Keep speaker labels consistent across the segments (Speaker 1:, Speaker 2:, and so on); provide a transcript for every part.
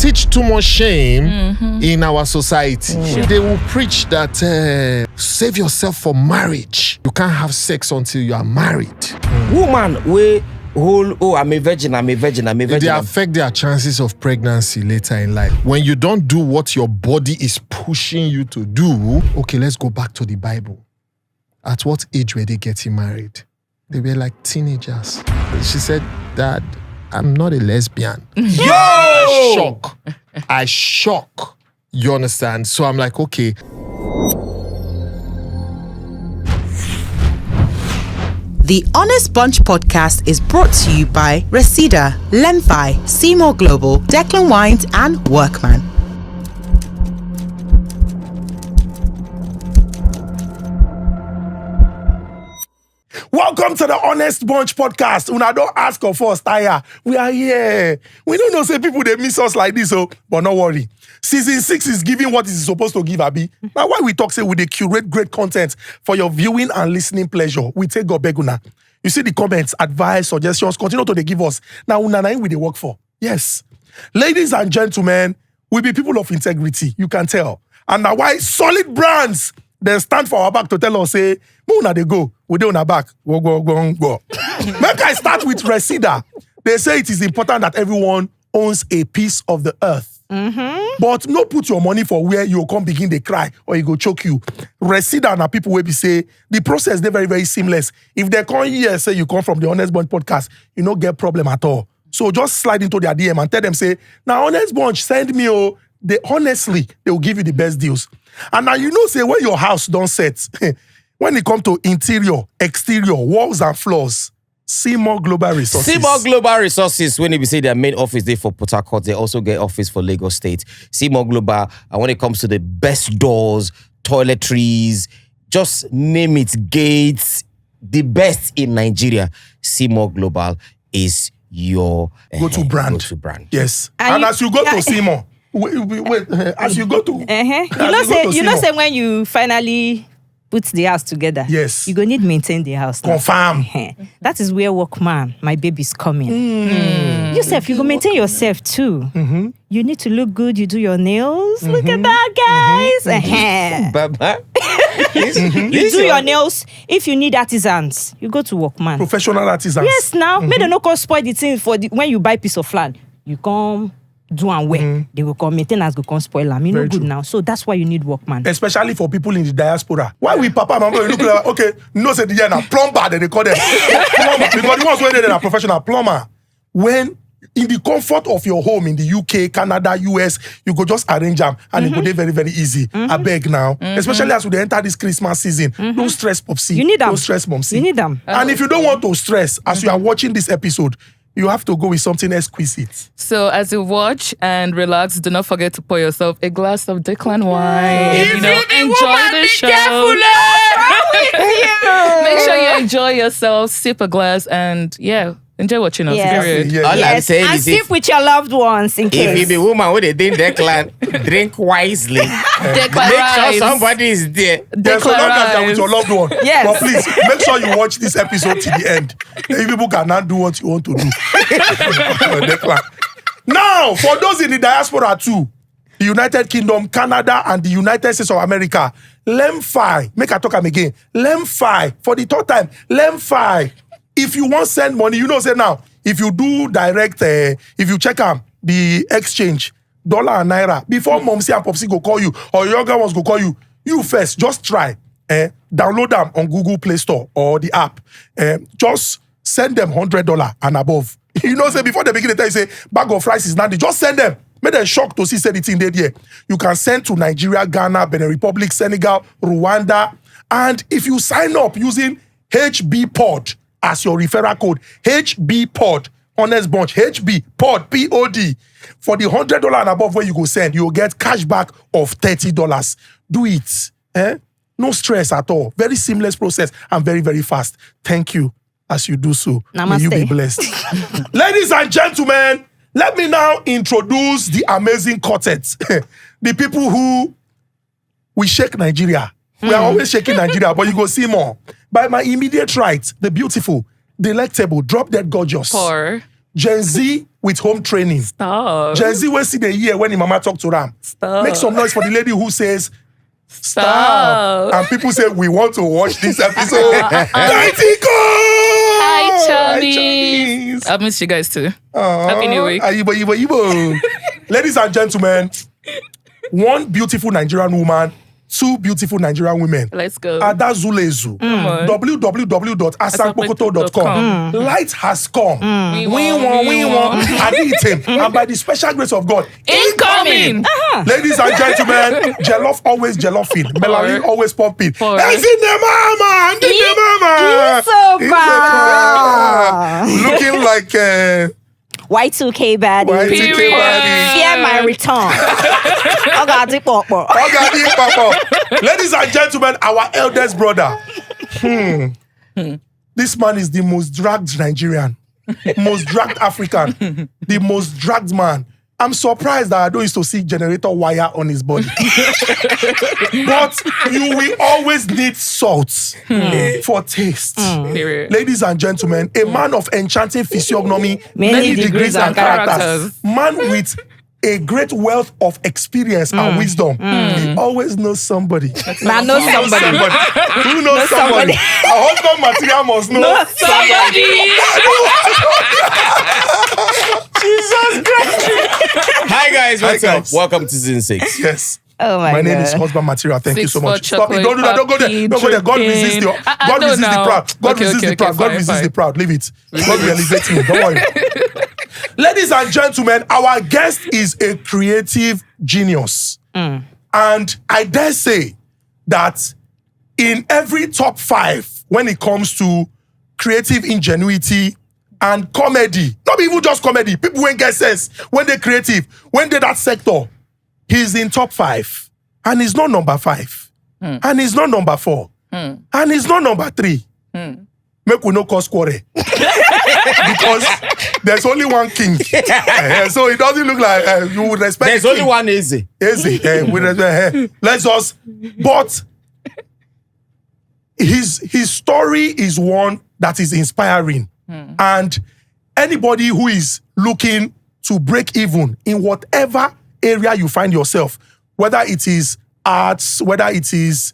Speaker 1: teach too much shame in our society. They will preach that save yourself for marriage. You can't have sex until you are married.
Speaker 2: Woman, I'm a virgin.
Speaker 1: They affect their chances of pregnancy later in life. When you don't do what your body is pushing you to do, okay, let's go back to the Bible. At what age were they getting married? They were like teenagers. She said, Dad, I'm not a lesbian.
Speaker 2: Yo!
Speaker 1: I shock. You understand? So I'm like, okay.
Speaker 3: The Honest Bunch podcast is brought to you by Reseda, Lemfi, Seymour Global, Declan Wines, and Workman.
Speaker 4: Welcome to the Honest Bunch podcast. Una don't ask of us, tire. We are here. We don't know say people they miss us like this, but no worry. Season 6 is giving what it's supposed to give, Abi. Now, why we talk say we dey curate great content for your viewing and listening pleasure. We take God beguna. You see the comments, advice, suggestions, continue to they give us. Now, una we they work for. Yes. Ladies and gentlemen, we be people of integrity. You can tell. And now why solid brands they stand for our back to tell us, say, Muna they go. We dey on our back. Go. Make I start with Reseda. They say it is important that everyone owns a piece of the earth. But no put your money for where you come begin they cry or you go choke you. Reseda na people will be say the process they very, very seamless. If they come here say you come from the Honest Bunch podcast, you no get problem at all. So just slide into their DM and tell them say, now Honest Bunch send me they will give you the best deals. And now you know say when your house don't set, when it come to interior, exterior, walls and floors, Seymour Global Resources.
Speaker 2: Seymour Global Resources, when they say their main office there for Port Harcourt, they also get office for Lagos State. Seymour Global, and when it comes to the best doors, toiletries, just name it, gates, the best in Nigeria, Seymour Global is your
Speaker 4: go-to brand. Yes. And as you go to Seymour, wait, as you go to...
Speaker 5: You know, say when you finally put the house together,
Speaker 4: yes,
Speaker 5: you go need maintain the house.
Speaker 4: Confirm.
Speaker 5: That is where Workman, my baby's coming. Yourself, you go maintain yourself too. You need to look good. You do your nails. Look at that, guys.
Speaker 2: Baba.
Speaker 5: You do your nails. If you need artisans, you go to Workman.
Speaker 4: Professional artisans.
Speaker 5: Yes, now. May they not come spoil the thing for when you buy piece of land. You come do and wear. They will come, maintenance will come spoil them. You know good now. So that's why you need Workman.
Speaker 4: Especially for people in the diaspora. Why we papa mama look like, okay, no say the year now plumber they call them. Plumber, because the ones when they're a professional plumber. When in the comfort of your home in the UK, Canada, US, you go just arrange them and it go be very, very easy. I beg now. Especially as we enter this Christmas season. Don't stress Popsy.
Speaker 5: You need them.
Speaker 4: Don't stress Momsy.
Speaker 5: You need them.
Speaker 4: And if you don't want to stress, as you are watching this episode, you have to go with something exquisite.
Speaker 6: So as you watch and relax, do not forget to pour yourself a glass of Declan wine.
Speaker 2: If
Speaker 6: Enjoy the show. Make sure you enjoy yourself, sip a glass, and enjoy watching us. Period.
Speaker 4: Yeah.
Speaker 2: All I'm saying
Speaker 5: And
Speaker 2: is
Speaker 5: sleep with your loved ones in case.
Speaker 2: if you be woman with a Declan, drink wisely. Make sure somebody is there.
Speaker 4: Yeah, so long as you're with your loved one.
Speaker 5: Yes.
Speaker 4: But please, make sure you watch this episode to the end. If people cannot do what you want to do. Now, for those in the diaspora too, the United Kingdom, Canada, and the United States of America, Lemfi, make I talk again. Lemfi, for the third time, Lemfi. If you want send money, you know, say now, if you do direct, if you check the exchange, dollar and naira, before Momsy and Popsy go call you, or younger ones go call you, you first, just try. Download them on Google Play Store or the app. Just send them $100 and above. You know, say before they begin to tell you, say, bag of rice is nandy, just send them. Make them shocked to see anything there. You can send to Nigeria, Ghana, Benin Republic, Senegal, Rwanda. And if you sign up using HBPOD as your referral code, HBPOD, Honest Bunch, HBPOD, P-O-D, for the $100 and above where you go send, you will get cash back of $30. Do it. No stress at all. Very seamless process and very, very fast. Thank you as you do so.
Speaker 5: Namaste.
Speaker 4: May you be blessed. Ladies and gentlemen, let me now introduce the amazing quartet. The people who we shake Nigeria. We are always shaking Nigeria, but you go see more. By my immediate right, the beautiful, delectable, drop dead gorgeous. Gen Z with home training.
Speaker 6: Stop.
Speaker 4: Gen Z will see the year when the mama talk to them.
Speaker 6: Stop.
Speaker 4: Make some noise for the lady who says,
Speaker 6: Stop.
Speaker 4: and people say, we want to watch this episode. Deity Cole!
Speaker 6: Hi,
Speaker 4: Hi,
Speaker 6: chummies. I've missed you guys too. Happy New Week.
Speaker 4: Ibo. Ladies and gentlemen, one beautiful Nigerian woman, two beautiful Nigerian women.
Speaker 6: Let's go.
Speaker 4: Ada Zulezu. www.asankpokoto.com. Light has come. We want. Aditim. And by the special grace of God,
Speaker 6: Incoming.
Speaker 4: ladies and gentlemen, Jollof always jolloffing. Melanin always pumping.
Speaker 6: For-
Speaker 4: Ezinne mama. Ezinne mama.
Speaker 5: so
Speaker 4: Ezinne
Speaker 5: bad.
Speaker 4: mama. Looking like
Speaker 5: Y2K baddie.
Speaker 4: Y2K baddie.
Speaker 5: Fear my return. Ogadi Popo.
Speaker 4: Ladies and gentlemen, our eldest brother. This man is the most dragged Nigerian, most dragged African, the most dragged man. I'm surprised that I don't used to see generator wire on his body. But you will always need salt for taste.
Speaker 6: Period.
Speaker 4: Ladies and gentlemen, a man of enchanting physiognomy,
Speaker 5: Many
Speaker 4: degrees and characters.
Speaker 6: characters.
Speaker 4: Man with a great wealth of experience and wisdom. He always knows somebody.
Speaker 5: Now know somebody.
Speaker 4: Who knows somebody? A husband material must know
Speaker 6: Somebody.
Speaker 4: Jesus Christ.
Speaker 2: Hi guys, what's
Speaker 4: Hi,
Speaker 2: up?
Speaker 4: guys.
Speaker 2: Welcome to season 6.
Speaker 4: Yes.
Speaker 5: Oh my
Speaker 4: My name
Speaker 5: God.
Speaker 4: is Husband Material. Thank you so
Speaker 6: 6
Speaker 4: much.
Speaker 6: for
Speaker 4: Stop it. Don't do that. Don't go there. Don't go there. God resists the God
Speaker 6: know
Speaker 4: resists the
Speaker 6: now.
Speaker 4: proud. God
Speaker 6: Okay,
Speaker 4: resists
Speaker 6: okay,
Speaker 4: the proud.
Speaker 6: okay,
Speaker 4: God
Speaker 6: fine,
Speaker 4: resists the
Speaker 6: fine.
Speaker 4: proud. Leave it. God will elevate me. Don't worry. Ladies and gentlemen, our guest is a creative genius. And I dare say that in every top 5, when it comes to creative ingenuity and comedy, not even just comedy, people when get sense, when they're creative, when they're that sector, he's in top 5. And he's not number 5. And he's not number 4. And he's not number 3. Make we no cause quarrel. Because there's only one king. So it doesn't look like you would respect
Speaker 2: There's
Speaker 4: the
Speaker 2: only
Speaker 4: king.
Speaker 2: one easy.
Speaker 4: Easy. Let's just. But his story is one that is inspiring, and anybody who is looking to break even in whatever area you find yourself, whether it is arts, whether it is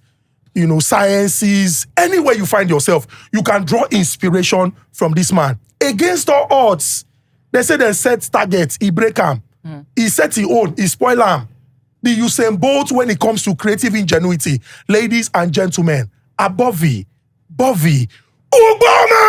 Speaker 4: sciences, anywhere you find yourself, you can draw inspiration from this man. Against all odds, they say they set targets, he break them. He set his own, he spoil them. The Usain Bolt when it comes to creative ingenuity. Ladies and gentlemen, Bovi, Obama!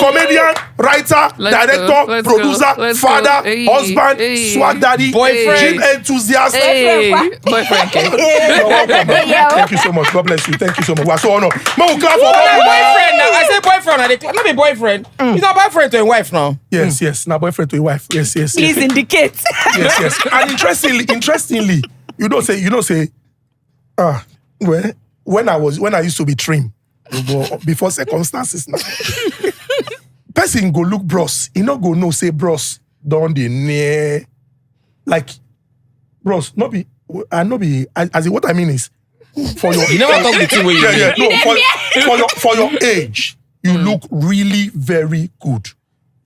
Speaker 4: Comedian, writer, director, producer, father, husband, swag daddy,
Speaker 2: Boyfriend.
Speaker 4: gym enthusiast.
Speaker 6: Hey, boyfriend.
Speaker 4: You're welcome, man. Thank you so much. God bless you. Thank you so much. We're so honored. Man, we'll clap for
Speaker 2: Boyfriend now. I say boyfriend. Not be boyfriend. He's not boyfriend to a wife now.
Speaker 4: Yes. Now boyfriend to a wife. Yes.
Speaker 5: Please indicate.
Speaker 4: Yes. And interestingly, you don't say, well, when I used to be trim, before circumstances now. Person go look bros, he not go no say bros down the near, like bros not be as in what I mean is for your
Speaker 2: You never talk the two way you mean.
Speaker 4: no for your age you look really very good,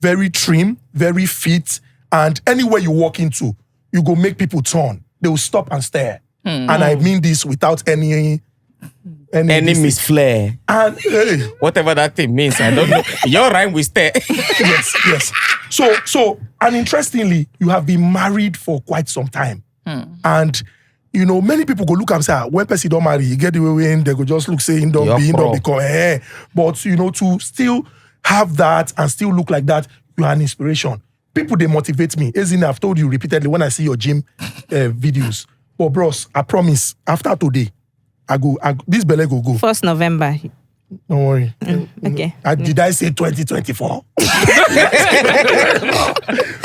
Speaker 4: very trim, very fit, and anywhere you walk into you go make people turn, they will stop and stare, and I mean this without any
Speaker 2: Enemies flare.
Speaker 4: and
Speaker 2: Whatever that thing means, I don't know. Your rhyme will stay.
Speaker 4: yes. So, and interestingly, you have been married for quite some time. And, many people go look and say, when person don't marry, you get the way in, they go just look, say, don't become, But, to still have that and still look like that, you are an inspiration. People, they motivate me. Ezinne, I've told you repeatedly when I see your gym videos. But bros, I promise, after today, I go this belly go.
Speaker 5: 1st November.
Speaker 4: Don't worry.
Speaker 5: Okay.
Speaker 4: Did I say 2024?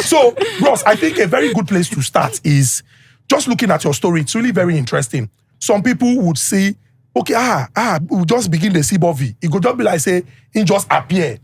Speaker 4: So, Ross, I think a very good place to start is just looking at your story. It's really very interesting. Some people would say, okay, we'll just begin to see Bovi. It could just be like, say, it just appear.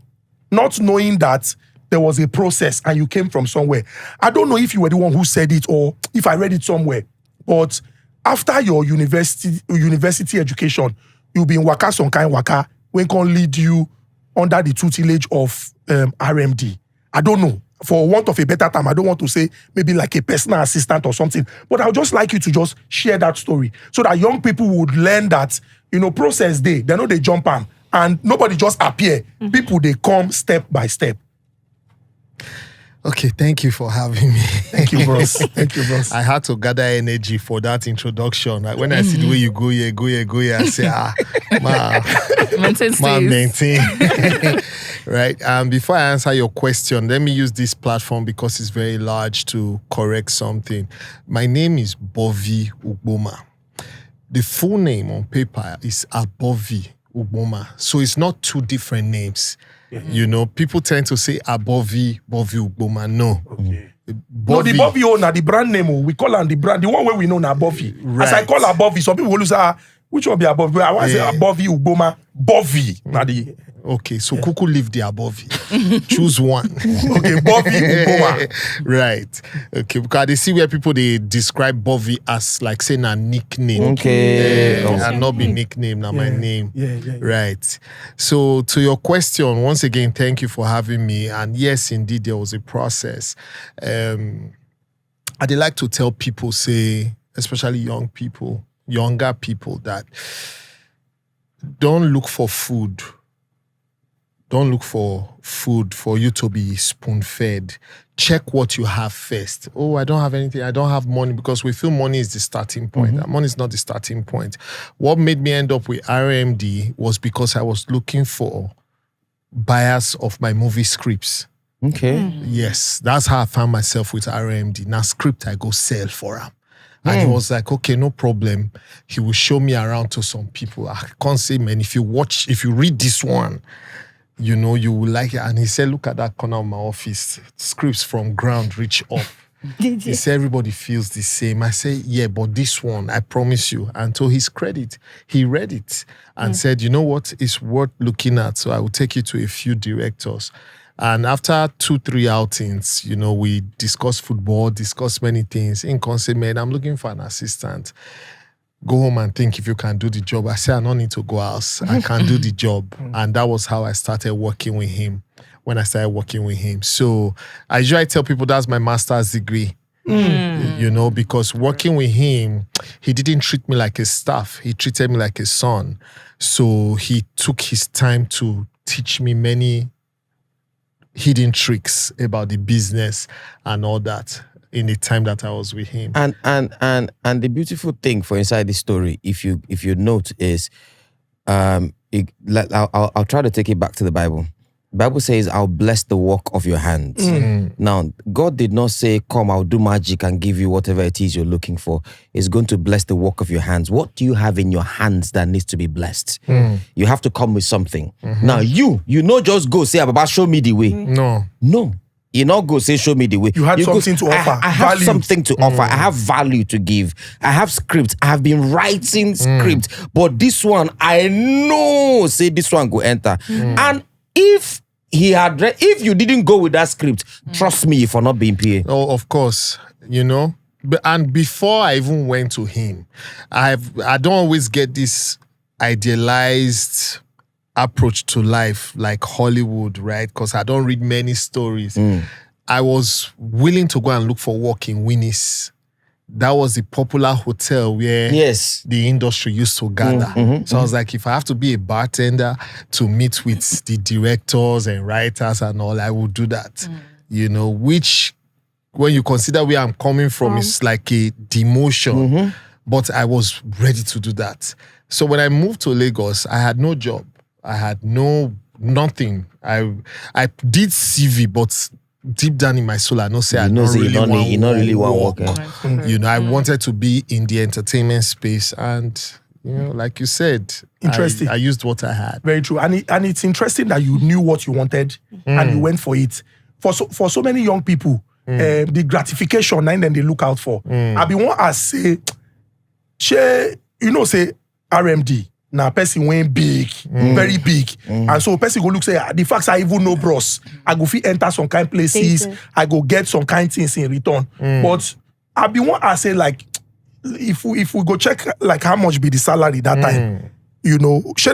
Speaker 4: Not knowing that there was a process and you came from somewhere. I don't know if you were the one who said it or if I read it somewhere, but after your university education, you've been waka some kind waka when can lead you under the tutelage of RMD. I don't know. For want of a better time, I don't want to say maybe like a personal assistant or something, but I would just like you to just share that story so that young people would learn that, process they know they jump on and nobody just appear. People, they come step by step.
Speaker 1: Okay, thank you for having me.
Speaker 4: Thank you, bros. Thank you, bros.
Speaker 1: I had to gather energy for that introduction. Like, when I see the way you go here, I say, maintain. Right. Before I answer your question, let me use this platform because it's very large to correct something. My name is Bovi Ugboma. The full name on paper is Bovi Ugboma. So it's not two different names. People tend to say Bovi Ugboma. No.
Speaker 4: Okay. No, the Bovi owner, the brand name, we call her the brand, the one way we know now Bovi. Right. As I call her Bovi, some people will say, which one be Bovi? I want to say Bovi Ugboma, Bovi.
Speaker 1: Okay, so Kuku leave the Bovi. Choose one.
Speaker 4: Okay, Bovi Ugboma.
Speaker 1: Right. Okay, because they see where people they describe Bovi as like saying a nickname.
Speaker 2: Okay.
Speaker 1: And not be nickname, not my name.
Speaker 4: Yeah.
Speaker 1: Right. So to your question, once again, thank you for having me. And yes, indeed, there was a process. I'd like to tell people, say, especially younger people, that don't look for food. Don't look for food for you to be spoon-fed. Check what you have first. Oh, I don't have anything. I don't have money, because we feel money is the starting point. Money is not the starting point. What made me end up with RMD was because I was looking for buyers of my movie scripts.
Speaker 2: Okay.
Speaker 1: Yes, that's how I found myself with RMD. Now script I go sell for him. And he was like, okay, no problem. He will show me around to some people. I can't say, man, if you read this one, you will like it. And he said, look at that corner of my office. Scripts from ground reach up. He said, everybody feels the same. I said, yeah, but this one, I promise you. And to his credit, he read it and said, you know what? It's worth looking at. So I will take you to a few directors. And after 2-3 outings, we discussed football, discussed many things. Inconceivably, I'm looking for an assistant. Go home and think if you can do the job. I said, I don't need to go out. I can do the job. And that was how I started working with him, when I started working with him. So I usually tell people that's my master's degree. Because working with him, he didn't treat me like a staff. He treated me like a son. So he took his time to teach me many hidden tricks about the business and all that in the time that I was with him.
Speaker 2: And the beautiful thing for inside this story, if you note, is I'll try to take it back to the Bible. The Bible says, I'll bless the work of your hands. Now, God did not say, come, I'll do magic and give you whatever it is you're looking for. He's going to bless the work of your hands. What do you have in your hands that needs to be blessed? You have to come with something. Now, you not just go say, Baba, show me the way.
Speaker 1: No.
Speaker 2: You not go say, show me the way.
Speaker 4: You had something to offer.
Speaker 2: I have something to offer. I have value to give. I have scripts. I have been writing scripts. But this one, I know, say this one go enter. And if you didn't go with that script, trust me, for not being PA.
Speaker 1: Oh, of course, And before I even went to him, I don't always get this idealized approach to life like Hollywood, right? Because I don't read many stories. I was willing to go and look for work in Winnie's. That was the popular hotel where the industry used to gather. So I was like, if I have to be a bartender to meet with the directors and writers and all, I will do that. Which, when you consider where I'm coming from, is like a demotion. But I was ready to do that. So when I moved to Lagos, I had no job. I had nothing. I did CV, but deep down in my soul, I know say I don't really want to work. I wanted to be in the entertainment space, and like you said,
Speaker 4: interesting.
Speaker 1: I used what I had.
Speaker 4: Very true, and it's interesting that you knew what you wanted and you went for it. For so many young people, the gratification and then they look out for. I be one as say RMD. Now, person went big, very big. And so person go look, say, the facts I even know, bros. I go fit enter some kind places. I go get some kind things in return. But I be one I say, like, if we go check, like, how much be the salary that time, she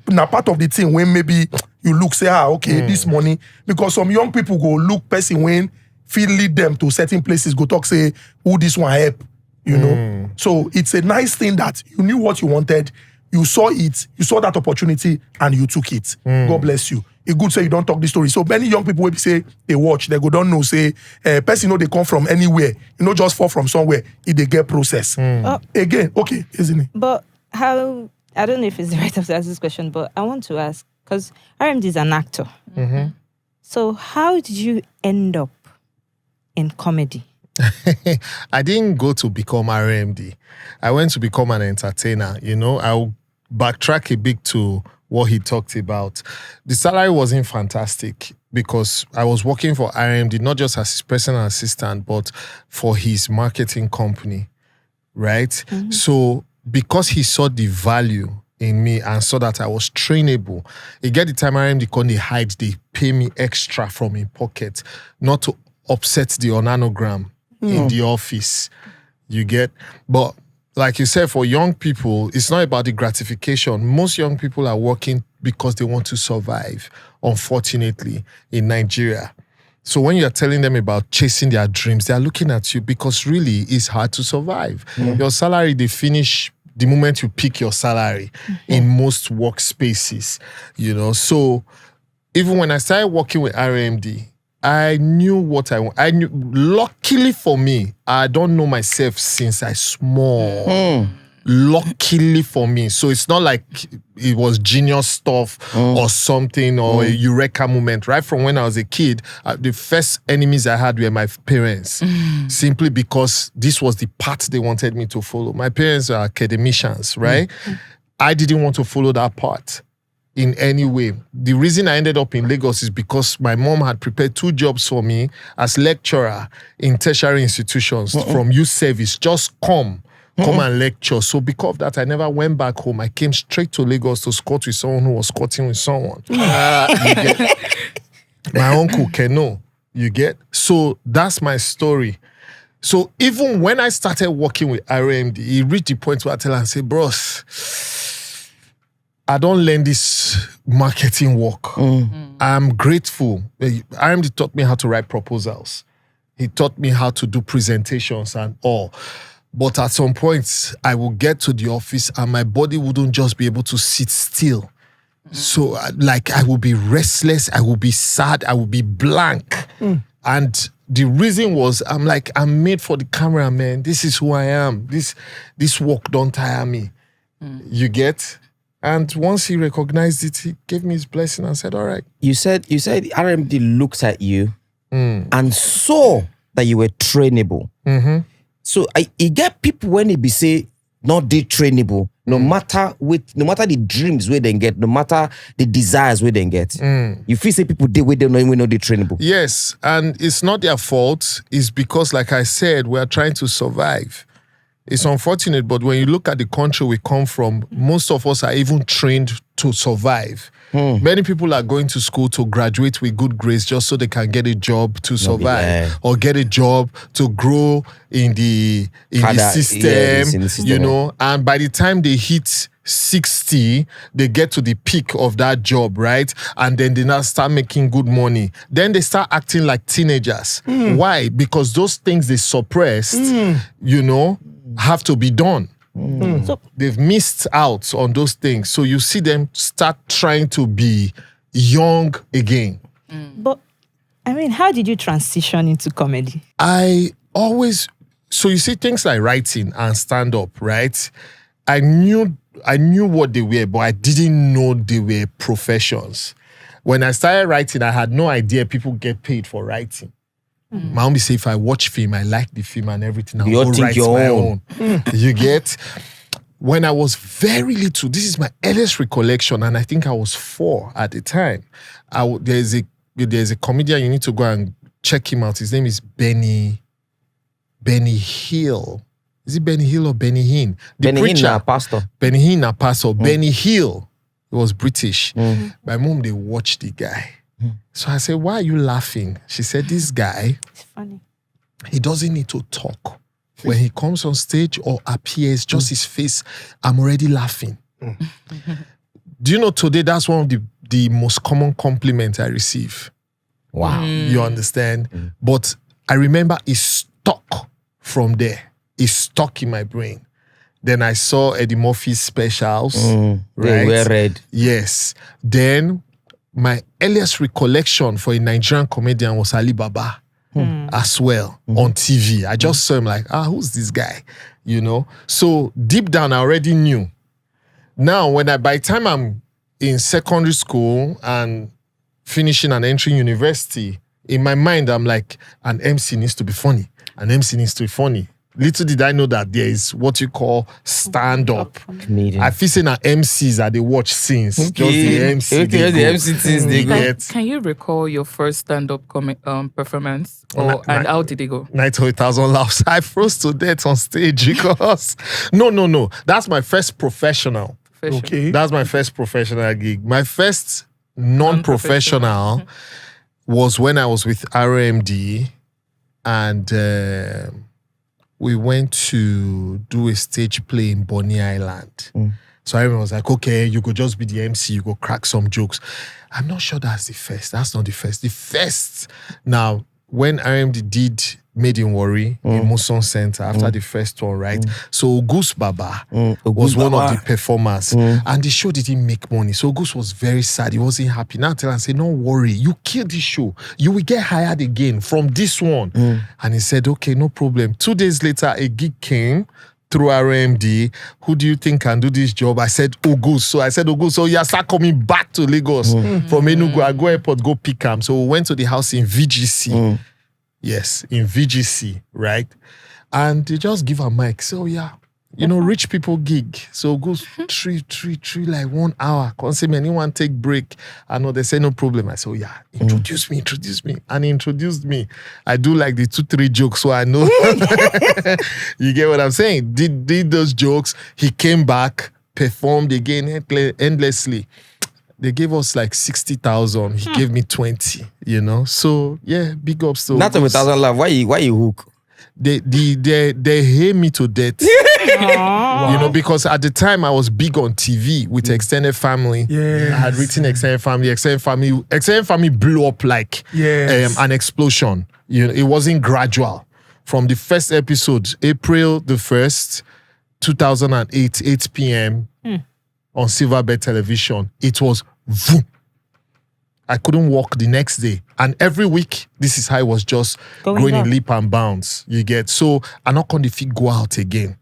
Speaker 4: na part of the thing when maybe, you look, say, okay, this money. Because some young people go look person when feel lead them to certain places, go talk, say, who this one help, you know. So it's a nice thing that you knew what you wanted, you saw it, you saw that opportunity, and you took it. God bless you. It's good say you don't talk this story. So many young people will say they watch, they go don't know, say, person know they come from anywhere, you know, just fall from somewhere, if they get process. Again, okay, isn't it?
Speaker 5: But how, I don't know if it's the right time to ask this question, but I want to ask, because RMD is an actor. So how did you end up in comedy?
Speaker 1: I didn't go to become RMD. I went to become an entertainer. You know, I'll backtrack a bit to what he talked about. The salary wasn't fantastic because I was working for RMD, not just as his personal assistant, but for his marketing company, right? So because he saw the value in me and saw that I was trainable, he get the time RMD con they hide, they pay me extra from in pocket, not to upset the organogram in the office. You get? But like you said, for young people, it's not about the gratification. Most young people are working because they want to survive, unfortunately, in Nigeria. So when you're telling them about chasing their dreams, they're looking at you because really it's hard to survive. Your salary, they finish the moment you pick your salary in most workspaces, you know. So even when I started working with RMD, I knew what I want. I knew. Luckily for me, I don't know myself since I small. Luckily for me, so it's not like it was genius stuff or something or a eureka moment. Right from when I was a kid, the first enemies I had were my parents, simply because this was the path they wanted me to follow. My parents are academicians, right? I didn't want to follow that path in any way. The reason I ended up in Lagos is because my mom had prepared 2 jobs for me as lecturer in tertiary institutions from youth service. Just come and lecture. So because of that, I never went back home. I came straight to Lagos to squat with someone who was squatting with someone. My uncle Keno, you get? So that's my story. So even when I started working with RMD, he reached the point where I tell him, I say, bros, I don't learn this marketing work. I'm grateful. RMD taught me how to write proposals. He taught me how to do presentations and all. But at some point, I will get to the office and my body wouldn't just be able to sit still. So like I will be restless, I will be sad, I will be blank. And the reason was, I'm like, I'm made for the camera, man. This is who I am. This work don't tire me. You get? And once he recognized it, he gave me his blessing and said, all right.
Speaker 2: You said RMD looked at you and saw that you were trainable. So you get people when they be say not they trainable, no matter the dreams where they get, no matter the desires where they get. You feel say people they where they know they trainable.
Speaker 1: Yes, and it's not their fault. It's because, like I said, we are trying to survive. It's unfortunate, but when you look at the country we come from, most of us are even trained to survive. Many people are going to school to graduate with good grades just so they can get a job to survive or get a job to grow in the system, you know. And by the time they hit 60, they get to the peak of that job, right? And then they now start making good money. Then they start acting like teenagers. Why? Because those things they suppressed, you know, have to be done. So they've missed out on those things. So you see them start trying to be young again.
Speaker 5: But, I mean, how did you transition into comedy?
Speaker 1: So you see things like writing and stand-up, right? I knew what they were, but I didn't know they were professions. When I started writing, I had no idea people get paid for writing. My mom say if I watch film, I like the film and everything. I'll go write my own. You get? When I was very little, this is my earliest recollection, and I think I was 4 at the time. There's a comedian, you need to go and check him out. His name is Benny Hill. Is it Benny Hill or Benny Hinn?
Speaker 2: Benny Hinn, a pastor.
Speaker 1: Benny Hinn, a pastor. Benny Hill. He was British. My mom, they watched the guy. So I said, why are you laughing? She said, this guy,
Speaker 5: It's funny.
Speaker 1: he doesn't need to talk. When he comes on stage or appears, just his face, I'm already laughing. Do you know today that's one of the the most common compliment I receive.
Speaker 2: Wow.
Speaker 1: You understand? But I remember it stuck from there. It stuck in my brain. Then I saw Eddie Murphy's specials.
Speaker 2: They
Speaker 1: Right?
Speaker 2: were red.
Speaker 1: Yes. Then my earliest recollection for a Nigerian comedian was Ali Baba as well on TV. I just saw him like, who's this guy? You know? So deep down, I already knew. Now, by the time I'm in secondary school and finishing and entering university, in my mind, I'm like, an MC needs to be funny. An MC needs to be funny. Little did I know that there is what you call stand-up.
Speaker 2: Comedian.
Speaker 1: I feel saying that MCs that they watch scenes. Just the MC.
Speaker 2: Okay,
Speaker 1: they
Speaker 2: just the
Speaker 1: go.
Speaker 2: MC things they go.
Speaker 1: Get
Speaker 6: Can you recall your first stand-up performance? And how did it go?
Speaker 1: 90,000 laughs. I froze to death on stage because no. That's my first professional.
Speaker 4: Okay.
Speaker 1: That's my first professional gig. My first non-professional was when I was with RMD and we went to do a stage play in Bonny Island. So everyone was like, okay, you could just be the MC, you go crack some jokes. I'm not sure that's the first. That's not the first. The first, now, when RMD did Made in Worry in Muson Center after the first one, right? So Goose Baba was one of the performers and the show didn't make money. So Goose was very sad. He wasn't happy. Now tell him, say, don't worry, you kill this show. You will get hired again from this one. And he said, okay, no problem. 2 days later, a gig came through RMD. Who do you think can do this job? I said, Ogus. So I said, Ogus, so you start coming back to Lagos from Enugu. I go airport, go pick him. So we went to the house in VGC. Yes, in VGC, right? And they just give a mic. So yeah, rich people gig. So goes three, like 1 hour. Can't say anyone take break. I know they say no problem. I said, yeah, introduce me. And he introduced me. I do like the 2-3 jokes, so I know. You get what I'm saying? Did those jokes. He came back, performed again endlessly. They gave us like 60,000. He gave me 20, So yeah, big ups to
Speaker 2: Not of 1,000 love. Why you hook?
Speaker 1: They hate me to death. Because at the time I was big on TV with Extended Family.
Speaker 4: Yes.
Speaker 1: I had written Extended Family. Extended Family blew up like an explosion. It wasn't gradual. From the first episode, April the 1st, 2008, 8 p.m. on Silverbird Television, it was boom. I couldn't walk the next day. And every week, this is how it was just going in leap and bounds. You get, so I'm not going to go out again.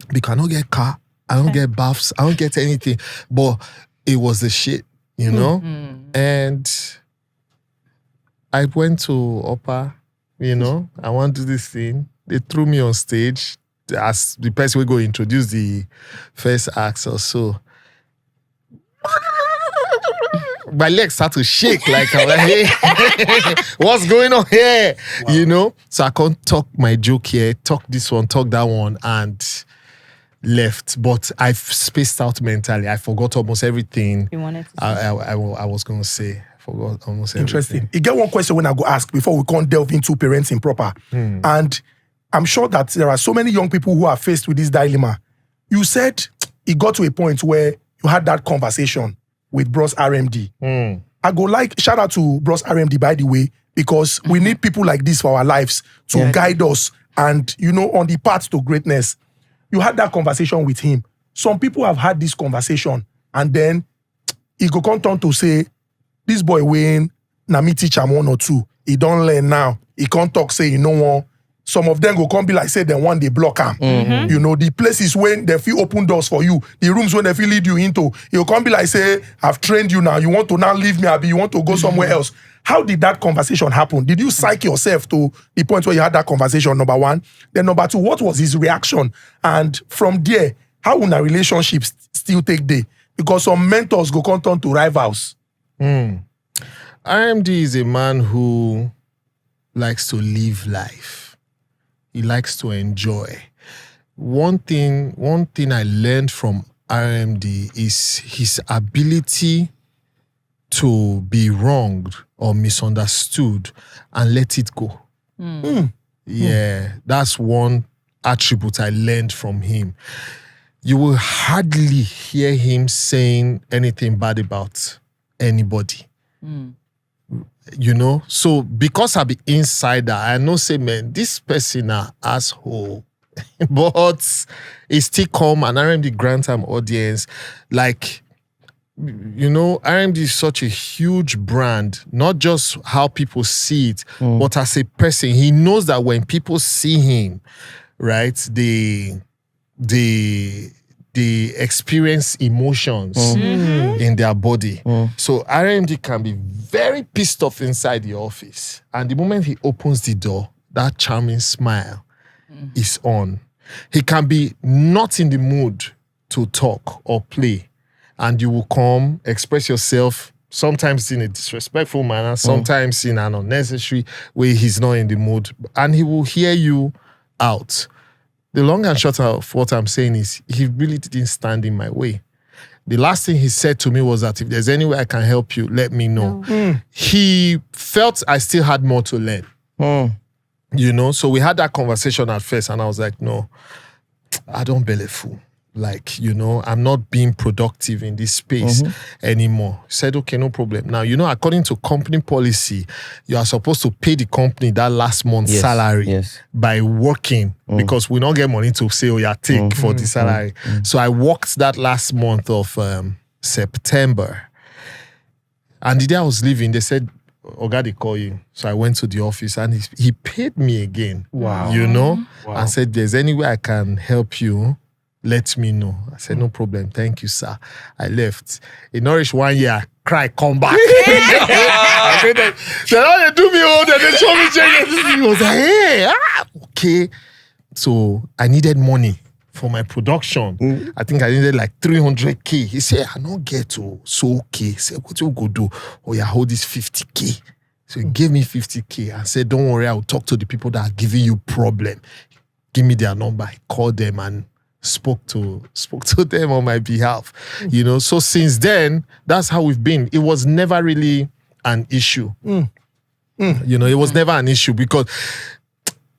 Speaker 1: Because I don't get car, I don't get baths, I don't get anything. But it was the shit, And I went to Upper, I want to do this thing. They threw me on stage as the person will go introduce the first act or so. My legs start to shake like I'm like, hey, what's going on here? So I can't talk my joke here, talk this one, talk that one, and left. But I've spaced out mentally. I forgot almost everything
Speaker 5: You wanted to say.
Speaker 1: I was going to say. Forgot almost everything.
Speaker 4: Interesting. You get one question when I go ask before we can't delve into parenting proper. And I'm sure that there are so many young people who are faced with this dilemma. You said it got to a point where you had that conversation with Bros RMD. I go shout out to Bros RMD, by the way, because we need people like this for our lives to guide us and, on the path to greatness. You had that conversation with him. Some people have had this conversation and then he go come turn to say, this boy Wayne, na me teach him 1 or 2. He don't learn now. He can't talk, say, one. Some of them go come be like, say, then one they block him. The places when they feel open doors for you, the rooms when they feel lead you into, he'll come be like, say, I've trained you now. You want to now leave me, Abi, you want to go somewhere else. How did that conversation happen? Did you psych yourself to the point where you had that conversation, number 1? Then number 2, what was his reaction? And from there, how will a relationship still take day? Because some mentors go come turn to rivals.
Speaker 1: RMD is a man who likes to live life. He likes to enjoy. One thing I learned from RMD is his ability to be wronged or misunderstood and let it go. Yeah, that's one attribute I learned from him. You will hardly hear him saying anything bad about anybody. You know, so because I be insider, I know say, man, this person a asshole. But it still come and RMD grant am audience. Like, you know, RMD is such a huge brand, not just how people see it, but as a person. He knows that when people see him, right, they experience emotions in their body. So RMD can be very pissed off inside the office. And the moment he opens the door, that charming smile is on. He can be not in the mood to talk or play. And you will come, express yourself, sometimes in a disrespectful manner, sometimes in an unnecessary way. He's not in the mood. And he will hear you out. The long and short of what I'm saying is he really didn't stand in my way. The last thing he said to me was that if there's any way I can help you, let me know. He felt I still had more to learn. You know, so we had that conversation at first and I was like, no, I don't belly fool. Like, you know, I'm not being productive in this space anymore. He said, okay, no problem. Now, you know, according to company policy, you are supposed to pay the company that last month's salary by working because we don't get money to say, oh, yeah, take for the salary. So I worked that last month of September. And the day I was leaving, they said, Oga, they call you. So I went to the office and he paid me again. Wow. You know? Wow. And said, there's any way I can help you, let me know. I said, no problem. Thank you, sir. I left. It nourished 1 year. Cry, come back. I said, they do me all that. They show me changes. He was like, hey, okay. So I needed money for my production. I think I needed like 300K. He said, I don't get to. So okay. He said, what you go do? Oh, yeah, hold this 50K. So he gave me 50K and said, don't worry, I will talk to the people that are giving you problem. Give me their number. I called them and spoke to them on my behalf. You know, so since then, that's how we've been. It was never really an issue. You know, it was never an issue because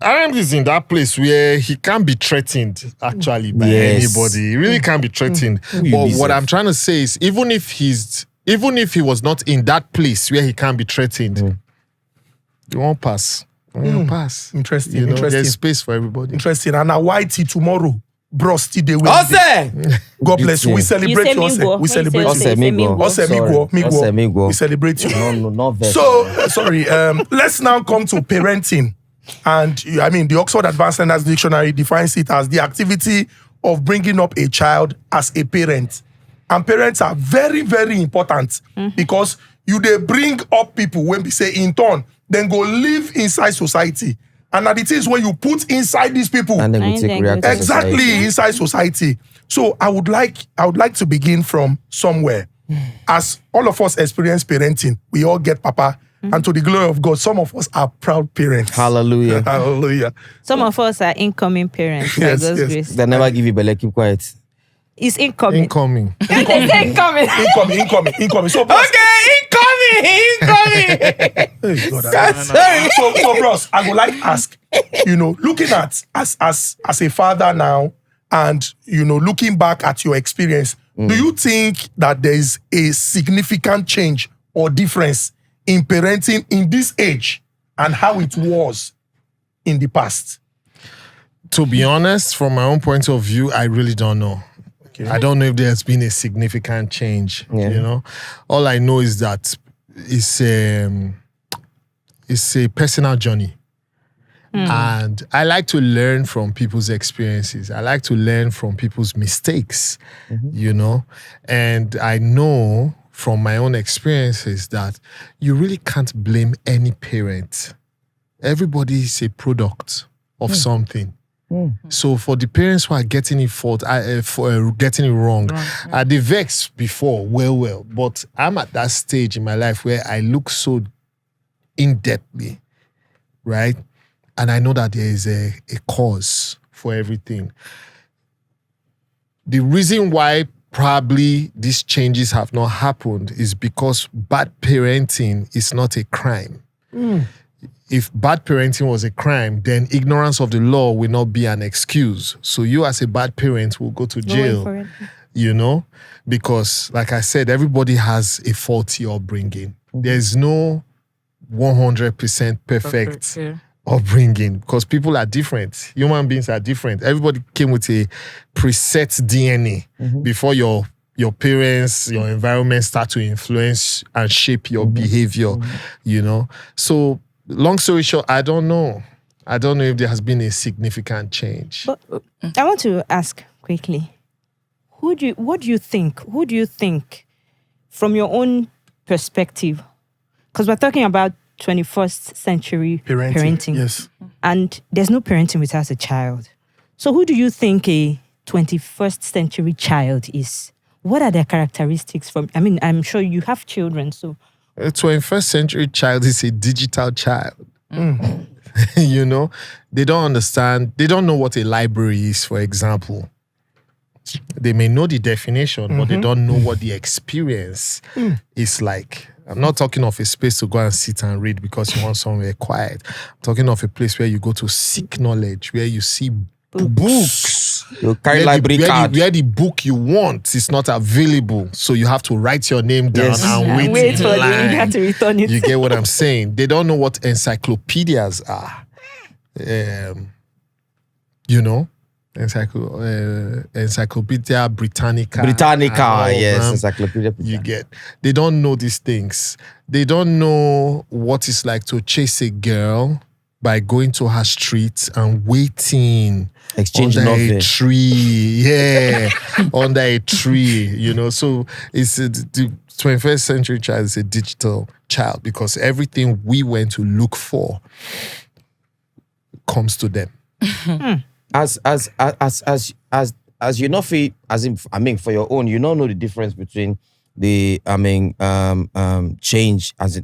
Speaker 1: RM is in that place where he can't be threatened actually by anybody. He really can't be threatened. But what I'm trying to say is, even if he was not in that place where he can't be threatened, he won't pass. He won't pass.
Speaker 4: Interesting.
Speaker 1: You know,
Speaker 4: Interesting.
Speaker 1: there's space for everybody.
Speaker 4: Interesting. And now YT tomorrow. Bro, still they will. God bless you. We
Speaker 5: You
Speaker 4: celebrate
Speaker 5: say
Speaker 4: you.
Speaker 5: Migwo.
Speaker 4: We celebrate you.
Speaker 2: Migwo.
Speaker 4: We celebrate you.
Speaker 2: No, not very.
Speaker 4: So, sorry. Let's now come to parenting. And I mean, the Oxford Advanced Standards Dictionary defines it as the activity of bringing up a child as a parent. And parents are very, very important because they bring up people when we say in turn, then go live inside society. And now the things when you put inside these people,
Speaker 2: And then we take reaction.
Speaker 4: exactly inside society. So I would like to begin from somewhere. As all of us experience parenting, we all get papa. And to the glory of God, some of us are proud parents.
Speaker 2: Hallelujah.
Speaker 4: Hallelujah.
Speaker 5: Some of us are incoming parents.
Speaker 4: Yes,
Speaker 5: by God's
Speaker 4: yes.
Speaker 5: grace.
Speaker 2: They never give you belly, keep quiet.
Speaker 5: It's incoming.
Speaker 1: Incoming.
Speaker 4: Incoming. So, bros,
Speaker 2: Incoming.
Speaker 4: hey, God, so bros, I would like to ask, looking at as a father now, and looking back at your experience, do you think that there is a significant change or difference in parenting in this age and how it was in the past?
Speaker 1: To be honest, from my own point of view, I really don't know. Okay. I don't know if there's been a significant change.
Speaker 2: Yeah.
Speaker 1: All I know is that it's a personal journey. And I like to learn from people's experiences. I like to learn from people's mistakes, And I know from my own experiences that you really can't blame any parent. Everybody is a product of something. So for the parents who are getting it getting it wrong, they vexed before, well, but I'm at that stage in my life where I look so in-depthly, right? And I know that there is a cause for everything. The reason why probably these changes have not happened is because bad parenting is not a crime. If bad parenting was a crime, then ignorance of the law will not be an excuse. So you as a bad parent will go to jail. you know, because like I said, everybody has a faulty upbringing. There's no 100% perfect
Speaker 6: Yeah.
Speaker 1: upbringing because people are different. Human beings are different. Everybody came with a preset DNA before your parents, your environment start to influence and shape your behavior, you know. So long story short, I don't know. I don't know if there has been a significant change.
Speaker 5: But I want to ask quickly, what do you think from your own perspective? Because we're talking about 21st century parenting.
Speaker 4: Yes.
Speaker 5: And there's no parenting without a child. So who do you think a 21st century child is? What are their characteristics I'm sure you have children, so.
Speaker 1: A 21st century child is a digital child. You know, they don't understand. They don't know what a library is, for example. They may know the definition, but they don't know what the experience is like. I'm not talking of a space to go and sit and read because you want somewhere quiet. I'm talking of a place where you go to seek knowledge, where you see books.
Speaker 2: You carry library card.
Speaker 1: Where the book you want is not available. So you have to write your name down and wait in
Speaker 5: for
Speaker 1: line.
Speaker 5: you have to return it.
Speaker 1: You get what I'm saying? They don't know what encyclopedias are. You know? Encyclopedia Britannica.
Speaker 2: Yes, Encyclopedia Britannica.
Speaker 1: You get. They don't know these things. They don't know what it's like to chase a girl by going to her street and waiting
Speaker 2: Exchanging
Speaker 1: under a
Speaker 2: nothing.
Speaker 1: tree. Yeah, under a tree, you know. So it's the 21st century child is a digital child because everything we went to look for comes to them.
Speaker 2: As you know, for your own, you don't know the difference between the change as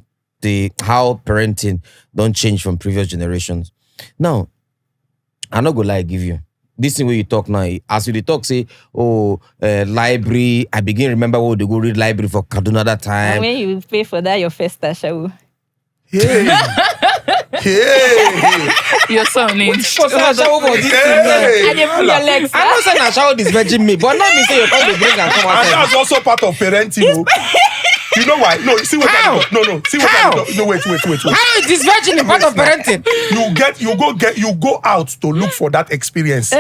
Speaker 2: how parenting don't change from previous generations. Now, I'm not gonna lie, give you this thing where you talk now. As you talk, say, library. I begin remember what they go read library for Kaduna that time.
Speaker 5: And when you pay for that, your first tasha.
Speaker 4: Hey.
Speaker 6: Your son needs.
Speaker 2: For shower for this thing now.
Speaker 5: And you put your legs.
Speaker 2: I'm not saying I shower this virgin me, but not me say you come to bring and come
Speaker 4: And
Speaker 2: outside.
Speaker 4: that's also part of parenting. Oh. You know why? No, see what
Speaker 2: How?
Speaker 4: I do. No, see what
Speaker 2: How?
Speaker 4: I do. No, wait.
Speaker 2: How is this virgin a part of parenting?
Speaker 4: You go out to look for that experience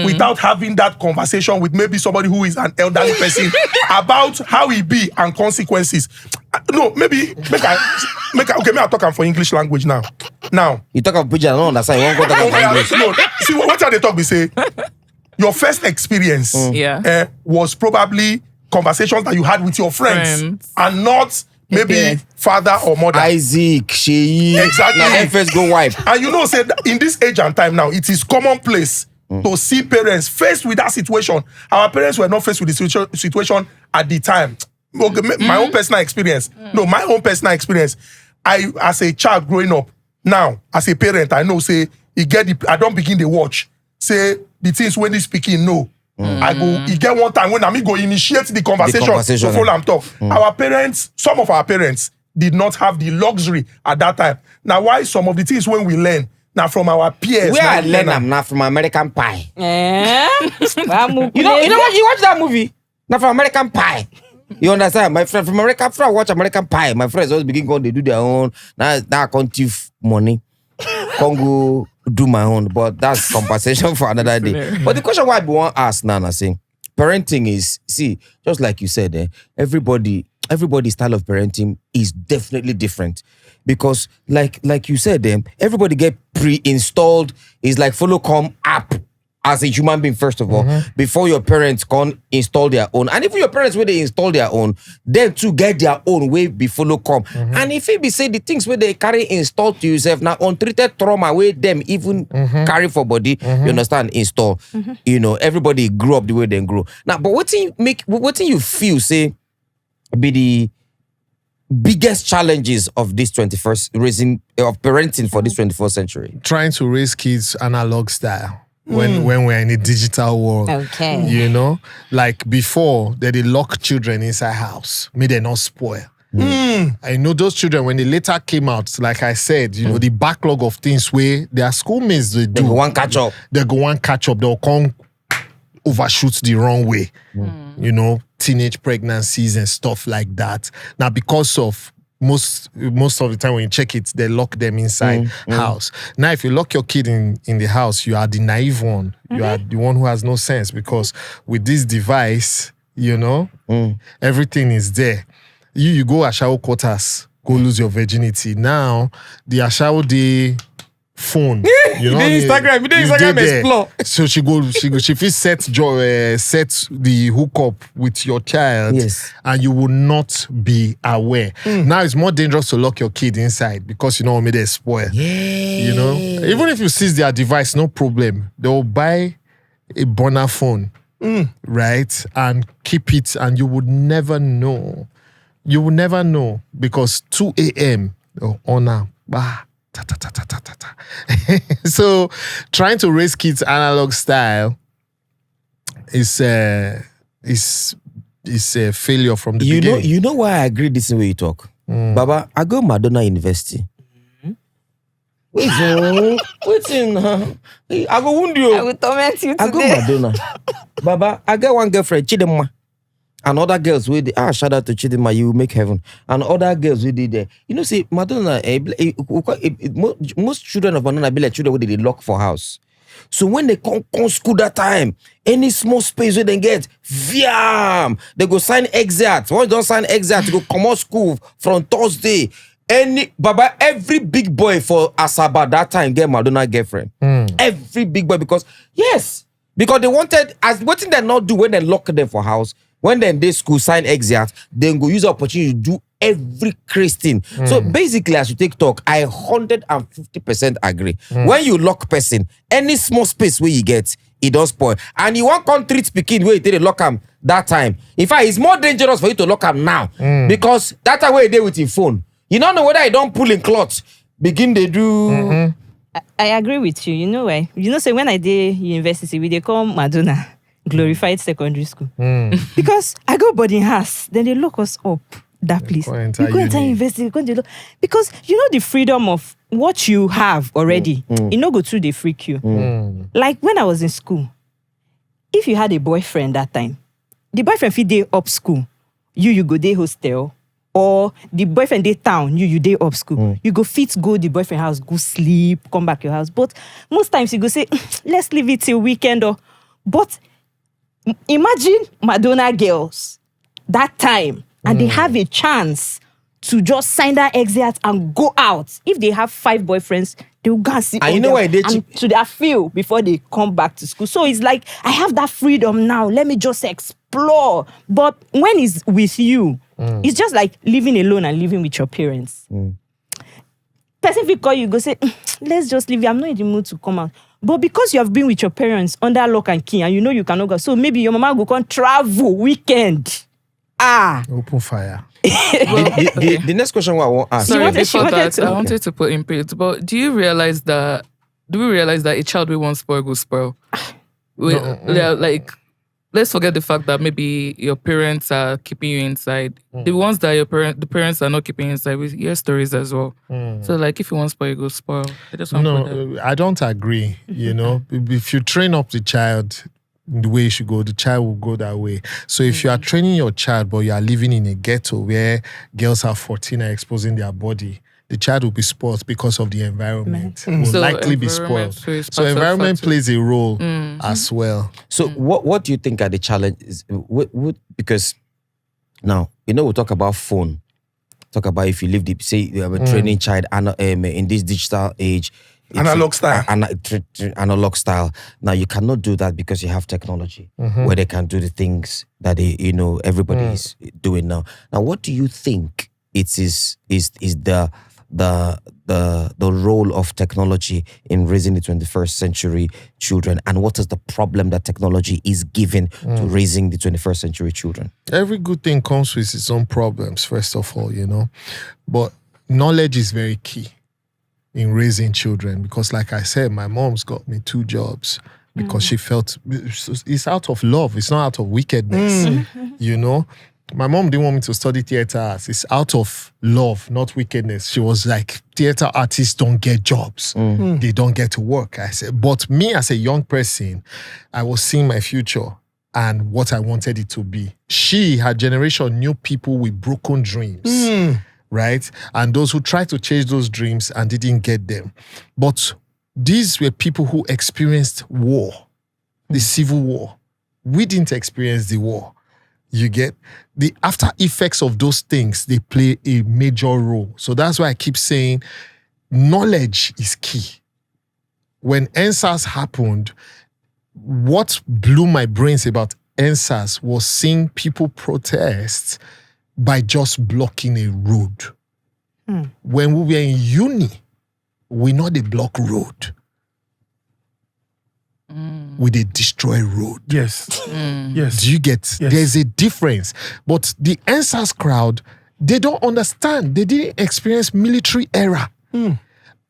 Speaker 4: without having that conversation with maybe somebody who is an elderly person about how he be and consequences. No, maybe okay, I'll talk for English language now. Now,
Speaker 2: You talk of pidgin, I don't understand. You won't go talk about English.
Speaker 4: no, see what are they talk? We say your first experience
Speaker 6: Yeah.
Speaker 4: was probably conversations that you had with your friends. And not maybe
Speaker 5: parents.
Speaker 4: father or mother.
Speaker 2: Isaac, Sheyi.
Speaker 4: Exactly.
Speaker 2: Now let first go wipe.
Speaker 4: And you know, say that in this age and time now, it is commonplace to see parents faced with that situation. Our parents were not faced with the situation at the time. Okay, my own personal experience. No, my own personal experience. I, as a child growing up, now as a parent, I know say I don't begin the watch. Say the things when he's speaking, no. I go, he get one time when I go initiate the conversation to follow am talk. Our parents, some of our parents did not have the luxury at that time. Now, why some of the things when we learn now from our peers?
Speaker 2: Where
Speaker 4: now
Speaker 2: I
Speaker 4: we
Speaker 2: learn
Speaker 4: am.
Speaker 2: I'm not from American Pie.
Speaker 5: You
Speaker 2: You know what? You watch that movie? Not from American Pie. You understand? My friend from American, after I watch American Pie, my friends always begin going, they do their own. Now I can't thief money. Congo do my own, but that's compensation for another day. But the question why I want to ask now, saying parenting is, see, just like you said, everybody's style of parenting is definitely different. Because like you said, everybody get pre-installed, is like follow-com app as a human being, first of all, before your parents can install their own. And if your parents, when they install their own, them too get their own way be follow-com. And if it be say the things where they carry installed to yourself, now untreated trauma where them even carry for body, you understand, install. You know, everybody grew up the way they grew. Now, but what do you feel, say, be the biggest challenges of this 21st, of parenting for this 21st century?
Speaker 1: Trying to raise kids analog style. When we're in a digital world.
Speaker 5: Okay.
Speaker 1: You know? Like before, they lock children inside house. May they not spoil. I know those children, when they later came out, like I said, you know, the backlog of things where their schoolmates they do.
Speaker 2: They go one catch up.
Speaker 1: They go one catch up. They'll come overshoot the wrong way. you know, teenage pregnancies and stuff like that. Now, because of most of the time when you check it, they lock them inside house. Now, if you lock your kid in the house, you are the naive one. You are the one who has no sense, because with this device, you know, everything is there. You go Ashawo quarters, go lose your virginity. Now, the Ashawo day phone, you know,
Speaker 2: Instagram explore.
Speaker 1: So she fit set the hookup with your child,
Speaker 2: Yes.
Speaker 1: and you will not be aware. Now it's more dangerous to lock your kid inside, because you know maybe they spoil. You know, even if you seize their device, no problem. They will buy a burner phone, right, and keep it, and you would never know. You will never know, because 2 a.m. honor. Ta, ta, ta, ta, ta, ta, ta. So trying to raise kids analog style is a failure from the beginning.
Speaker 2: You know why I agree this way you talk? Baba, I go Madonna University. Wait, I go wound you.
Speaker 5: I will torment you
Speaker 2: I go
Speaker 5: today.
Speaker 2: Madonna. Baba, I get one girlfriend, Chidema. And other girls with shout out to Chidema, you will make heaven. And other girls with there. You know, see, Madonna, most children of Madonna be like children with the lock for house. So when they come school that time, any small space where they get, viam, they go sign exit. Once they don't sign exit, they go come out school from Thursday. Every big boy for Asaba that time get Madonna girlfriend. Every big boy, because they wanted, as what thing they not do when they lock them for house. When they school sign exit, then go use the opportunity to do every Christian. So basically, as you take talk, I 150% agree. When you lock person, any small space where you get, it does spoil. And you want country speaking where you take lock him that time. In fact, it's more dangerous for you to lock him now. Because that time where you there with your phone, you don't know whether you don't pull in cloth, begin they do.
Speaker 5: I agree with you. You know why? You know, say when I did university, we they call Madonna glorified secondary school. Because I go boarding house, then they lock us up that place.
Speaker 1: Go
Speaker 5: You
Speaker 1: enter
Speaker 5: go enter
Speaker 1: uni.
Speaker 5: university, because you know the freedom of what you have already. You know, go through the freak you. Like when I was in school, if you had a boyfriend that time, the boyfriend fit day up school, you go day hostel, or the boyfriend day town, you day up school. You go fit go the boyfriend house, go sleep, come back your house. But most times you go say, let's leave it till weekend. But imagine Madonna girls that time, and they have a chance to just sign that exit and go out. If they have 5 boyfriends, they will go and see.
Speaker 2: And you know why they
Speaker 5: to their feel before they come back to school. So it's like, I have that freedom now. Let me just explore. But when it's with you, it's just like living alone and living with your parents. Person will call you, go say, let's just leave. I'm not in the mood to come out. But because you have been with your parents under lock and key, and you know you cannot go, so maybe your mama will come travel weekend.
Speaker 1: Open fire.
Speaker 2: The next question I want to ask.
Speaker 6: Sorry,
Speaker 5: wanted-
Speaker 6: before
Speaker 5: wanted
Speaker 6: that,
Speaker 5: to-
Speaker 6: I wanted to put input. But do we realize that a child we want spoil will spoil? Like, let's forget the fact that maybe your parents are keeping you inside. The ones that the parents are not keeping you inside, we hear stories as well. So like, if you want spoil, you go spoil. I just want to put that.
Speaker 1: No, I don't agree. You know, if you train up the child the way you should go, the child will go that way. So if you are training your child, but you are living in a ghetto where girls are 14 and exposing their body, the child will be spoiled because of the environment. Will
Speaker 6: So
Speaker 1: likely be
Speaker 6: environment
Speaker 1: spoiled.
Speaker 6: plays
Speaker 1: So
Speaker 6: part of
Speaker 1: environment
Speaker 6: factor.
Speaker 1: plays a role as well.
Speaker 2: So what do you think are the challenges? Because now, you know, we talk about phone. Talk about if you live deep, say you have a training child in this digital age.
Speaker 4: Analog style.
Speaker 2: Analog style. Now you cannot do that because you have technology where they can do the things that everybody is doing now. Now, what do you think it is the role of technology in raising the 21st century children, and what is the problem that technology is giving to raising the 21st century children?
Speaker 1: Every good thing comes with its own problems, first of all, But knowledge is very key in raising children, because like I said, my mom's got me 2 jobs because she felt it's out of love. It's not out of wickedness, My mom didn't want me to study theater arts. It's out of love, not wickedness. She was like, theater artists don't get jobs. They don't get to work. I said, but me as a young person, I was seeing my future and what I wanted it to be. Her generation, knew people with broken dreams, right? And those who tried to chase those dreams and didn't get them. But these were people who experienced war, the civil war. We didn't experience the war. You get the after effects of those things, they play a major role. So that's why I keep saying knowledge is key. When NSAS happened, what blew my brains about NSAS was seeing people protest by just blocking a road. When we were in uni, we know they block road. We they destroy road.
Speaker 4: Yes. Yes.
Speaker 1: Do you get?
Speaker 4: Yes.
Speaker 1: There's a difference. But the NSAS crowd, they don't understand. They didn't experience military era.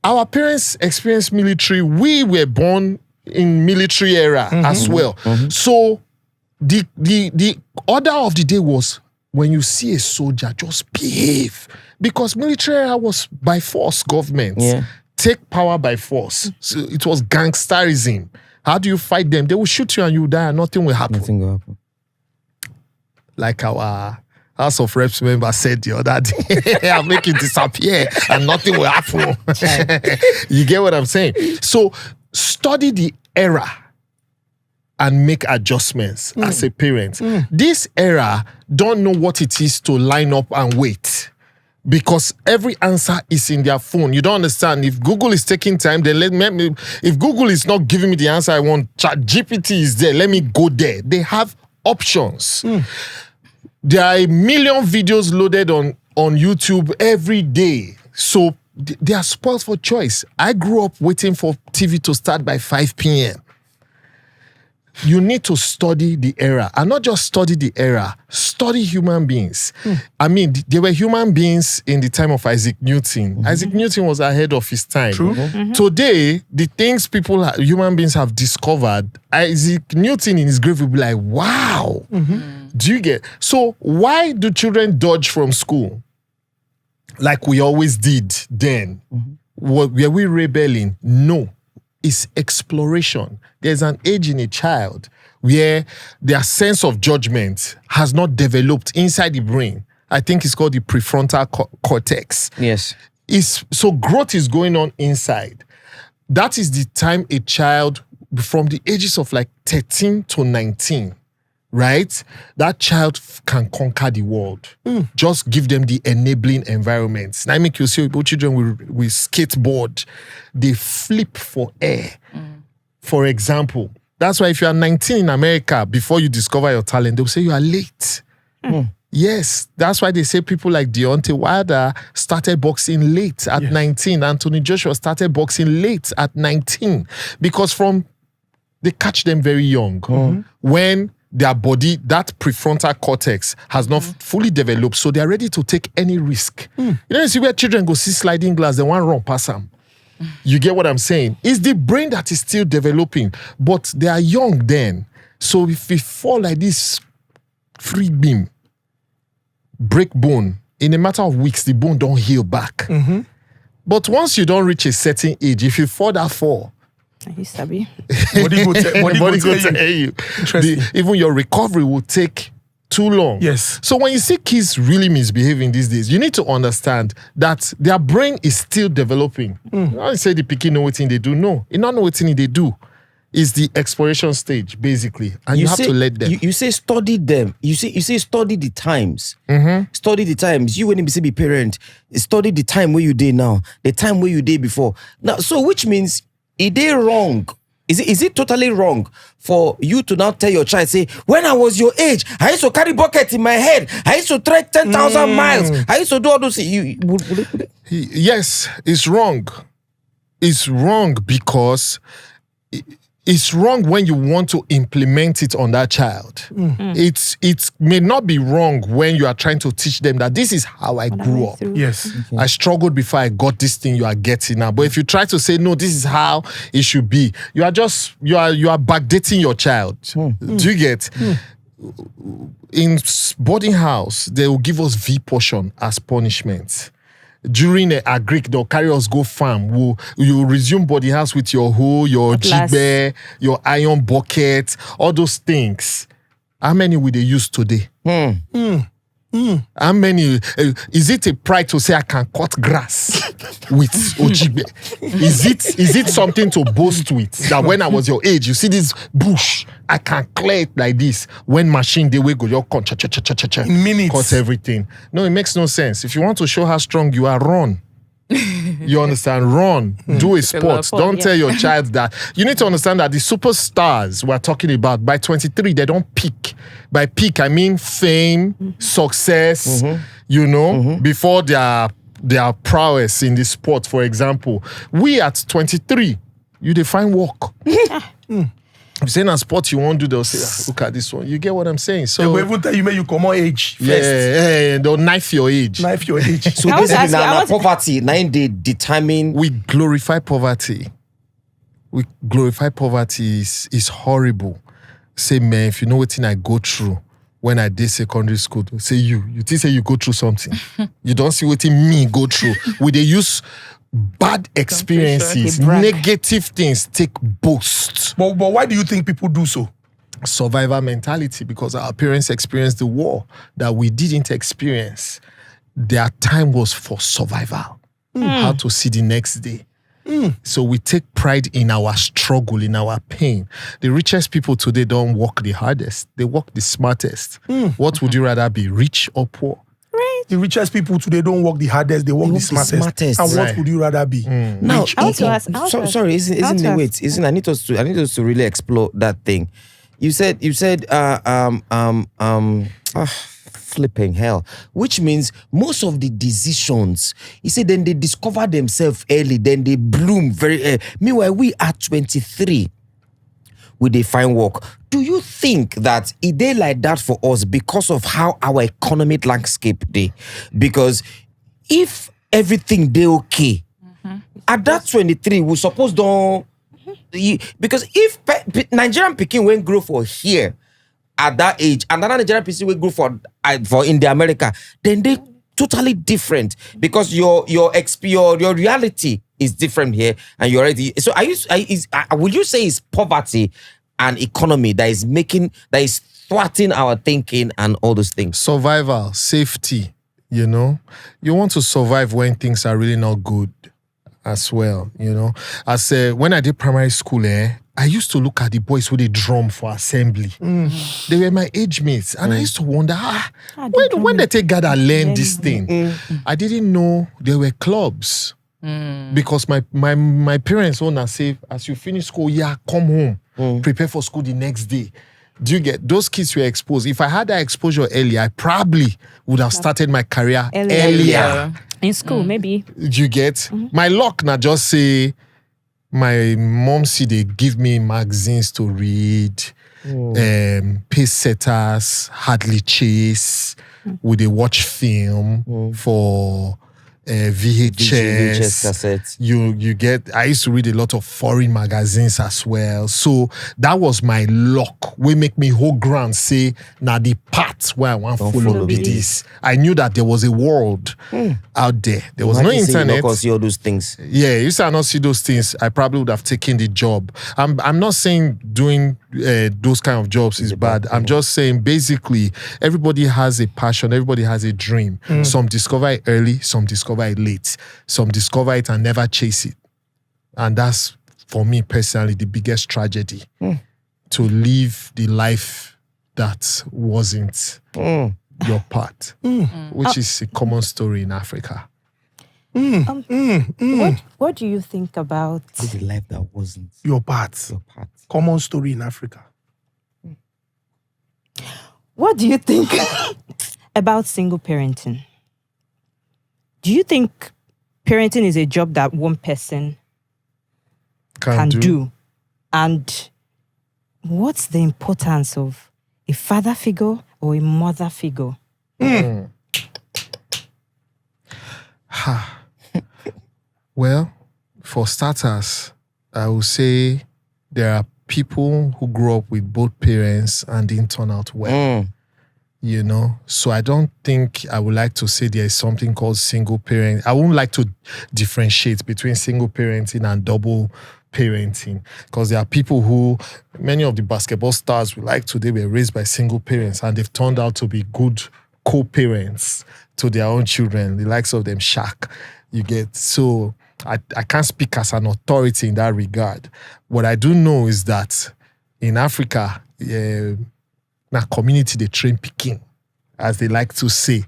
Speaker 1: Our parents experienced military. We were born in military era as well. So the order of the day was, when you see a soldier, just behave. Because military era was by force government. Take power by force. So it was gangsterism. How do you fight them? They will shoot you and you die and nothing will happen.
Speaker 2: Nothing will happen.
Speaker 1: Like our House of Reps member said the other day, I'll make it disappear and nothing will happen. You get what I'm saying? So study the era and make adjustments as a parent. This era don't know what it is to line up and wait. Because every answer is in their phone. You don't understand. If Google is taking time, then let me. If Google is not giving me the answer I want, ChatGPT is there. Let me go there. They have options. There are a million videos loaded on YouTube every day. So they are spoiled for choice. I grew up waiting for TV to start by 5 p.m. You need to study the era. And not just study the era, study human beings. I mean, there were human beings in the time of Isaac Newton. Isaac Newton was ahead of his time.
Speaker 4: True.
Speaker 1: Today, the things human beings have discovered, Isaac Newton in his grave will be like, wow. Do you get? So why do children dodge from school? Like we always did then. Were we rebelling? No. It's exploration. There's an age in a child where their sense of judgment has not developed inside the brain. I think it's called the prefrontal cortex.
Speaker 2: Yes.
Speaker 1: So growth is going on inside. That is the time a child, from the ages of like 13 to 19, right? That child can conquer the world. Just give them the enabling environments. Now I make you see about children with skateboard. They flip for air. For example, that's why if you are 19 in America, before you discover your talent, they'll say you are late. Yes, that's why they say people like Deontay Wilder started boxing late at 19. Anthony Joshua started boxing late at 19. Because they catch them very young. When their body, that prefrontal cortex has not fully developed, so they're ready to take any risk. You see where children go see sliding glass, they want to run past them. You get what I'm saying? It's the brain that is still developing, but they are young then. So if we fall like this free beam, break bone, in a matter of weeks, the bone don't heal back. But once you don't reach a certain age, if you fall that fall,
Speaker 5: You sabi.
Speaker 4: Body go tell you.
Speaker 1: Even your recovery will take too long.
Speaker 4: Yes.
Speaker 1: So when you see kids really misbehaving these days, you need to understand that their brain is still developing. I say the pikin know what thing they do. No, you don't know what thing they do. It's the exploration stage, basically. And you have to let them.
Speaker 2: You say study them. You say study the times. Study the times. You when you be parent, study the time where you did now, the time where you did before. Now, so which means is they wrong? Is it totally wrong for you to now tell your child, say, when I was your age, I used to carry bucket in my head. I used to trek 10,000 miles. I used to do all those things.
Speaker 1: Yes, it's wrong. It's wrong because it's wrong when you want to implement it on that child. It may not be wrong when you are trying to teach them that this is how I grew up.
Speaker 4: Yes.
Speaker 1: I struggled before I got this thing you are getting now. But if you try to say, no, this is how it should be, you are backdating your child. Do you get? In boarding house, they will give us V portion as punishment. During a Greek, they'll carry us go farm. You resume body house with your hoe, your jigbe, your iron bucket, all those things. How many will they use today? How many? Is it a pride to say I can cut grass with Ojibe? Is it something to boast with? That when I was your age, you see this bush, I can clear it like this. When machine they will go, you cut
Speaker 4: In minutes.
Speaker 1: cut everything. No, it makes no sense. If you want to show how strong you are, run. You understand? Run. Do a sport. Don't tell your child that. You need to understand that the superstars we're talking about, by 23, they don't peak. By peak, I mean fame, success, before their prowess in the sport, for example. We at 23, you define work. If you're saying a sport you won't do, they'll say, look at this one. You get what I'm saying? So
Speaker 4: They will even tell you, you come on age first.
Speaker 1: Yeah, they'll knife your age.
Speaker 4: Knife your age.
Speaker 2: So basically, now poverty, now they determine.
Speaker 1: We glorify poverty. Is horrible. Say, man, if you know what thing I go through when I did secondary school, say you think say you go through something. You don't see what me go through. They use bad experiences, negative things, take boast.
Speaker 4: But why do you think people do so?
Speaker 1: Survivor mentality, because our parents experienced the war that we didn't experience. Their time was for survival. How to see the next day. So we take pride in our struggle, in our pain. The richest people today don't work the hardest. They work the smartest. What would you rather be, rich or poor?
Speaker 4: The richest people today don't work the hardest, they work the smartest. And what would you rather be?
Speaker 2: Now, sorry, Ezinne, I need us to really explore that thing. You said, flipping hell, which means most of the decisions, you say, then they discover themselves early, then they bloom very early. Meanwhile, we are 23. We define work. Do you think that it is like that for us because of how our economic landscape day? Because if everything they okay, at that 23, we suppose don't. Because if Nigerian Peking won't grow for here at that age, and another Nigerian person will grow for in the America, then they totally different because your reality is different here, and you're already. So would you say it's poverty and economy that is thwarting our thinking and all those things?
Speaker 1: Survival, safety, you want to survive when things are really not good as well, As when I did primary school, I used to look at the boys who they drum for assembly. They were my age mates, and I used to wonder, when they take God and learn this thing, I didn't know there were clubs. Because my parents wanna say, as you finish school, come home, prepare for school the next day. Do you get those kids were exposed? If I had that exposure earlier, I probably would have started my career earlier.
Speaker 5: In school, maybe.
Speaker 1: Do you get? My luck now just say my mom they give me magazines to read, pace setters, hardly chase, would they watch film for VHS
Speaker 2: cassettes.
Speaker 1: You get. I used to read a lot of foreign magazines as well. So that was my luck. We make me whole ground say now the path where I want to follow be this. I knew that there was a world out there. There was no internet.
Speaker 2: You see all those things.
Speaker 1: Yeah, if I not see those things, I probably would have taken the job. I'm not saying doing those kind of jobs is bad. I'm just saying basically everybody has a passion. Everybody has a dream. Some discover it early. Some discover it late. Some discover it and never chase it. And that's, for me personally, the biggest tragedy. To live the life that wasn't your part. Which is a common story in Africa.
Speaker 5: What do you think about
Speaker 2: the life that wasn't
Speaker 4: your part? Common story in Africa.
Speaker 5: What do you think about single parenting? Do you think parenting is a job that one person can do? And what's the importance of a father figure or a mother figure?
Speaker 1: Well, for starters, I would say there are people who grew up with both parents and didn't turn out well. So I don't think I would like to say there is something called single parent. I wouldn't like to differentiate between single parenting and double parenting, because there are people who, many of the basketball stars we like today were raised by single parents and they've turned out to be good co-parents to their own children, the likes of them Shaq. You get, so I can't speak as an authority in that regard. What I do know is that in Africa, na community they train Peking, as they like to say.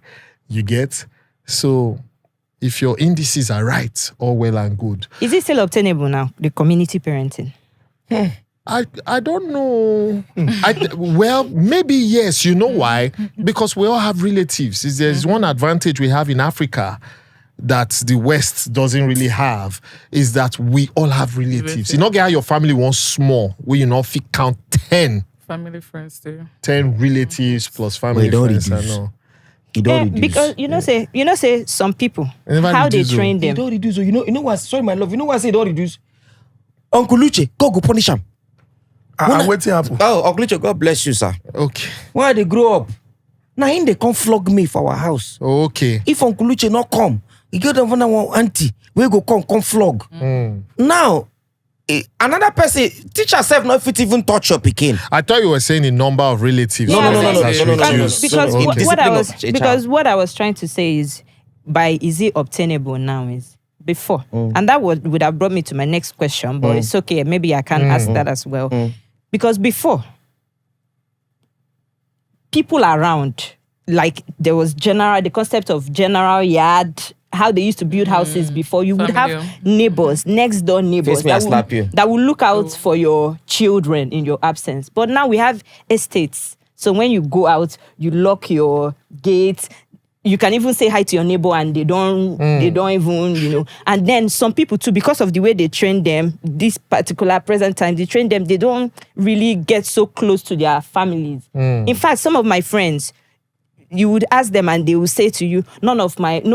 Speaker 1: You get, so if your indices are right, all well and good.
Speaker 5: Is it still obtainable now, the community parenting?
Speaker 1: I don't know. Well, maybe yes. You know why? Because we all have relatives. There's one advantage we have in Africa that the West doesn't really have, is that we all have relatives. You know, get how your family wants small, where you know fit count 10.
Speaker 6: Family friends too.
Speaker 1: 10 relatives plus family friends. I know.
Speaker 5: Because you know say some people how they train them.
Speaker 2: It don't reduce. You know what? Sorry, my love. You know what I say? It don't reduce. Uncle Luche, go punish him.
Speaker 4: I'm waiting happen.
Speaker 2: Oh, Uncle Luche, God bless you, sir.
Speaker 1: Okay.
Speaker 2: When they grow up, now him they come flog me for our house.
Speaker 1: Okay.
Speaker 2: If Uncle Luche not come, he get them one auntie. We go come flog. Now, another person, teacher self not fit even touch your pikin.
Speaker 1: I thought you were saying the number of relatives.
Speaker 2: No.
Speaker 5: Because what I was trying to say is, is it obtainable now is before. And that would have brought me to my next question, but it's okay. Maybe I can ask that as well. Because before, people around, like there was the concept of general yard, how they used to build houses before. You would have neighbors, next door neighbors that will look out for your children in your absence. But now we have estates. So when you go out, you lock your gates. You can even say hi to your neighbor and they don't even, And then some people too, because of the way they train them, this particular present time, they train them, they don't really get so close to their families. In fact, some of my friends, you would ask them and they will say to you, no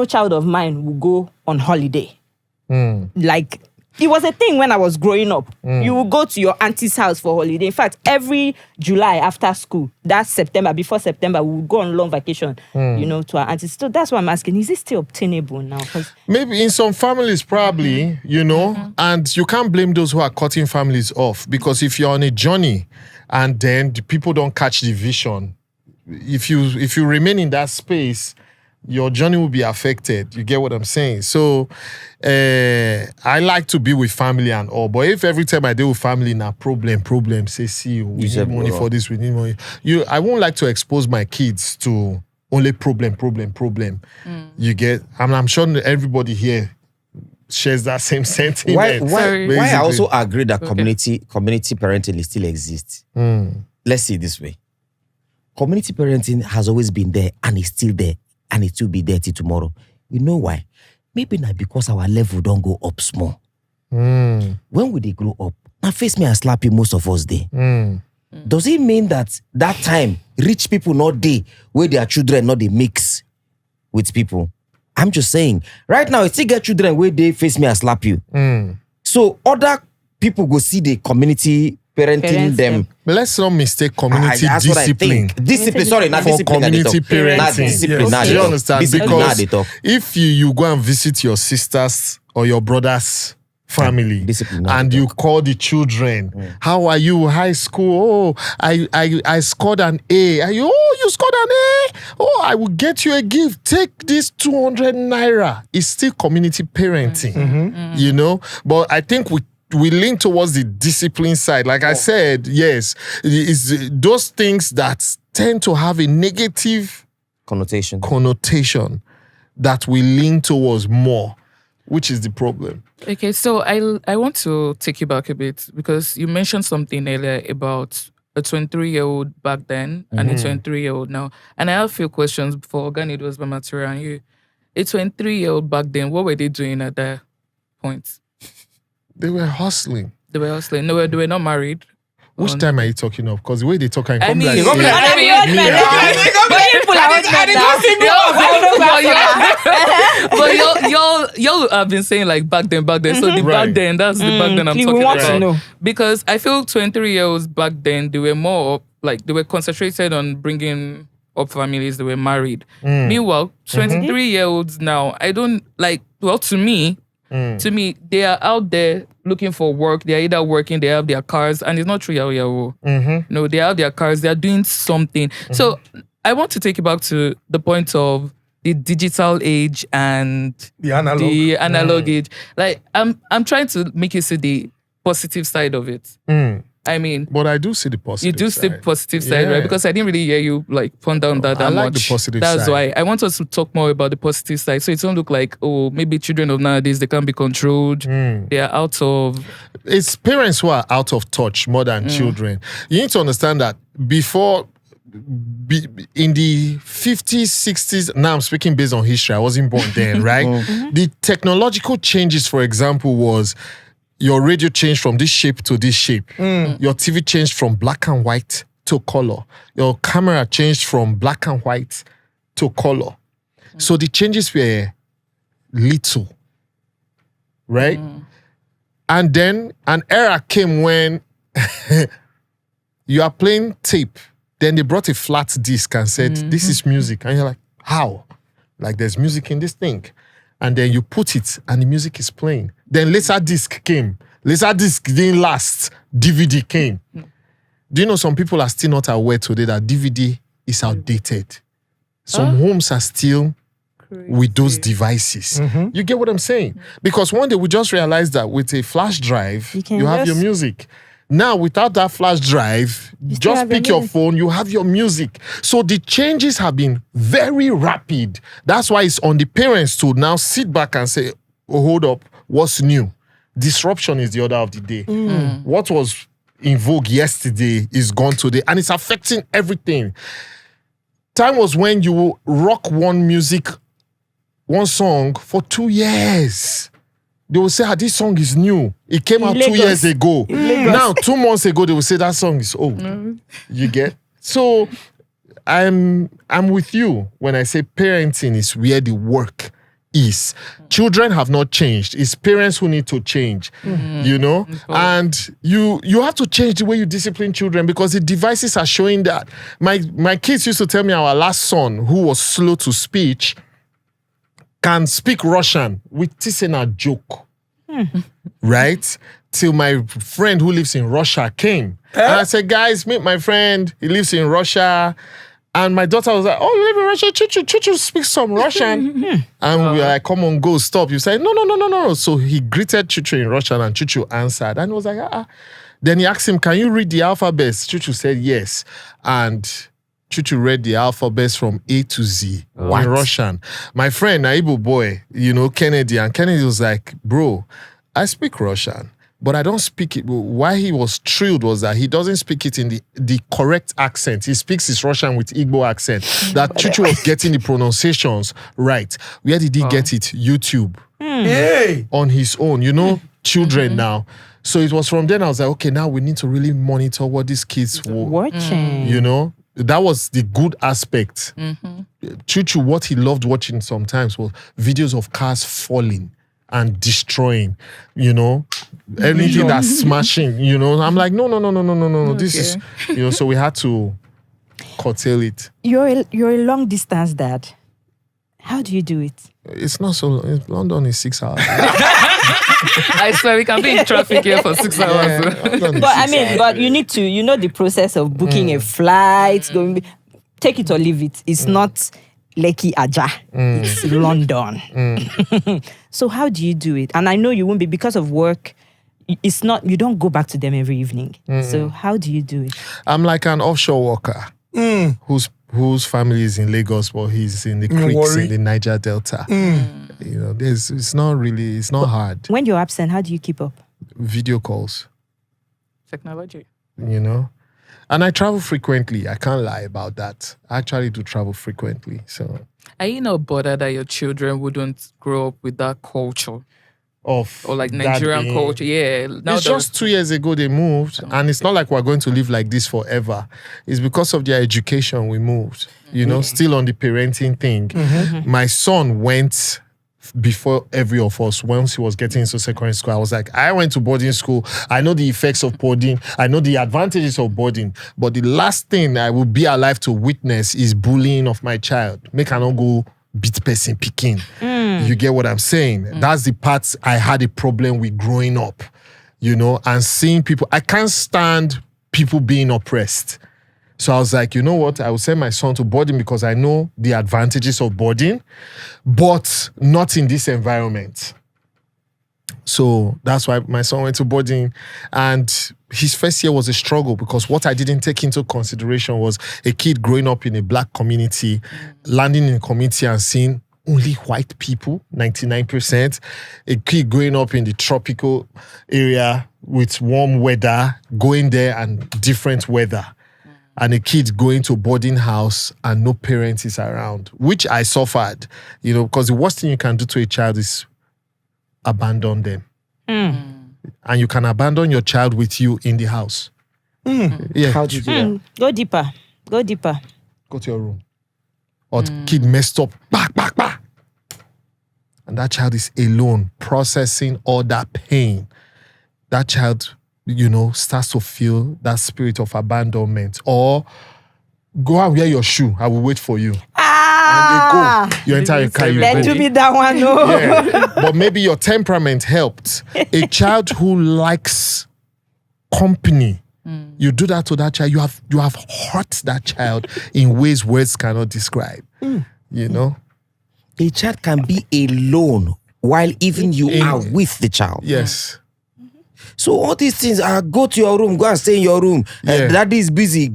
Speaker 5: child of mine will go on holiday. Like, it was a thing when I was growing up. You will go to your auntie's house for holiday. In fact, every July after school, before September, we would go on long vacation, to our aunties. So that's why I'm asking, is it still obtainable now?
Speaker 1: Maybe in some families, probably, and you can't blame those who are cutting families off, because if you're on a journey and then the people don't catch the vision, if you remain in that space, your journey will be affected. You get what I'm saying? So I like to be with family and all, but if every time I deal with family now problem, say, see, we need money for this, we need money. I won't like to expose my kids to only problem. You get, I'm sure everybody here shares that same sentiment.
Speaker 2: Why I also agree that community parenting still exists. Let's see it this way. Community parenting has always been there and it's still there and it will be there till tomorrow. You know why? Maybe not because our level don't go up small. When will they grow up? Now face me and slap you, most of us there. Does it mean that time rich people not they where their children not they mix with people? I'm just saying, right now, you still get children where they face me and slap you. So other people go see the community parenting them.
Speaker 1: But let's not mistake community discipline.
Speaker 2: Discipline, sorry, not
Speaker 1: for
Speaker 2: discipline.
Speaker 1: Community parenting.
Speaker 2: Not discipline.
Speaker 1: Do you understand?
Speaker 2: Discipline,
Speaker 1: because if you go and visit your sisters or your brother's family and you call the children, how are you? High school? Oh, I scored an A. You scored an A? Oh, I will get you a gift. Take this 200 naira. It's still community parenting, But I think we lean towards the discipline side. Like I said, yes, it's those things that tend to have a negative
Speaker 2: connotation
Speaker 1: that we lean towards more, which is the problem.
Speaker 6: Okay, so I want to take you back a bit because you mentioned something earlier about a 23-year-old back then and a 23-year-old now. And I have a few questions for Nedu was my material and you. A 23-year-old back then, what were they doing at that point?
Speaker 1: They were hustling.
Speaker 6: They were not married.
Speaker 1: Which time are you talking of? Because the way they talk and come
Speaker 6: but y'all have been saying like back then. So the back then, that's the back then I'm talking about. To know. Because I feel 23-year-olds back then, they were more like they were concentrated on bringing up families. They were married. Meanwhile, 23-year-olds now, I don't like. Well, to me, To me, they are out there looking for work. They are either working, they have their cars, and it's not true yahoo. No, they have their cars, they are doing something. So I want to take you back to the point of the digital age and
Speaker 4: The analog.
Speaker 6: age. Like I'm trying to make you see the positive side of it. I mean,
Speaker 1: But I do see the positive
Speaker 6: you do see
Speaker 1: side.
Speaker 6: positive side,
Speaker 1: Yeah.
Speaker 6: right? Because I didn't really hear you like ponder on that
Speaker 1: I
Speaker 6: that
Speaker 1: like
Speaker 6: much.
Speaker 1: the positive
Speaker 6: That's
Speaker 1: side.
Speaker 6: why I want us to talk more about the positive side. So it don't look like, oh, maybe children of nowadays, they can't be controlled. They are out of...
Speaker 1: It's parents who are out of touch more than children. You need to understand that before, in the 50s, 60s, now I'm speaking based on history, I wasn't born then, right? The technological changes, for example, was your radio changed from this shape to this shape. Your TV changed from black and white to color. Your camera changed from black and white to color. So the changes were little, right? And then an era came when you are playing tape. Then they brought a flat disc and said, this is music. And you're like, how? Like there's music in this thing. And then you put it and the music is playing. Then Laserdisc came. Laserdisc didn't last. DVD came. Do you know some people are still not aware today that DVD is outdated? Some homes are still with those devices. You get what I'm saying? Because one day we just realized that with a flash drive,
Speaker 5: You can
Speaker 1: you have your
Speaker 5: just-
Speaker 1: music. Now, without that flash drive,
Speaker 5: still
Speaker 1: just
Speaker 5: have your
Speaker 1: pick your
Speaker 5: music.
Speaker 1: phone, you have your music. So the changes have been very rapid. That's why it's on the parents to now sit back and say, oh, hold up, what's new? Disruption is the order of the day. What was in vogue yesterday is gone today, and it's affecting everything. Time was when you will rock one song for 2 years. They will say, this song is new. It came out 2
Speaker 5: Lagos.
Speaker 1: years ago. Now, 2 months ago, they will say that song is old. You get? So I'm with you when I say parenting is where the work is. Children have not changed. It's parents who need to change, you know? And you have to change the way you discipline children because the devices are showing that. My kids used to tell me our last son, who was slow to speech, can speak Russian with a joke. Right? Till my friend who lives in Russia came. And I said, guys, meet my friend. He lives in Russia. And my daughter was like, oh, you live in Russia? Chuchu speaks some Russian. And we were like, come on, go, stop. You say, no. So he greeted Chuchu in Russian and Chuchu answered. And he was like, Then he asked him, can you read the alphabet? Chuchu said yes. And Chuchu read the alphabets from A to Z in Russian. My friend, Naibu boy, Kennedy, and Kennedy was like, bro, I speak Russian, but I don't speak it. Why he was thrilled was that he doesn't speak it in the correct accent. He speaks his Russian with Igbo accent. That Chuchu was getting the pronunciations right. Where did he get it? YouTube.
Speaker 4: Hey!
Speaker 1: On his own, children now. So it was from then I was like, okay, now we need to really monitor what these kids will,
Speaker 5: Watching.
Speaker 1: That was the good aspect. Chuchu, what he loved watching sometimes was videos of cars falling and destroying, anything that's smashing, I'm like, no. This is, so we had to curtail it.
Speaker 5: You're a long distance dad. How do you do it?
Speaker 1: It's not so, London is 6 hours.
Speaker 6: I swear we can be in traffic here for 6 hours.
Speaker 1: London is
Speaker 5: But I
Speaker 1: 6
Speaker 5: mean, but you need to, the process of booking a flight, take it or leave it. It's not Lekki Aja. It's London. So how do you do it? And I know you won't be because of work. It's not, you don't go back to them every evening. So how do you do it?
Speaker 1: I'm like an offshore worker whose family is in Lagos, but he's in the creeks in the Niger Delta. It's not hard.
Speaker 5: When you're absent, how do you keep up?
Speaker 1: Video calls,
Speaker 6: Technology.
Speaker 1: And I travel frequently. I can't lie about that. I actually do travel frequently. So
Speaker 6: Are you not bothered that your children wouldn't grow up with that culture? Or like Nigerian
Speaker 1: that,
Speaker 6: culture? Yeah. Now
Speaker 1: It's just 2 years ago they moved, and it's not like we're going to live like this forever. It's because of their education we moved. Still on the parenting thing. My son went before every of us once he was getting into secondary school. I was like, I went to boarding school. I know the effects of boarding. I know the advantages of boarding. But the last thing I will be alive to witness is bullying of my child. Make I not go beat person picking. You get what I'm saying? That's the part I had a problem with growing up, you know, and seeing people. I can't stand people being oppressed. So I was like, you know what? I will send my son to boarding because I know the advantages of boarding, but not in this environment. So that's why my son went to boarding, and his first year was a struggle because what I didn't take into consideration was a kid growing up in a black community, landing in a community and seeing only white people, 99%. A kid growing up in the tropical area with warm weather, going there and different weather. And a kid going to a boarding house and no parents is around, which I suffered, you know, because the worst thing you can do to a child is abandon them. And you can abandon your child with you in the house. Yeah.
Speaker 2: How do you do that?
Speaker 5: Go deeper. Go deeper.
Speaker 1: Go to your room. Or the kid messed up. Back. And that child is alone, processing all that pain. That child, you know, starts to feel that spirit of abandonment. Or go and wear your shoe. I will wait for you. And you go. You enter your car. You
Speaker 5: Let
Speaker 1: go.
Speaker 5: do me that one. No.
Speaker 1: Yeah. But maybe your temperament helped. A child who likes company, you do that to that child, you have hurt that child in ways words cannot describe. You know?
Speaker 2: A child can be alone while even you are with the child.
Speaker 1: Yes.
Speaker 2: So all these things are go to your room, go and stay in your room. Daddy is busy.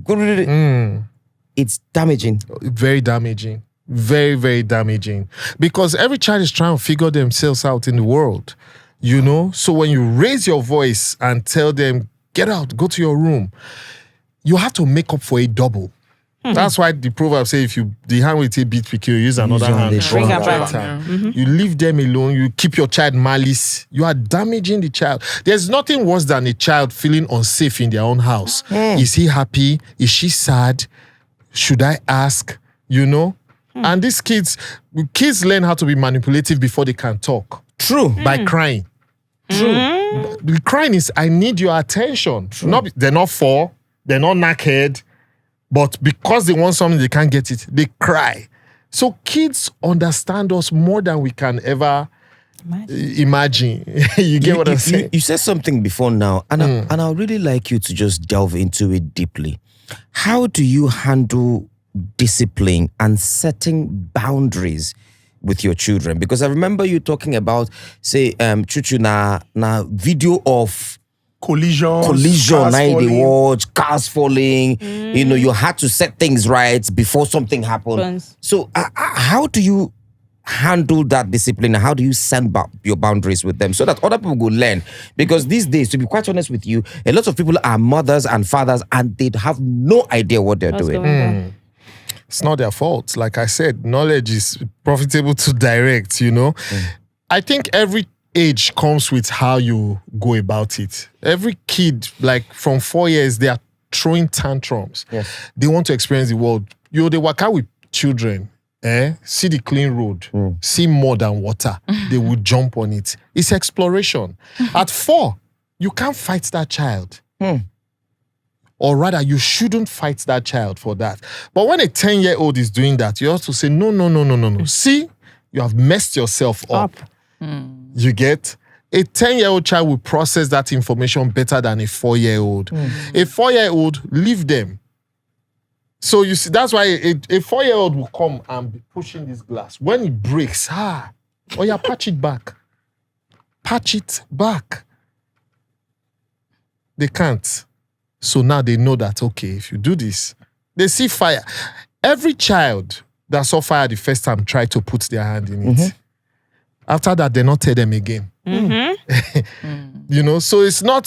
Speaker 2: It's damaging.
Speaker 1: Very damaging. Very, very damaging. Because every child is trying to figure themselves out in the world. You know? So when you raise your voice and tell them, get out, go to your room, you have to make up for a double. That's why the proverb says, if the hand with a beat pick, you use another hand.
Speaker 5: Bring her back.
Speaker 1: You leave them alone, you keep your child malice, you are damaging the child. There's nothing worse than a child feeling unsafe in their own house. Is he happy? Is she sad? Should I ask? You know? And these kids learn how to be manipulative before they can talk.
Speaker 2: True.
Speaker 1: By crying. True. The crying is, I need your attention. They're not four, they're not knackhead, but because they want something, they can't get it. They cry. So kids understand us more than we can ever imagine. You get what I'm saying?
Speaker 2: You said something before now, and I would really like you to just delve into it deeply. How do you handle discipline and setting boundaries with your children? Because I remember you talking about, say, Chuchu na video of collision, now they watch cars falling. You know, you had to set things right before something happened. So how do you handle that discipline? How do you send your boundaries with them so that other people will learn? Because these days, to be quite honest with you, a lot of people are mothers and fathers and they have no idea what they're doing.
Speaker 1: It's not their fault. Like I said, knowledge is profitable to direct, you know. I think every age comes with how you go about it. Every kid, like from 4 years, they are throwing tantrums.
Speaker 2: Yes.
Speaker 1: They want to experience the world. They work out with children. See the clean road, see more than water. They will jump on it. It's exploration. At 4, you can't fight that child. Or rather, you shouldn't fight that child for that. But when a 10-year-old is doing that, you have to say, no. See, you have messed yourself up. You get? A 10-year-old child will process that information better than a 4-year-old. A 4-year-old, leave them. So you see, that's why a 4-year-old will come and be pushing this glass. When it breaks, patch it back. Patch it back. They can't. So now they know that, okay, if you do this, they see fire. Every child that saw fire the first time tried to put their hand in it. After that, they not tell them again. You know, so it's not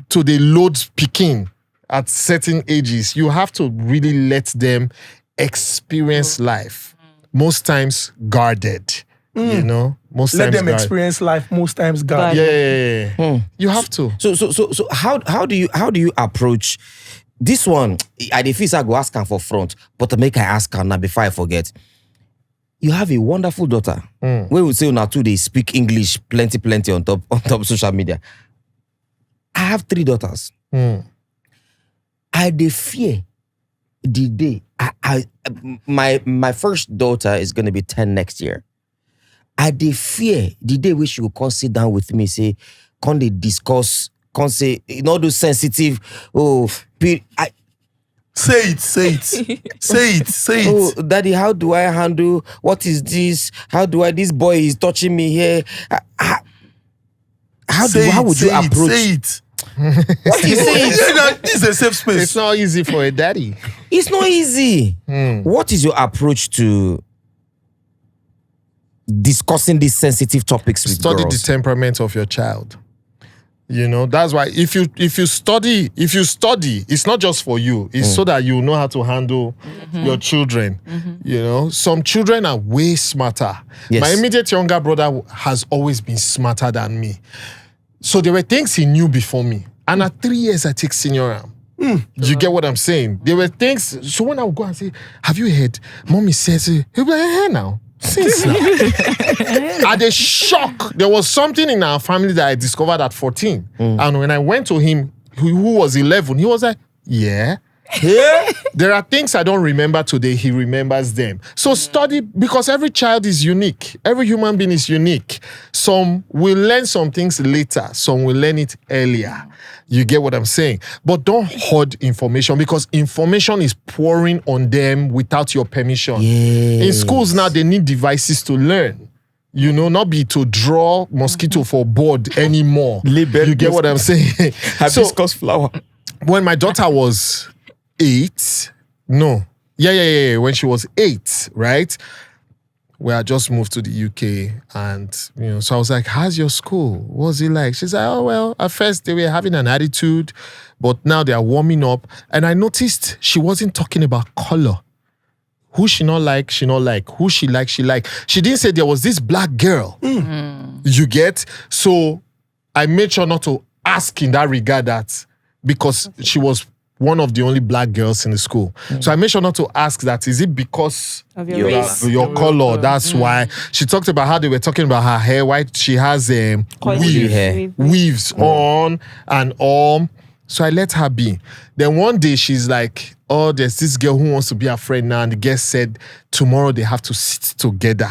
Speaker 1: to the load picking at certain ages. You have to really let them experience life. Most times guarded. You know, most
Speaker 4: Let
Speaker 1: times
Speaker 4: them experience life most times, God.
Speaker 1: Yeah. You have to.
Speaker 2: So how do you approach this one? I defeat I go ask her for front, but to make I ask her now before I forget. You have a wonderful daughter. We will say now too they speak English plenty on top social media. I have 3 daughters. I dey fear the day I my first daughter is going to be 10 next year. I dey fear the day we she will come sit down with me, say, can they discuss, can say, those sensitive,
Speaker 4: Say it. Say it.
Speaker 2: Oh, daddy, how do I handle, what is this? This boy is touching me here. How would you approach?
Speaker 4: Say it.
Speaker 2: What you say?
Speaker 4: This is a safe space.
Speaker 1: It's not easy for a daddy.
Speaker 2: It's not easy. What is your approach to discussing these sensitive topics with
Speaker 1: Study
Speaker 2: girls?
Speaker 1: the temperament of your child. That's why if you study, it's not just for you. It's so that you know how to handle your children. Some children are way smarter.
Speaker 2: Yes.
Speaker 1: My immediate younger brother has always been smarter than me. So there were things he knew before me. And at 3 years, I take senior am. You get what I'm saying? There were things. So when I would go and say, have you heard? Mommy says, he'll be like, hey now. Since now. At the shock, there was something in our family that I discovered at 14. And when I went to him, who was 11, he was like, yeah. There are things I don't remember today, he remembers them. So study, because every child is unique. Every human being is unique. Some will learn some things later. Some will learn it earlier. You get what I'm saying? But don't hoard information, because information is pouring on them without your permission.
Speaker 2: Yes.
Speaker 1: In schools now, they need devices to learn. Not be to draw mosquito for board anymore. You get what I'm saying?
Speaker 2: Hibiscus flower.
Speaker 1: When my daughter was 8, when she was 8, right? We had just moved to the UK, and so I was like, how's your school? What was it like? She's like, oh well, at first they were having an attitude, but now they are warming up. And I noticed she wasn't talking about color. Who she not like, she not like. Who she like, she like. She didn't say there was this black girl. You get? So I made sure not to ask in that regard, that because she was one of the only black girls in the school. So I made sure not to ask that, is it because
Speaker 5: Of your race.
Speaker 1: your color? That's why. She talked about how they were talking about her hair, why she has weaves on and on. So I let her be. Then one day she's like, oh, there's this girl who wants to be a friend now. And the girl said, tomorrow they have to sit together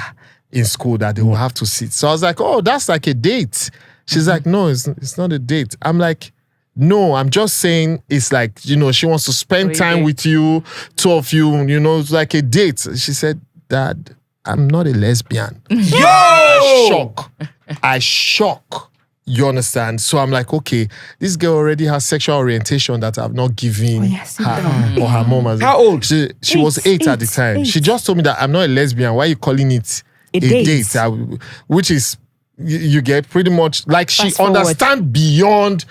Speaker 1: in school, that they will have to sit. So I was like, oh, that's like a date. She's like, no, it's not a date. I'm like, no, I'm just saying it's like, she wants to spend time with you, two of you, it's like a date. She said, Dad, I'm not a lesbian. I shock. You understand? So I'm like, okay, this girl already has sexual orientation that I've not given her or her mom.
Speaker 2: How old?
Speaker 1: She was 8 at the time.
Speaker 5: 8.
Speaker 1: She just told me that I'm not a lesbian. Why are you calling it a date? Which is, you get pretty much, like, she understands beyond.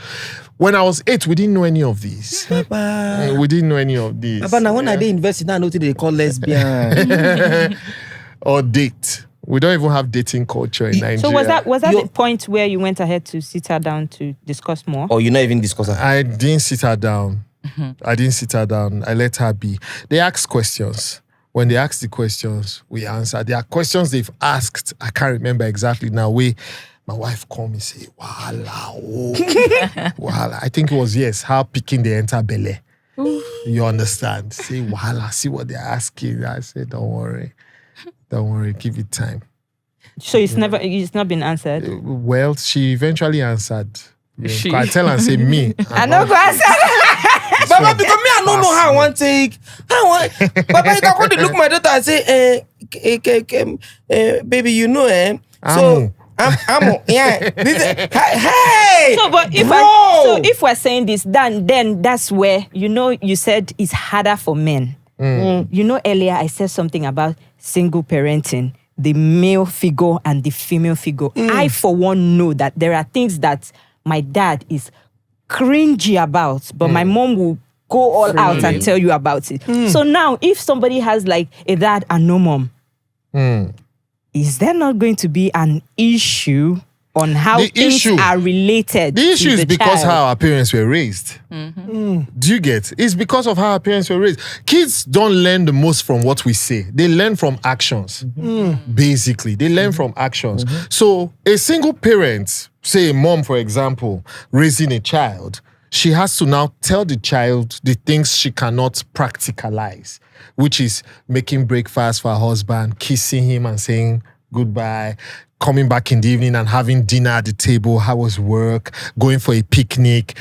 Speaker 1: When I was 8, we didn't know any of these.
Speaker 2: Papa.
Speaker 1: We didn't know any of these.
Speaker 2: Papa, now when I did university, now I know what they call lesbian.
Speaker 1: Or date. We don't even have dating culture in Nigeria.
Speaker 5: So was that the point where you went ahead to sit her down to discuss more?
Speaker 2: Or you not even discuss that?
Speaker 1: I didn't sit her down. I let her be. They asked questions. When they asked the questions, we answered. There are questions they've asked. I can't remember exactly now. My wife called me and say, Wahala, oh. Wahala. I think it was, yes, how picking the enter belly. You understand? Say, Wahala, see what they're asking. I said, don't worry, give it time.
Speaker 5: So it's not been answered?
Speaker 1: Well, she eventually answered. I tell her and say, me.
Speaker 5: I know go answer.
Speaker 2: Papa, because me, I don't know how I want to take. Papa, you can come to look my daughter and say, baby, so I'm yeah. Hey.
Speaker 5: So, but if we're saying this, then that's where you said it's harder for men. Earlier I said something about single parenting, the male figure and the female figure. I, for one, know that there are things that my dad is cringy about, but my mom will go all out and tell you about it. So now, if somebody has like a dad and no mom, is there not going to be an issue on how things are related?
Speaker 1: The issue is because
Speaker 5: child?
Speaker 1: how our parents were raised. Do you get? It's because of how our parents were raised. Kids don't learn the most from what we say. They learn from actions. Basically, they learn from actions. So a single parent, say a mom, for example, raising a child, she has to now tell the child the things she cannot practicalize, which is making breakfast for her husband, kissing him and saying goodbye, coming back in the evening and having dinner at the table, how was work, going for a picnic,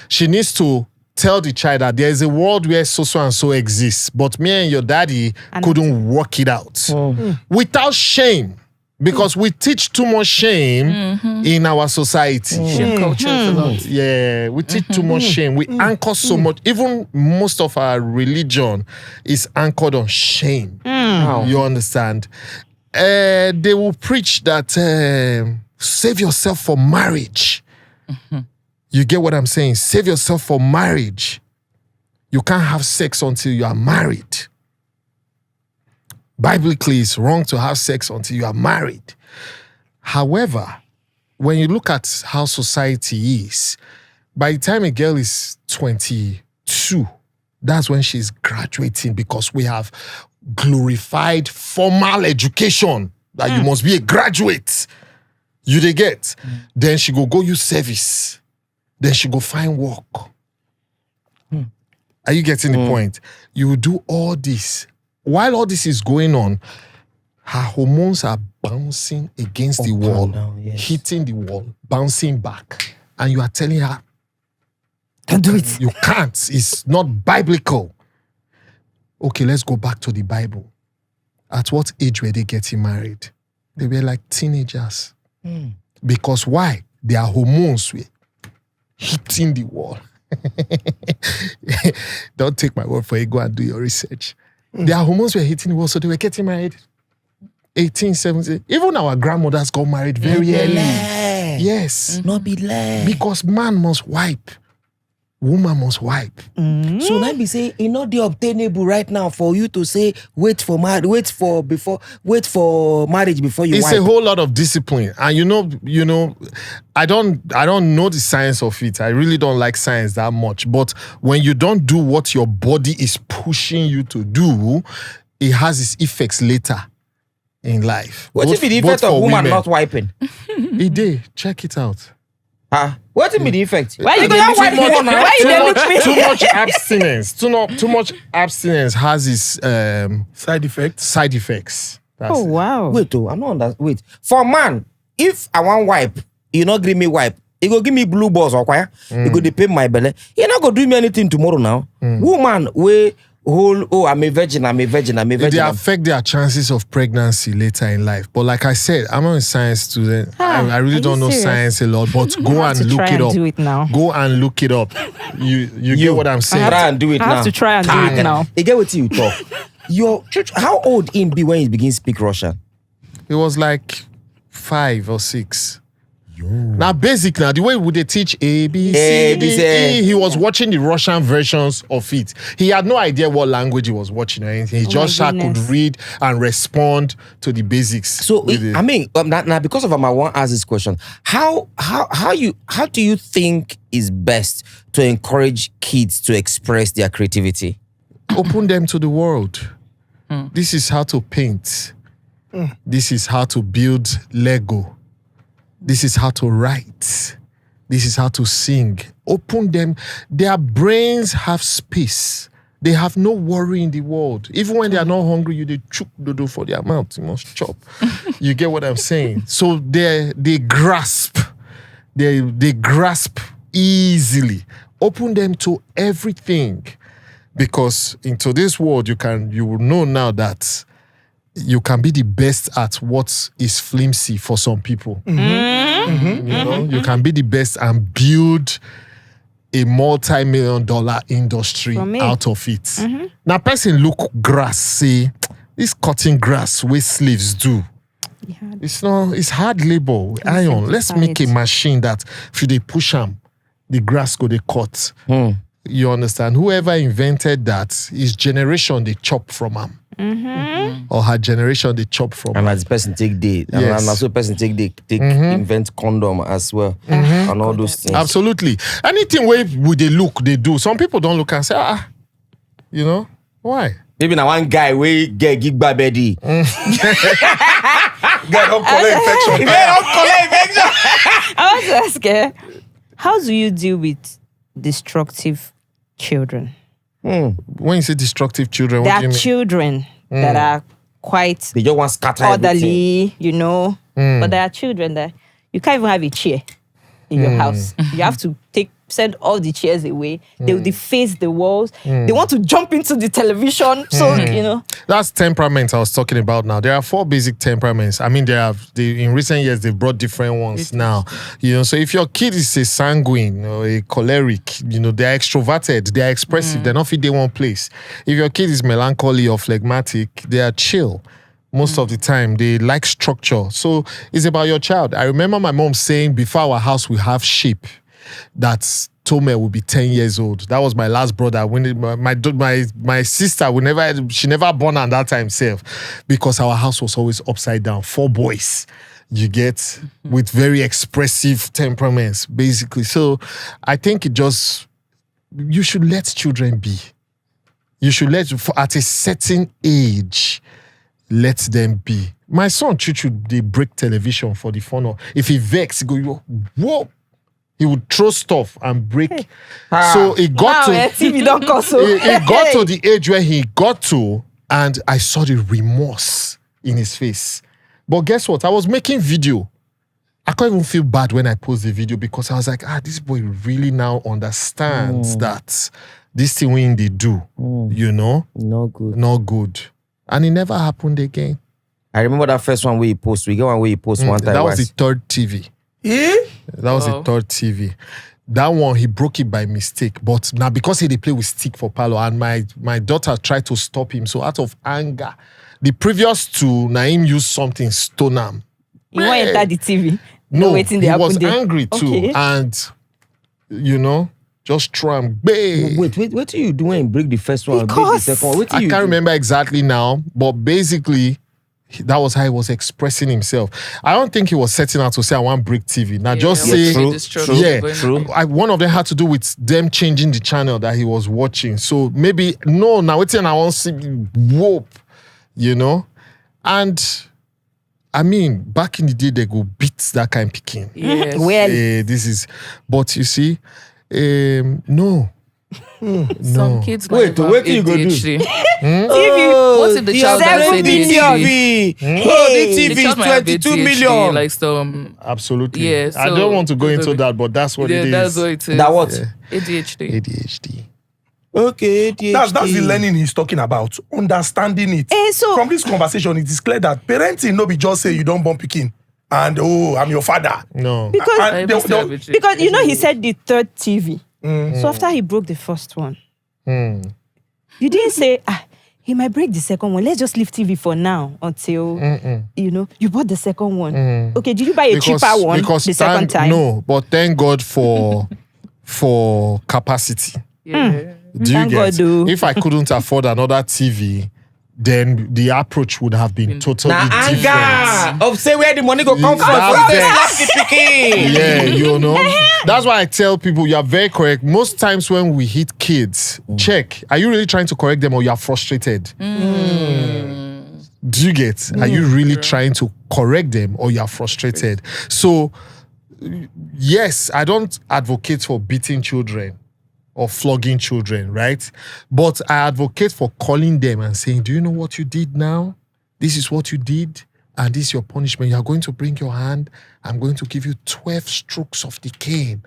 Speaker 1: She needs to tell the child that there is a world where so and so exists, but me and your daddy couldn't work it out. Without shame. Because we teach too much shame in our society.
Speaker 6: Shame culture is a lot.
Speaker 1: Yeah, we teach too much shame. We anchor so much. Even most of our religion is anchored on shame. You understand? They will preach that save yourself for marriage. You get what I'm saying? Save yourself for marriage. You can't have sex until you are married. Biblically, it's wrong to have sex until you are married. However, when you look at how society is, by the time a girl is 22, that's when she's graduating, because we have glorified formal education that you must be a graduate. You dey get. Then she go use service. Then she go find work. Are you getting the point? You will do all this. While all this is going on, her hormones are bouncing against the wall, hitting the wall, bouncing back. And you are telling her,
Speaker 5: don't do it.
Speaker 1: You can't. It's not biblical. Okay, let's go back to the Bible. At what age were they getting married? They were like teenagers. Because why? Their hormones were hitting the wall. Don't take my word for it. Go and do your research. Their hormones were hitting the wall, so they were getting married 18, 17. Even our grandmothers got married very early. Yes.
Speaker 2: Not be late.
Speaker 1: Because man must wipe. Woman must wipe.
Speaker 2: So now be say it's not the obtainable right now for you to say wait for marriage before you
Speaker 1: It's
Speaker 2: wipe.
Speaker 1: a whole lot of discipline. And I don't know the science of it. I really don't like science that much. But when you don't do what your body is pushing you to do, it has its effects later in life.
Speaker 2: What if the effect of woman not wiping?
Speaker 1: It did. Check it out.
Speaker 2: What if the effect?
Speaker 5: Why you gonna wipe more now? Why you dey look me?
Speaker 1: Too much abstinence. Too much abstinence has its
Speaker 4: Side effects.
Speaker 1: side effects. That's it.
Speaker 5: Wow.
Speaker 2: Wait, I'm not understand. Wait. For man, if I want wipe, you not give me wipe. You go give me blue balls or choir. You go dey pay my belly. You not go do me anything tomorrow now. Woman, I'm a virgin.
Speaker 1: They affect their chances of pregnancy later in life. But like I said, I'm not a science student. I really don't know
Speaker 5: serious?
Speaker 1: science a lot. But go and look it up.
Speaker 5: Do it now.
Speaker 1: Go and look it up. You get what I'm saying?
Speaker 2: Try and do it
Speaker 5: I
Speaker 2: now.
Speaker 5: have to try and do it now.
Speaker 2: You get what you talk. Your church, how old him be when he begin speak Russian?
Speaker 1: It was like 5 or 6. Now, basic now, the way would they teach A, B, C, D, E, he was watching the Russian versions of it. He had no idea what language he was watching or anything. He just could
Speaker 5: goodness.
Speaker 1: read and respond to the basics.
Speaker 2: So
Speaker 1: with it.
Speaker 2: I mean, now because of I want to ask this question. How do you think is best to encourage kids to express their creativity?
Speaker 1: Open them to the world. This is how to paint. This is how to build Lego. This is how to write. This is how to sing. Open them. Their brains have space. They have no worry in the world. Even when they are not hungry, they chook dodo for their mouth. You must chop. You get what I'm saying? So they grasp. They grasp easily. Open them to everything. Because in today's world, you will know now that you can be the best at what is flimsy for some people. You can be the best and build a multi-million-dollar industry out of it. Now, person look grass, say, this cutting grass where slaves do. It's hard labor, iron. Let's make a machine that if they push them, the grass go they cut. You understand? Whoever invented that, his generation they chop from him. Or her generation they chop from.
Speaker 2: And as the person take date, and also person take invent condom as well, and all those things.
Speaker 1: Absolutely. Anything where would they look, they do. Some people don't look and say, why?
Speaker 2: Maybe now one guy we get gig babedi.
Speaker 4: Get don't collect infection.
Speaker 5: I want to ask her, how do you deal with destructive children.
Speaker 1: When you say destructive children,
Speaker 5: There
Speaker 1: what do
Speaker 5: are
Speaker 1: you mean?
Speaker 5: children that are quite
Speaker 2: They just want to scatter everything.
Speaker 5: orderly, but there are children that you can't even have a chair in your house. You have to send all the chairs away. They will deface the walls. They want to jump into the television. So,
Speaker 1: That's temperament I was talking about now. There are 4 basic temperaments. I mean, in recent years, they've brought different ones now. So if your kid is a sanguine or a choleric, they're extroverted, they're expressive, they're not fit in one place. If your kid is melancholy or phlegmatic, they are chill. Most of the time, they like structure. So it's about your child. I remember my mom saying before our house, we have sheep. That Tome will be 10 years old. That was my last brother. When my sister, she never born at that time self, because our house was always upside down. 4 boys, you get, with very expressive temperaments, basically. So I think you should let children be. You should at a certain age, let them be. My son Chuchu, they break television for the fun of. If he vex, he go, whoa. He would throw stuff and break. So it got to
Speaker 5: TV don't cost
Speaker 1: it got to the age where he got to, and I saw the remorse in his face. But guess what? I was making video. I can't even feel bad when I post the video, because I was like, this boy really now understands that this thing when they do,
Speaker 2: Not good.
Speaker 1: not good. And it never happened again.
Speaker 2: I remember that first one where you post. We get one where you post one time.
Speaker 1: That was the 3rd TV. That was the 3rd TV. That one, he broke it by mistake. But now, because they play with stick for palo, and my daughter tried to stop him. So out of anger, the previous 2, Naim used something, stone him.
Speaker 5: You want to enter the TV?
Speaker 1: No,
Speaker 5: waiting
Speaker 1: he
Speaker 5: there
Speaker 1: was
Speaker 5: happen there.
Speaker 1: angry too.
Speaker 5: Okay.
Speaker 1: And, just try and babe.
Speaker 2: Wait, what do you do when you break the first one?
Speaker 5: Because
Speaker 2: break the second one? What do
Speaker 1: I
Speaker 2: you
Speaker 1: can't
Speaker 2: do?
Speaker 1: remember exactly now, but basically, that was how he was expressing himself. I don't think he was setting out to say, I want break TV. Now, just say, one of them had to do with them changing the channel that he was watching. So maybe, now wait till I want to see, whoop, And, I mean, back in the day, they go beat that kind of picking.
Speaker 6: Yes.
Speaker 5: Well,
Speaker 1: But you see, no.
Speaker 6: Some kids
Speaker 2: Wait, what do you go do?
Speaker 6: ADHD.
Speaker 5: TV.
Speaker 6: What if the child has
Speaker 5: $7 million.
Speaker 6: ADHD?
Speaker 2: The TV
Speaker 6: The
Speaker 2: is
Speaker 6: child might have
Speaker 2: 22
Speaker 6: ADHD,
Speaker 2: million.
Speaker 6: like some.
Speaker 1: Absolutely.
Speaker 6: Yeah,
Speaker 1: I
Speaker 6: so-
Speaker 1: don't want to go into that, but that's what it is.
Speaker 6: That's what it is.
Speaker 2: That what?
Speaker 6: ADHD.
Speaker 1: ADHD.
Speaker 2: Okay,
Speaker 4: That's the learning he's talking about. Understanding it.
Speaker 5: so
Speaker 4: From this conversation, it is clear that parenting no be just say you don't born pikin and I'm your father.
Speaker 1: No.
Speaker 5: because
Speaker 6: I must have ADHD.
Speaker 5: because he said the 3rd TV. So after he broke the first one, you didn't say he might break the second one. Let's just leave TV for now until you bought the second one. Okay, did you buy a cheaper one the second time?
Speaker 1: No, but thank God for capacity.
Speaker 6: Yeah.
Speaker 1: Do you
Speaker 5: Thank
Speaker 1: get?
Speaker 5: God, though.
Speaker 1: If I couldn't afford another TV, then the approach would have been totally
Speaker 2: Now
Speaker 1: different.
Speaker 2: anger of say where the money go come from.
Speaker 1: That
Speaker 2: For you to
Speaker 1: vex.
Speaker 2: slap the pikin.
Speaker 1: Yeah, That's why I tell people, you are very correct. Most times when we hit kids, check, are you really trying to correct them or you are frustrated? Do you get? Are you really trying to correct them or you are frustrated? So, yes, I don't advocate for beating children or flogging children, right? But I advocate for calling them and saying, do you know what you did now? This is what you did. And this is your punishment. You are going to bring your hand. I'm going to give you 12 strokes of the cane.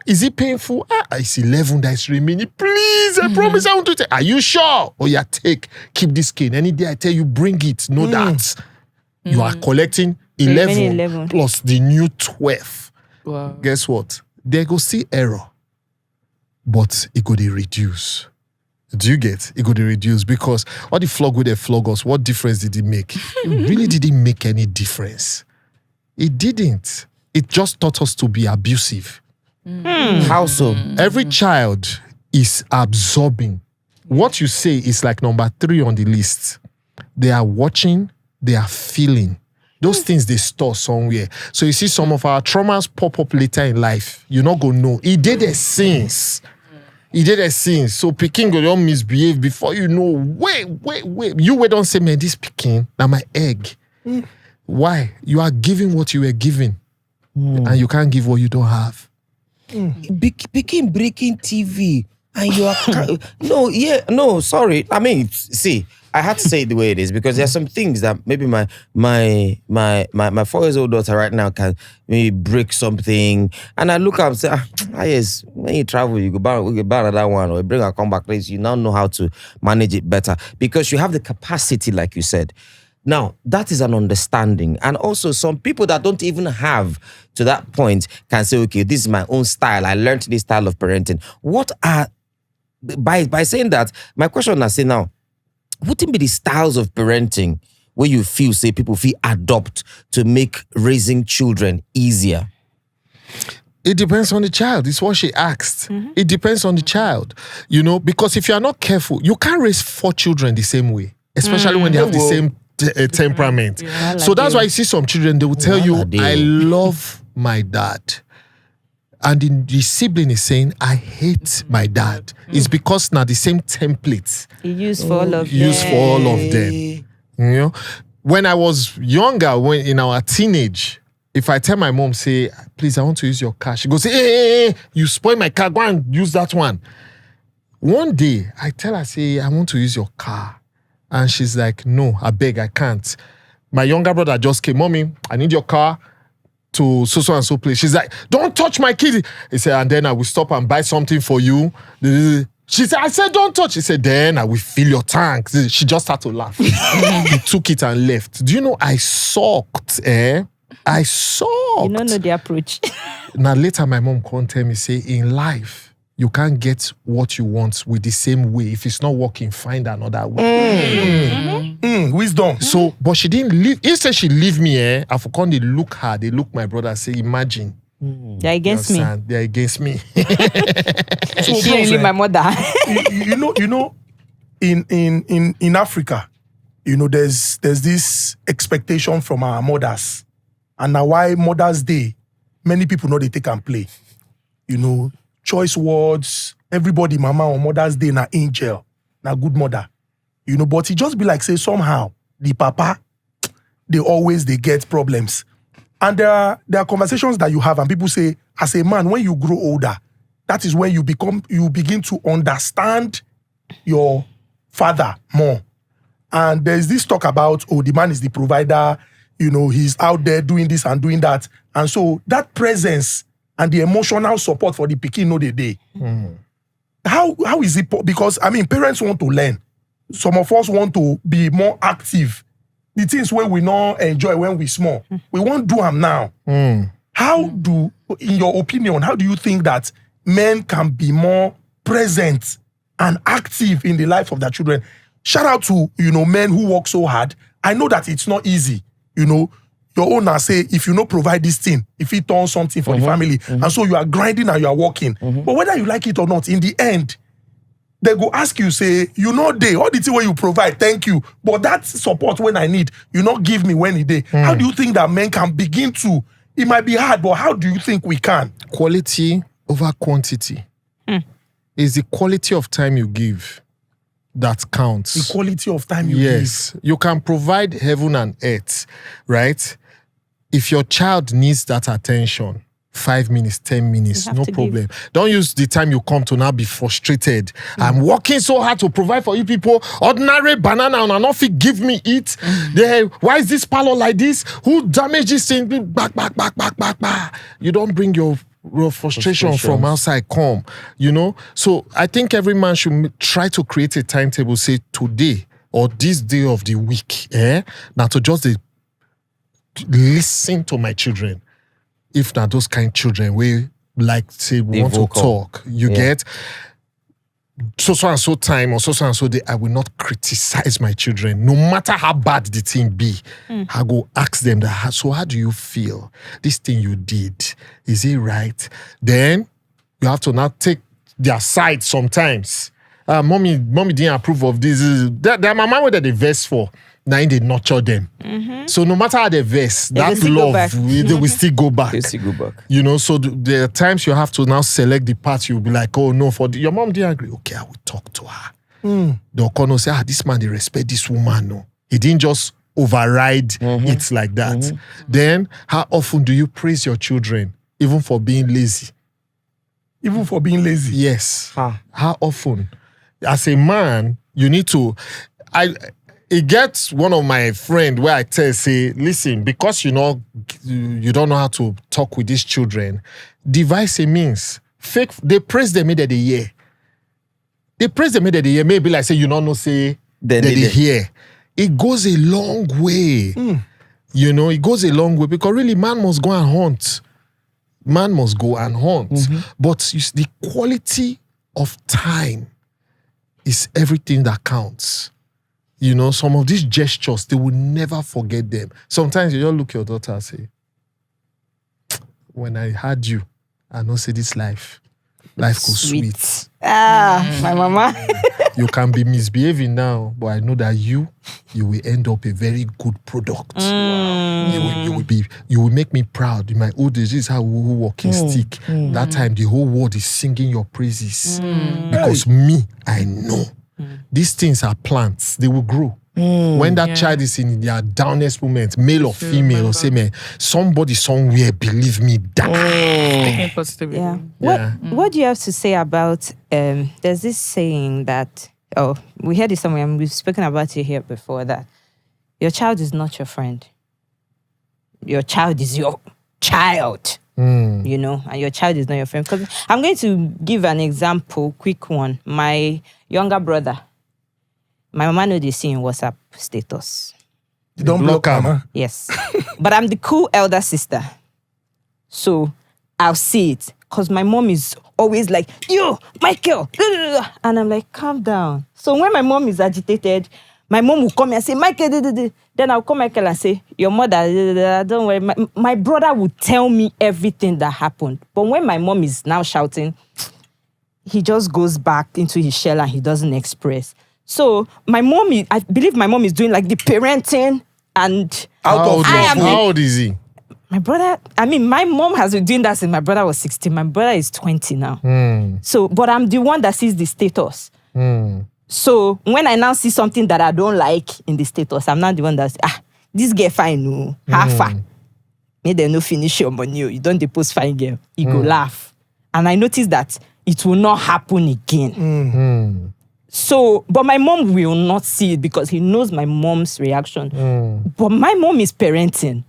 Speaker 1: Is it painful? It's 11 that is remaining. Please, I promise I want to take. Are you sure? Oh yeah, keep this cane. Any day I tell you, bring it. Know that. You are collecting 11 plus the new 12.
Speaker 6: Wow.
Speaker 1: Guess what? They go see error. But it go dey reduce. Do you get? It go dey reduce because all the flog with the flog us, what difference did it make? It really didn't make any difference. It didn't. It just taught us to be abusive.
Speaker 2: How so?
Speaker 1: Every child is absorbing. What you say is like number 3 on the list. They are watching, they are feeling. Those things they store somewhere. So you see some of our traumas pop up later in life. You're not going to know. He did a sins. He did a sin. So Peking go don't misbehave before you know. Wait. You don't say, man, this Peking, now my egg. Why? You are giving what you were given. And you can't give what you don't have.
Speaker 2: Picking breaking TV and you are sorry. I mean, see, I had to say it the way it is because there are some things that maybe my 4-year-old daughter right now can maybe break something, and I look up and say, yes, when you travel, you go buy another one or bring a comeback place. You now know how to manage it better because you have the capacity, like you said. Now, that is an understanding. And also some people that don't even have to that point can say, okay, this is my own style. I learned this style of parenting. What are, by saying that, my question I say now, wouldn't be the styles of parenting where you feel, say, people feel adopt to make raising children easier?
Speaker 1: It depends on the child. It's what she asked. It depends on the child. Because if you are not careful, you can't raise 4 children the same way, especially when they have the same temperament. So that's why you see some children, they will tell you, I love my dad. And the sibling is saying, I hate my dad. It's because now the same templates.
Speaker 5: You use for all of them.
Speaker 1: Use for all of them. When I was younger, when in our teenage, if I tell my mom, say, please, I want to use your car, she goes, hey, you spoil my car, go and use that one. One day, I tell her, say, I want to use your car. And she's like, no, I beg, I can't. My younger brother just came, mommy, I need your car to so and so place. She's like, don't touch my kid. He said, and then I will stop and buy something for you. She said, I said, don't touch. He said, then I will fill your tank. She just started to laugh. He took it and left. Do you know, I sucked, I sucked.
Speaker 5: You don't know the approach.
Speaker 1: Now later my mom can't tell me, say, in life, you can't get what you want with the same way. If it's not working, find another way.
Speaker 4: Wisdom.
Speaker 1: So, but she didn't leave. Instead, she leave me. I forgot they look her. They look my brother. Say, imagine.
Speaker 5: They're against me.
Speaker 1: They're against me.
Speaker 5: So she really my mother.
Speaker 4: in Africa, there's this expectation from our mothers, and now why Mother's Day, many people know they take and play. Choice words, everybody, mama on Mother's Day, na angel, na good mother. But it just be like, say, somehow, the papa, they get problems. And there are conversations that you have, and people say, as a man, when you grow older, that is when you begin to understand your father more. And there's this talk about, the man is the provider, he's out there doing this and doing that. And so that presence and the emotional support for the pikin no dey. How is it? Because, parents want to learn. Some of us want to be more active. The things where we not enjoy when we small, we won't do them now. How do, in your opinion, how do you think that men can be more present and active in the life of their children? Shout out to, men who work so hard. I know that it's not easy, Your owner say, if you not provide this thing, if it turns something for the family, and so you are grinding and you are working. But whether you like it or not, in the end, they go ask you, say, all the thing where you provide, thank you. But that support when I need, you not give me when it day. How do you think that men can begin to, it might be hard, but how do you think we can?
Speaker 1: Quality over quantity. Is the quality of time you give that counts.
Speaker 4: The quality of time you give.
Speaker 1: Yes. You can provide heaven and earth, right? If your child needs that attention, 5 minutes, 10 minutes, no problem. Don't use the time you come to now be frustrated. I'm working so hard to provide for you people. Ordinary banana and not fit give me it. Why is this parlor like this? Who damaged this thing? Back. You don't bring your frustration from outside come, So I think every man should try to create a timetable, say today or this day of the week, now to just listen to my children. If not those kind of children, we like say we want to talk. You get so and so time or so and so day, I will not criticize my children, no matter how bad the thing be. I go ask them that. So how do you feel? This thing you did, is it right? Then you have to now take their side sometimes. Mommy didn't approve of this. They're my mama that they verse for. Now they nurture them. So no matter how they verse, that love, they will still go back.
Speaker 2: They still go back.
Speaker 1: So there are times you have to now select the part. You'll be like, oh no, your mom didn't agree. Okay, I will talk to her. They'll come and say, this man, they respect this woman. No, he didn't just override it like that. Then, how often do you praise your children, even for being lazy?
Speaker 4: Even for being lazy.
Speaker 1: Yes. How often? As a man, you need to. It gets one of my friend where I say, listen, because you don't know how to talk with these children, devise a means. They praise them that they hear. They praise them that they hear. Maybe like say you don't know say that they hear. It goes a long way. It goes a long way because really man must go and hunt. Man must go and hunt. But the quality of time is everything that counts. Some of these gestures, they will never forget them. Sometimes you just look at your daughter and say, when I had you, I know say this life goes sweet.
Speaker 5: My mama.
Speaker 1: You can be misbehaving now, but I know that you will end up a very good product. You will make me proud. In my old days, this is how we walking stick. That time, the whole world is singing your praises. Because me, I know. These things are plants. They will grow. When that child is in their downest moment, male or female, or say, man, somebody somewhere, believe me, die.
Speaker 5: Yeah. What do you have to say about, there's this saying that, we heard it somewhere, and we've spoken about it here before, that your child is not your friend. Your child is your child. And your child is not your friend. Because I'm going to give an example, quick one. My younger brother, my mama know they see in WhatsApp status.
Speaker 4: You don't block her, huh?
Speaker 5: Yes. But I'm the cool elder sister. So I'll see it. Because my mom is always like, yo, Michael. And I'm like, calm down. So when my mom is agitated, my mom will come and say, Michael. Then I'll call Michael and say, your mother, don't worry. My brother will tell me everything that happened. But when my mom is now shouting, he just goes back into his shell and he doesn't express. So I believe my mom is doing like the parenting and
Speaker 1: how old is he?
Speaker 5: My brother, my mom has been doing that since my brother was 16. My brother is 20 now. So, but I'm the one that sees the status. So when I now see something that I don't like in the status, I'm not the one that's, this girl fine, no, how far? May they no finish your money, you don't deposit fine girl. You go laugh. And I noticed that it will not happen again. So, but my mom will not see it because he knows my mom's reaction. But my mom is parenting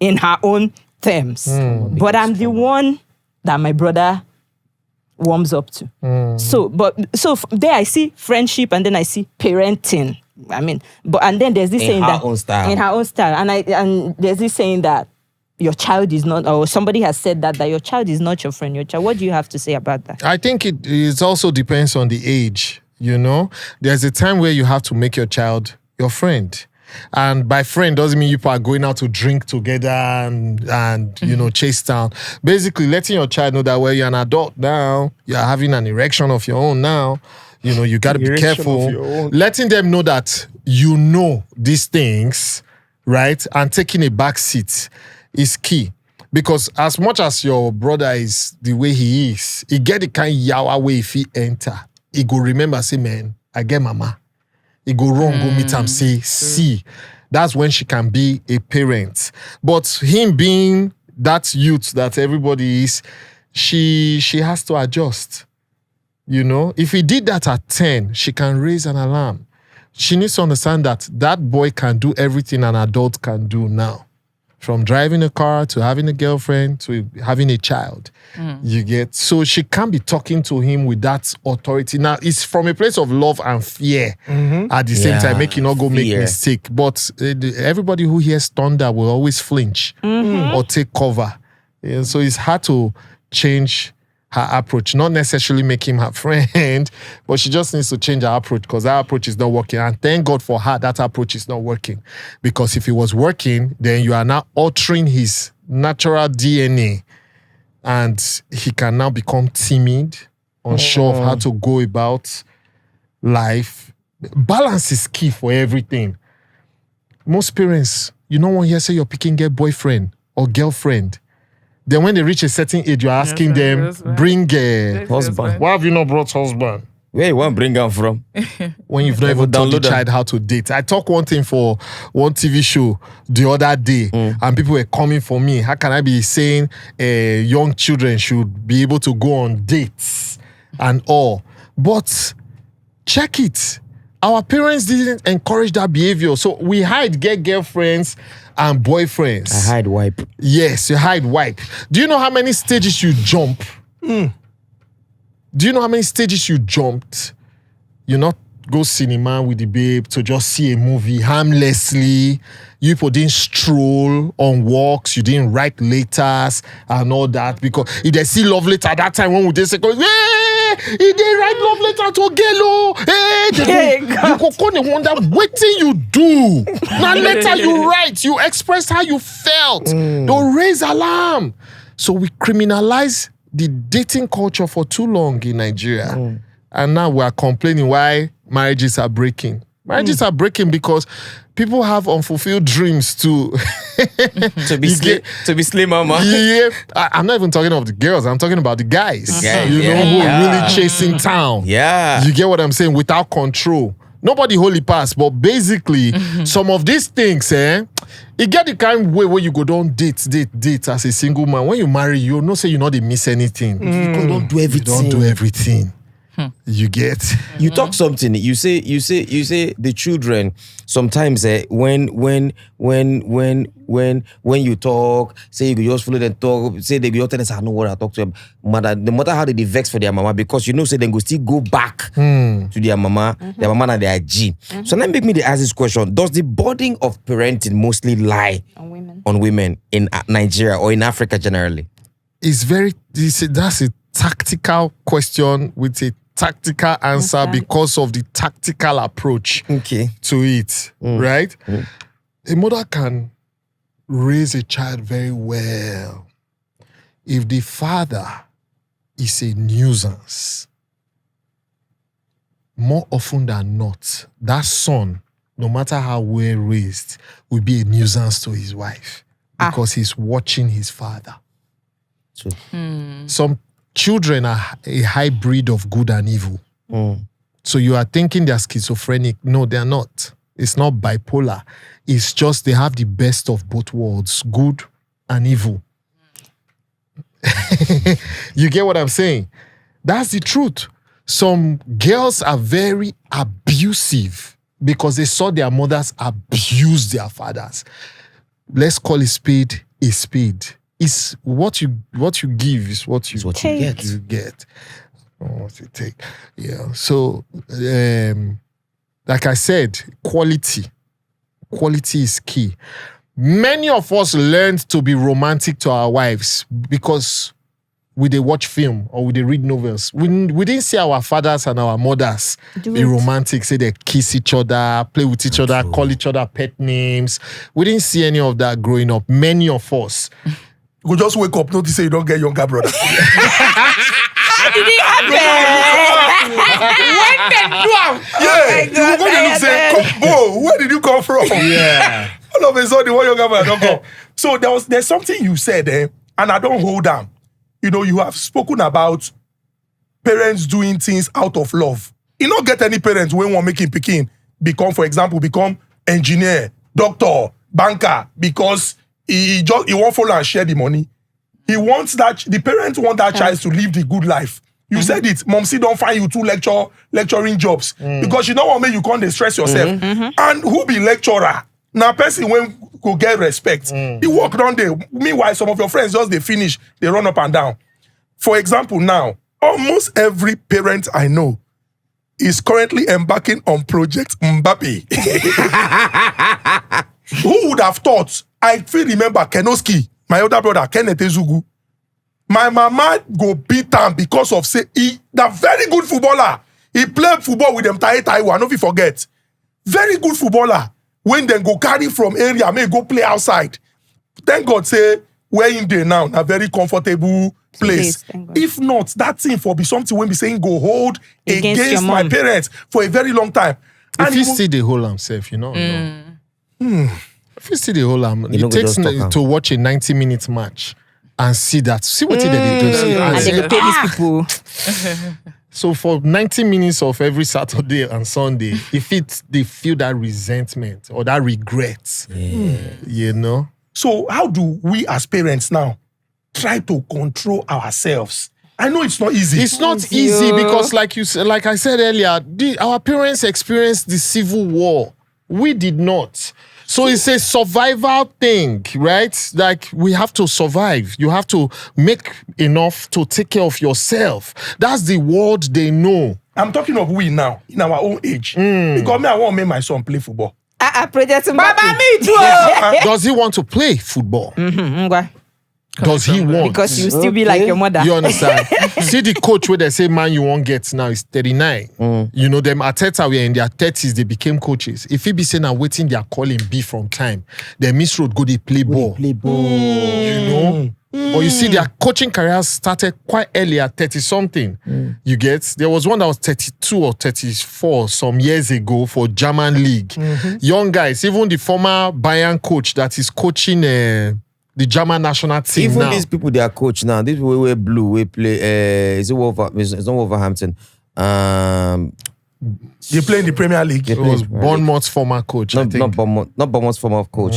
Speaker 5: in her own terms. But I'm the one that my brother warms up to. So there I see friendship and then I see parenting. And then there's this saying that in her own style. And there's this saying that your child is not, or somebody has said that your child is not your friend. Your child. What do you have to say about that?
Speaker 1: I think it also depends on the age. There's a time where you have to make your child your friend. And by friend doesn't mean you are going out to drink together and chase down. Basically, letting your child know that when you're an adult now, you're having an erection of your own now. You got to be careful. Letting them know that these things, right? And taking a back seat is key. Because as much as your brother is the way he is, he get the kind of yawa way if he enter. He go remember, say, man, I get mama. He go wrong, go meet him, say, see. That's when she can be a parent. But him being that youth that everybody is, she has to adjust. If he did that at 10, she can raise an alarm. She needs to understand that boy can do everything an adult can do now. From driving a car to having a girlfriend to having a child. So she can't be talking to him with that authority. Now, it's from a place of love and fear at the same time, make you not go make mistake. But everybody who hears thunder will always flinch or take cover. So it's hard to change her approach, not necessarily make him her friend, but she just needs to change her approach because her approach is not working. And thank God for her, that approach is not working. Because if it was working, then you are now altering his natural DNA and he can now become timid, unsure of how to go about life. Balance is key for everything. Most parents, you don't want to hear say you're picking a boyfriend or girlfriend. Then when they reach a certain age, you're asking them, bring a
Speaker 2: husband.
Speaker 1: Why have you not brought husband?
Speaker 2: Where you want to bring them from?
Speaker 1: When you've not even taught the
Speaker 2: download them.
Speaker 1: child how to date. I talk one thing for one TV show the other day, and people were coming for me. How can I be saying young children should be able to go on dates and all? But check it. Our parents didn't encourage that behavior. So we get girlfriends and boyfriends.
Speaker 2: I hide wipe.
Speaker 1: Yes, you hide wipe. Do you know how many stages you jump? Do you know how many stages you jumped? You not go cinema with the babe to just see a movie harmlessly. You people didn't stroll on walks. You didn't write letters and all that. Because if they see love letter at that time, when would they say, hey, he didn't write love letter to Gelo. Hey, you go come and wonder what thing you do. Now letter you write, you express how you felt. Don't raise alarm. So we criminalize the dating culture for too long in Nigeria. And now we are complaining why marriages are breaking. Marriages are breaking because people have unfulfilled dreams to
Speaker 2: to be slim, mama.
Speaker 1: Yeah, I'm not even talking of the girls. I'm talking about the guys.
Speaker 2: Yeah,
Speaker 1: who are really chasing town.
Speaker 2: Yeah.
Speaker 1: You get what I'm saying? Without control. Nobody holy pass, but basically, some of these things, it get the kind of way where you go down date as a single man. When you marry, you know say you not miss anything.
Speaker 2: You don't do everything.
Speaker 1: You don't do everything. You get.
Speaker 2: You talk something. You say the children sometimes when you talk, say you just follow them talk, say they go tell us I know what I talk to them. Mother, no matter how they vex for their mama, because say they go still go back to their mama and their G. So let me ask this question: does the burden of parenting mostly lie on women in Nigeria or in Africa generally?
Speaker 1: That's a tactical question with a tactical answer because of the tactical approach to it, right? A mother can raise a child very well if the father is a nuisance. More often than not, that son, no matter how well raised, will be a nuisance to his wife because he's watching his father. Some children are a hybrid of good and evil. So you are thinking they're schizophrenic. No, they're not. It's not bipolar. It's just they have the best of both worlds, good and evil. You get what I'm saying? That's the truth. Some girls are very abusive because they saw their mothers abuse their fathers. Let's call a spade a spade. It's what you give is what you
Speaker 5: get.
Speaker 1: You get. What you take. Yeah. So like I said, quality is key. Many of us learned to be romantic to our wives because we they watch film or we they read novels. We didn't see our fathers and our mothers be romantic, say they kiss each other, play with each other, call each other pet names. We didn't see any of that growing up. Many of us.
Speaker 4: You just wake up, notice you don't get younger brother.
Speaker 5: How did it happen?
Speaker 4: You go to look say, Bo, where did you come from?
Speaker 1: Yeah.
Speaker 4: All of a sudden, one younger brother don't come. So there's something you said and I don't hold on. You have spoken about parents doing things out of love. You don't get any parents when one making picking become engineer, doctor, banker, because he won't follow and share the money. He wants the parents want that child to live the good life. You said it, Momsy don't find you two lecturing jobs because you don't want to make you can't stress yourself. And who be lecturer? Now person when go get respect. He walk down there. Meanwhile, some of your friends just they finish, they run up and down. For example, now, almost every parent I know is currently embarking on Project Mbappe. Who would have thought? I feel remember Kenoski, my older brother, Kenneth Ezugu. My mama go beat him because of the very good footballer. He played football with them Taiwan, no if you forget. Very good footballer. When they go carry from area, may go play outside. Thank God say, where in there now, a very comfortable place. If not, that thing for be something when be saying go hold against my parents for a very long time.
Speaker 1: If he see the whole himself, If you see the whole it takes to watch a 90-minute match and see what they do.
Speaker 5: And they go pay these people.
Speaker 1: So for 90 minutes of every Saturday and Sunday, they feel that resentment or that regret. You know?
Speaker 4: So how do we as parents now try to control ourselves? I know it's not easy.
Speaker 1: It's not easy because like I said earlier, our parents experienced the Civil War. We did not. So it's a survival thing, right? Like we have to survive. You have to make enough to take care of yourself. That's the world they know.
Speaker 4: I'm talking of we now, in our own age. Because me, I want to make my son play football.
Speaker 5: Project
Speaker 3: Baba, me too.
Speaker 1: Does he want to play football? Does he want?
Speaker 5: Because you still be like your mother.
Speaker 1: You understand? See the coach where they say, man, you won't get now is 39. You know, them Arteta were in their 30s, they became coaches. If he be saying I'm waiting, they are calling B from time. Then Miss Road go, they play ball. You know? But you see, their coaching careers started quite early at 30-something. You get? There was one that was 32 or 34 some years ago for German League. Young guys, even the former Bayern coach that is coaching the German national team
Speaker 2: Even
Speaker 1: now.
Speaker 2: these people, they are coach now. These people wear blue. We play. Is it it's not Wolverhampton.
Speaker 4: They play in the Premier League.
Speaker 1: It was Bournemouth's former coach, I think.
Speaker 2: Not Bournemouth's former coach.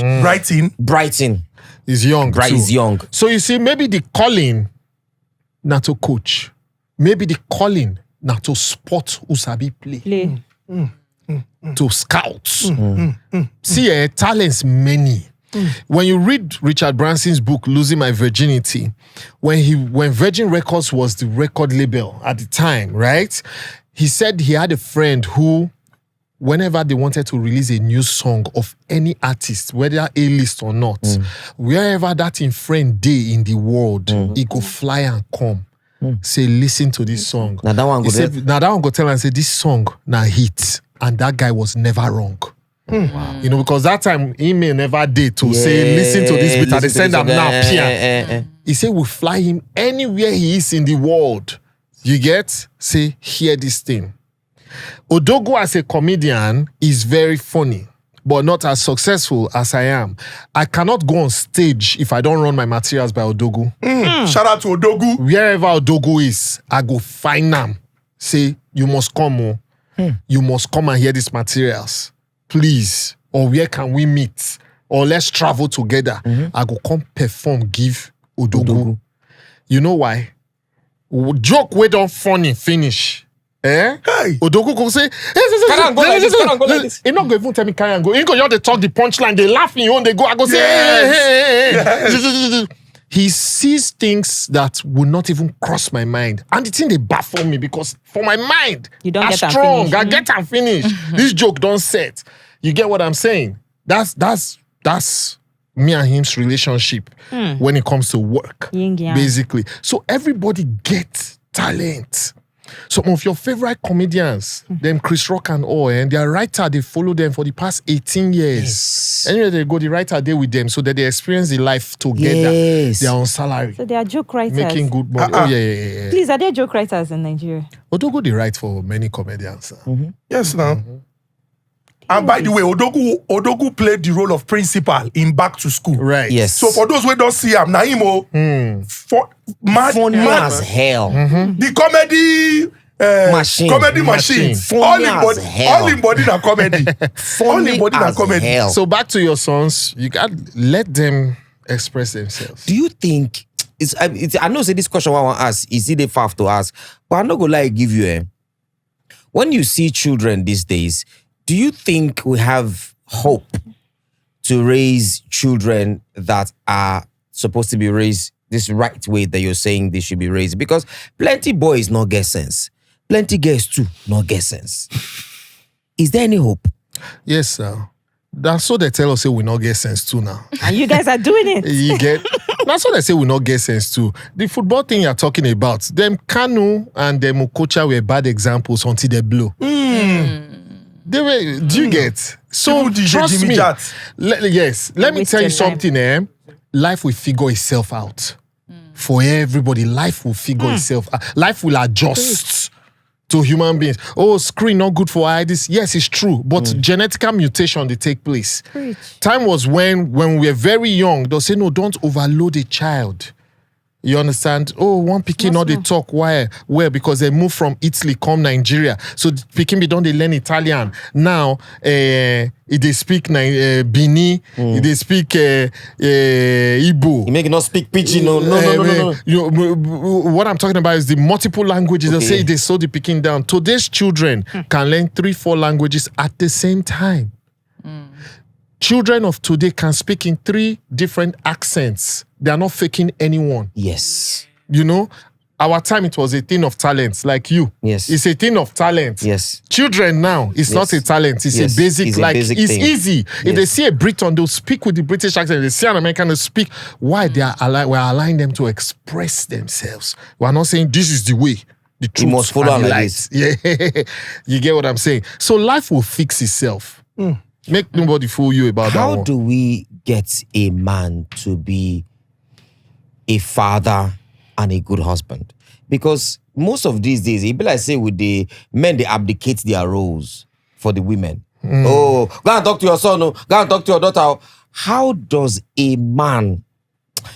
Speaker 4: Brighton.
Speaker 1: He's young too.
Speaker 2: He's young.
Speaker 1: So you see, maybe the calling not to coach. Maybe the calling not to spot Usabi play. To scouts. See, talents many. When you read Richard Branson's book, Losing My Virginity, when Virgin Records was the record label at the time, right? He said he had a friend who, whenever they wanted to release a new song of any artist, whether A-list or not, wherever that in friend day in the world, he go fly and come. Say, listen to this song.
Speaker 2: Now that one
Speaker 1: go tell and say, this song na hit. And that guy was never wrong. Wow. You know, because that time email never did to say, listen to this beat and they send them now. He said, we'll fly him anywhere he is in the world. You get? Say, hear this thing. Odogo as a comedian is very funny, but not as successful as I am. I cannot go on stage if I don't run my materials by Odogo.
Speaker 4: Shout out to Odogu.
Speaker 1: Wherever Odogo is, I go find them. Say, you must come. You must come and hear these materials. Please, or where can we meet? Or let's travel together. I go come perform, give Odogu. You know why? Joke we don't funny finish. Hey. Odogu go say,
Speaker 2: Carry on, go like this.
Speaker 1: He not go even tell me carry on go. He go just talk the punchline. They laugh in on they go. I go say, hey. He sees things that would not even cross my mind. And the thing they baffle me because for my mind,
Speaker 5: you don't get
Speaker 1: strong. I get and finish. This joke don't set. You get what I'm saying? That's me and him's relationship when it comes to work. Basically. So everybody gets talent. Some of your favorite comedians, them Chris Rock and all, and their writer, they follow them for the past 18 years.
Speaker 2: Yes.
Speaker 1: Anyway, they go the writer there with them so that they experience the life together.
Speaker 2: Yes.
Speaker 1: They are on salary.
Speaker 5: So they are joke writers.
Speaker 1: Making good money. Oh, yeah.
Speaker 5: Please, are there joke writers in Nigeria?
Speaker 1: Odogo, they write for many comedians.
Speaker 4: Yes, now. And by the way, Odogu played the role of principal in Back to School.
Speaker 1: Right.
Speaker 2: Yes.
Speaker 4: So for those who don't see him, Naimo,
Speaker 2: Funny as hell.
Speaker 4: the comedy
Speaker 2: Machine.
Speaker 4: comedy machine.
Speaker 2: Funny as hell.
Speaker 4: All in body na comedy. All in body na
Speaker 2: as
Speaker 4: comedy.
Speaker 2: hell.
Speaker 1: So back to your sons, you got let them express themselves.
Speaker 2: Do you think I know say this question I want to ask is it a faff to ask, but I'm not gonna lie give you when you see children these days, do you think we have hope to raise children that are supposed to be raised this right way that you're saying they should be raised? Because plenty boys not get sense. Plenty girls too not get sense. Is there any hope?
Speaker 1: Yes, sir. That's what they tell us say we not get sense too now.
Speaker 5: And you guys are doing it.
Speaker 1: You get? That's what they say we not get sense too. The football thing you're talking about, them Kanu and them Okocha were bad examples until they blow. They were, do you get? So trust me. Yes. Let me tell you something. Life will figure itself out. For everybody, life will figure itself out. Life will adjust to human beings. Oh, screen not good for eyes. Yes, it's true. But genetical mutation, they take place. Time was when we were very young, they'll say, no, don't overload a child. You understand? Oh, one pikin not they talk. Why? Where? Because they moved from Italy, come Nigeria. So pikin be done they learn Italian. Now, they speak Bini. They speak Igbo.
Speaker 2: You make it not speak pidgin. No.
Speaker 1: What I'm talking about is the multiple languages.
Speaker 2: Okay.
Speaker 1: They say they slow the picking down. Today's children can learn 3-4 languages at the same time. Children of today can speak in 3 different accents. They are not faking anyone.
Speaker 2: Yes.
Speaker 1: You know, our time it was a thing of talent, like you.
Speaker 2: Yes.
Speaker 1: It's a thing of talent.
Speaker 2: Yes.
Speaker 1: Children now, it's not a talent. It's a basic, it's
Speaker 2: thing.
Speaker 1: easy. If they see a Briton, they'll speak with the British accent. If they see an American, they'll speak. Why? We're allowing them to express themselves. We're not saying this is the way. The truth
Speaker 2: must follow
Speaker 1: and the
Speaker 2: like
Speaker 1: light. Yeah. You get what I'm saying? So life will fix itself. Make nobody fool you about that
Speaker 2: How
Speaker 1: one.
Speaker 2: do we get a man to be a father and a good husband? Because most of these days, it be like say with the men, they abdicate their roles for the women. Oh, go and talk to your son. Go and talk to your daughter. How does a man?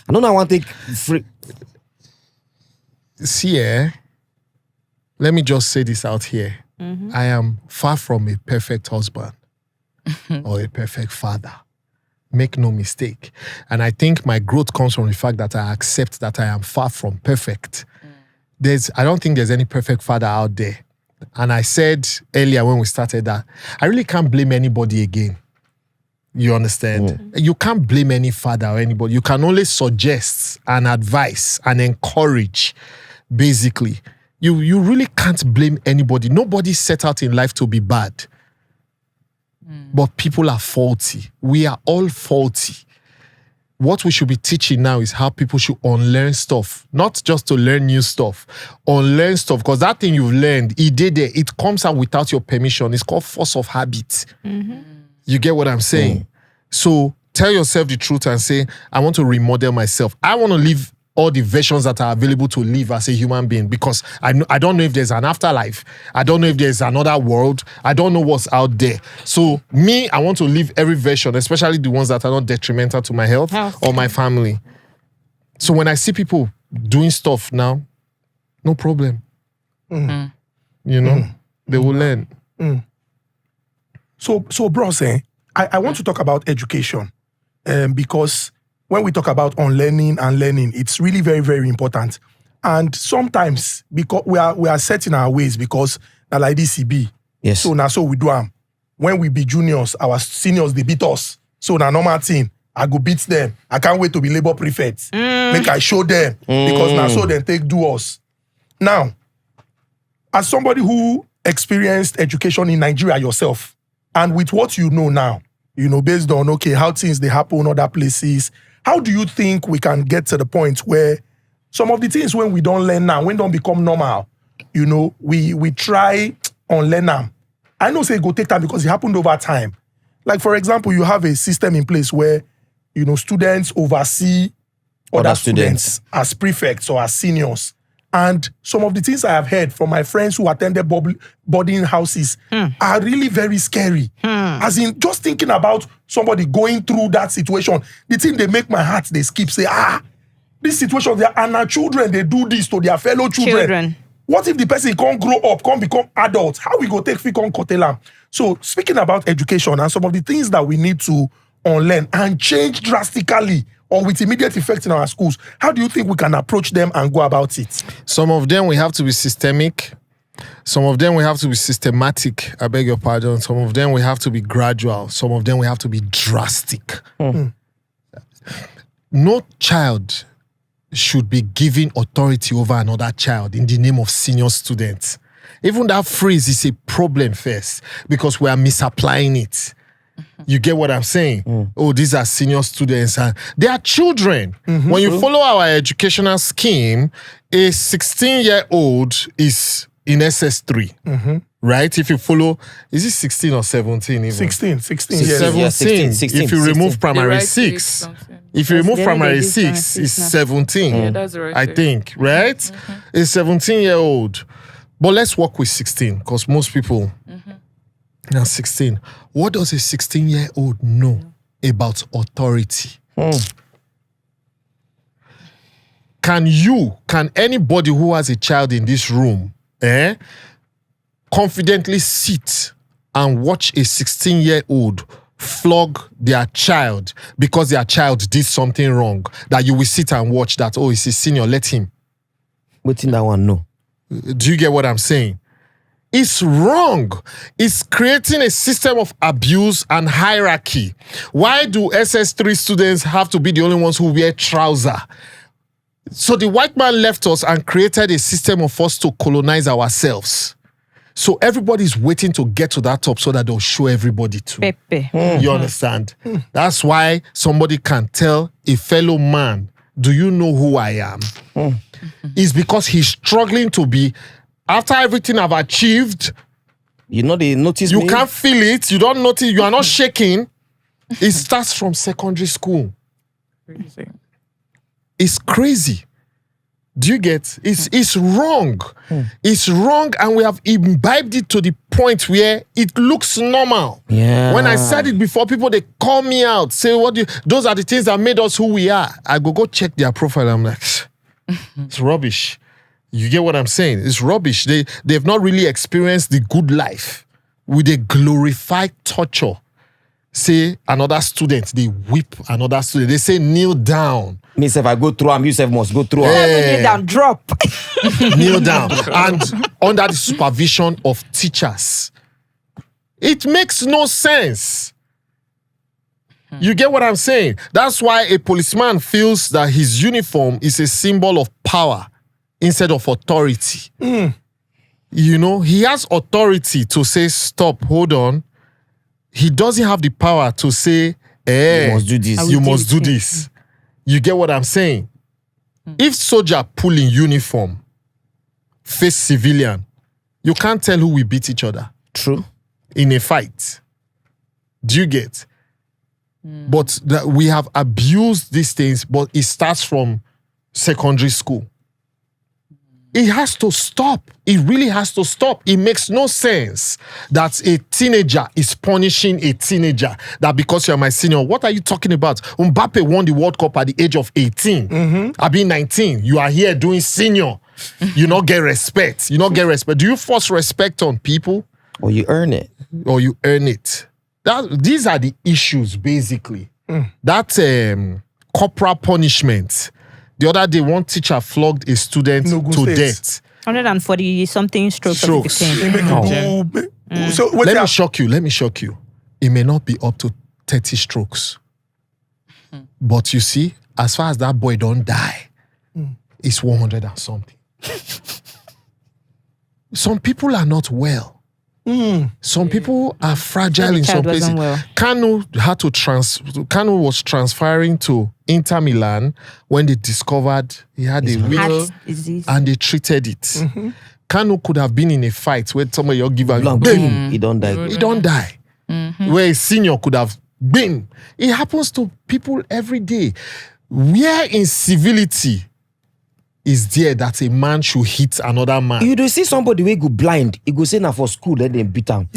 Speaker 2: I don't know. I want to take free.
Speaker 1: See, let me just say this out here. I am far from a perfect husband or a perfect father. Make no mistake. And I think my growth comes from the fact that I accept that I am far from perfect. I don't think there's any perfect father out there. And I said earlier when we started that I really can't blame anybody again. You understand? You can't blame any father or anybody. You can only suggest and advise and encourage, basically. You really can't blame anybody. Nobody set out in life to be bad. But people are faulty. We are all faulty. What we should be teaching now is how people should unlearn stuff. Not just to learn new stuff. Unlearn stuff. Because that thing you've learned, it comes out without your permission. It's called force of habit. You get what I'm saying? So tell yourself the truth and say, I want to remodel myself. I want to live all the versions that are available to live as a human being, because I don't know if there's an afterlife. I don't know if there's another world. I don't know what's out there. So me, I want to live every version, especially the ones that are not detrimental to my health or my family. So when I see people doing stuff now, no problem. You know, they will learn.
Speaker 4: So bros, I want to talk about education, because when we talk about unlearning and learning, it's really very, very important. And sometimes because we are set in our ways, because na like this it be.
Speaker 2: Yes.
Speaker 4: So now so we do them. When we be juniors, our seniors they beat us. So na normal thing. I go beat them. I can't wait to be labor prefect. Make I show them, because now so then take do us. Now, as somebody who experienced education in Nigeria yourself, and with what you know now, you know, based on how things they happen in other places, how do you think we can get to the point where some of the things when we don't learn now, when don't become normal, you know, we try unlearn them. I know say it go take time because it happened over time. Like for example, you have a system in place where, you know, students oversee other students as prefects or as seniors. And some of the things I have heard from my friends who attended boarding houses are really very scary. As in, just thinking about somebody going through that situation, the thing they make my heart, they skip, say, this situation, and our children, they do this to their fellow children. What if the person can't grow up, can't become adults? How we go take Fikon Kotelam? So speaking about education and some of the things that we need to unlearn and change drastically or with immediate effect in our schools, how do you think we can approach them and go about it?
Speaker 1: Some of them we have to be systemic. Some of them we have to be systematic. I beg your pardon. Some of them we have to be gradual. Some of them we have to be drastic. No child should be given authority over another child in the name of senior students. Even that phrase is a problem first, because we are misapplying it. You get what I'm saying? Oh, these are senior students. And they are children. When you follow our educational scheme, a 16-year-old is in SS3. Right? If you follow, is it 16 or 17 even?
Speaker 4: 16, yes.
Speaker 1: 17.
Speaker 2: Yeah, 16,
Speaker 1: if you remove
Speaker 2: 16.
Speaker 1: primary
Speaker 6: right
Speaker 1: 6.
Speaker 6: age,
Speaker 1: If you remove
Speaker 5: That's
Speaker 1: primary
Speaker 5: the
Speaker 1: 6, it's 17.
Speaker 6: Yeah, that's the right
Speaker 1: I
Speaker 6: age.
Speaker 1: think, right? A 17-year-old. But let's work with 16, because most people are 16. What does a 16-year-old know about authority? Can anybody who has a child in this room confidently sit and watch a 16-year-old flog their child because their child did something wrong, that you will sit and watch that, oh, he's a senior, let him?
Speaker 2: Waiting that one, no.
Speaker 1: Do you get what I'm saying? It's wrong. It's creating a system of abuse and hierarchy. Why do SS3 students have to be the only ones who wear trousers? So the white man left us and created a system of us to colonize ourselves. So everybody's waiting to get to that top so that they'll show everybody too.
Speaker 5: Pepe.
Speaker 1: You understand? That's why somebody can tell a fellow man, do you know who I am? It's because he's struggling to be, after everything I've achieved,
Speaker 2: You know, they notice
Speaker 1: you
Speaker 2: me.
Speaker 1: can't feel it, you don't notice, you are not shaking. It starts from secondary school.
Speaker 6: Crazy.
Speaker 1: It's crazy. Do you get? It's wrong. It's wrong, and we have imbibed it to the point where it looks normal.
Speaker 2: Yeah.
Speaker 1: When I said it before, people, they call me out, say, those are the things that made us who we are. I go check their profile. I'm like, it's rubbish. You get what I'm saying? It's rubbish. They've not really experienced the good life with a glorified torture. Say another student, they whip another student. They say kneel down.
Speaker 2: Me if I go through, I'm you must go through.
Speaker 5: Kneel down, drop.
Speaker 1: Kneel down. And under the supervision of teachers. It makes no sense. You get what I'm saying? That's why a policeman feels that his uniform is a symbol of power instead of authority. You know, he has authority to say, stop, hold on. He doesn't have the power to say,
Speaker 2: You must do this.
Speaker 1: You must do this. You get what I'm saying? If soldier pull in uniform, face civilian, you can't tell who will beat each other
Speaker 2: True.
Speaker 1: in a fight. Do you get? But we have abused these things, but it starts from secondary school. It has to stop. It really has to stop. It makes no sense that a teenager is punishing a teenager. That because you're my senior, what are you talking about? Mbappe won the World Cup at the age of 18. I mean 19. You are here doing senior. You not get respect. You not get respect. Do you force respect on people?
Speaker 2: Or you earn it.
Speaker 1: Or you earn it? These are the issues, basically. That corporal punishment. The other day, one teacher flogged a student to death.
Speaker 5: 140-something strokes.
Speaker 1: Strokes.
Speaker 4: So
Speaker 1: Let me shock you. It may not be up to 30 strokes. But you see, as far as that boy don't die, it's 100 and something. Some people are not well. Some people are fragile in some places.
Speaker 5: Well.
Speaker 1: Kanu was transferring to Inter Milan when they discovered he had a wheel
Speaker 5: Heart disease.
Speaker 1: and they treated it. Kanu could have been in a fight where somebody give a
Speaker 2: He don't die.
Speaker 1: he don't die. Where a senior could have been. It happens to people every day. Where in civility is there that a man should hit another man?
Speaker 2: You do see somebody wey go blind, he go say na for school, then they beat him.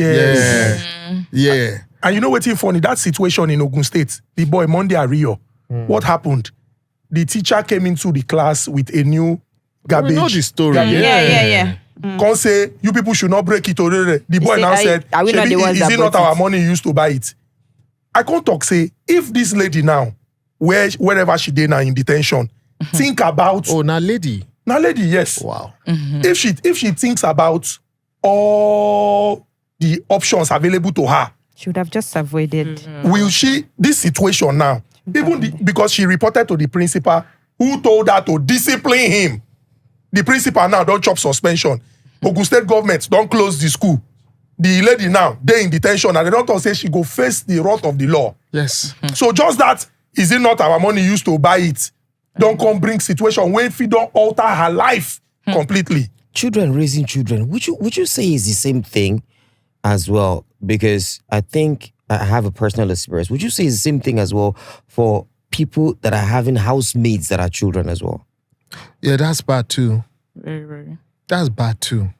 Speaker 1: Yeah.
Speaker 4: And you know what's funny? That situation in Ogun State, the boy Monday Ario, what happened? The teacher came into the class with a new garbage.
Speaker 1: We know the story.
Speaker 5: Yeah.
Speaker 4: Can't say, you people should not break it. The boy
Speaker 5: say,
Speaker 4: now said,
Speaker 5: are we not the ones
Speaker 4: is
Speaker 5: that
Speaker 4: it not
Speaker 5: brought
Speaker 4: our
Speaker 5: it?
Speaker 4: money used to buy it? I can't talk, say, if this lady now, wherever she did now in detention, think about...
Speaker 1: Oh, now lady.
Speaker 4: Now lady, yes.
Speaker 1: Wow.
Speaker 4: If she thinks about all the options available to her,
Speaker 5: She would have just avoided.
Speaker 4: will she, this situation now, because she reported to the principal who told her to discipline him. The principal now don't chop suspension. Ogun State government don't close the school. The lady now, they in detention, and the doctor say she go face the wrath of the law.
Speaker 1: Yes.
Speaker 4: So just that, is it not our money used to buy it? Don't come bring situation where if you don't alter her life completely.
Speaker 2: Children raising children, would you say is the same thing as well? Because I think I have a personal experience. Would you say it's the same thing as well for people that are having housemates that are children as well?
Speaker 1: Yeah, that's bad too.
Speaker 6: Very, very.
Speaker 1: That's bad too.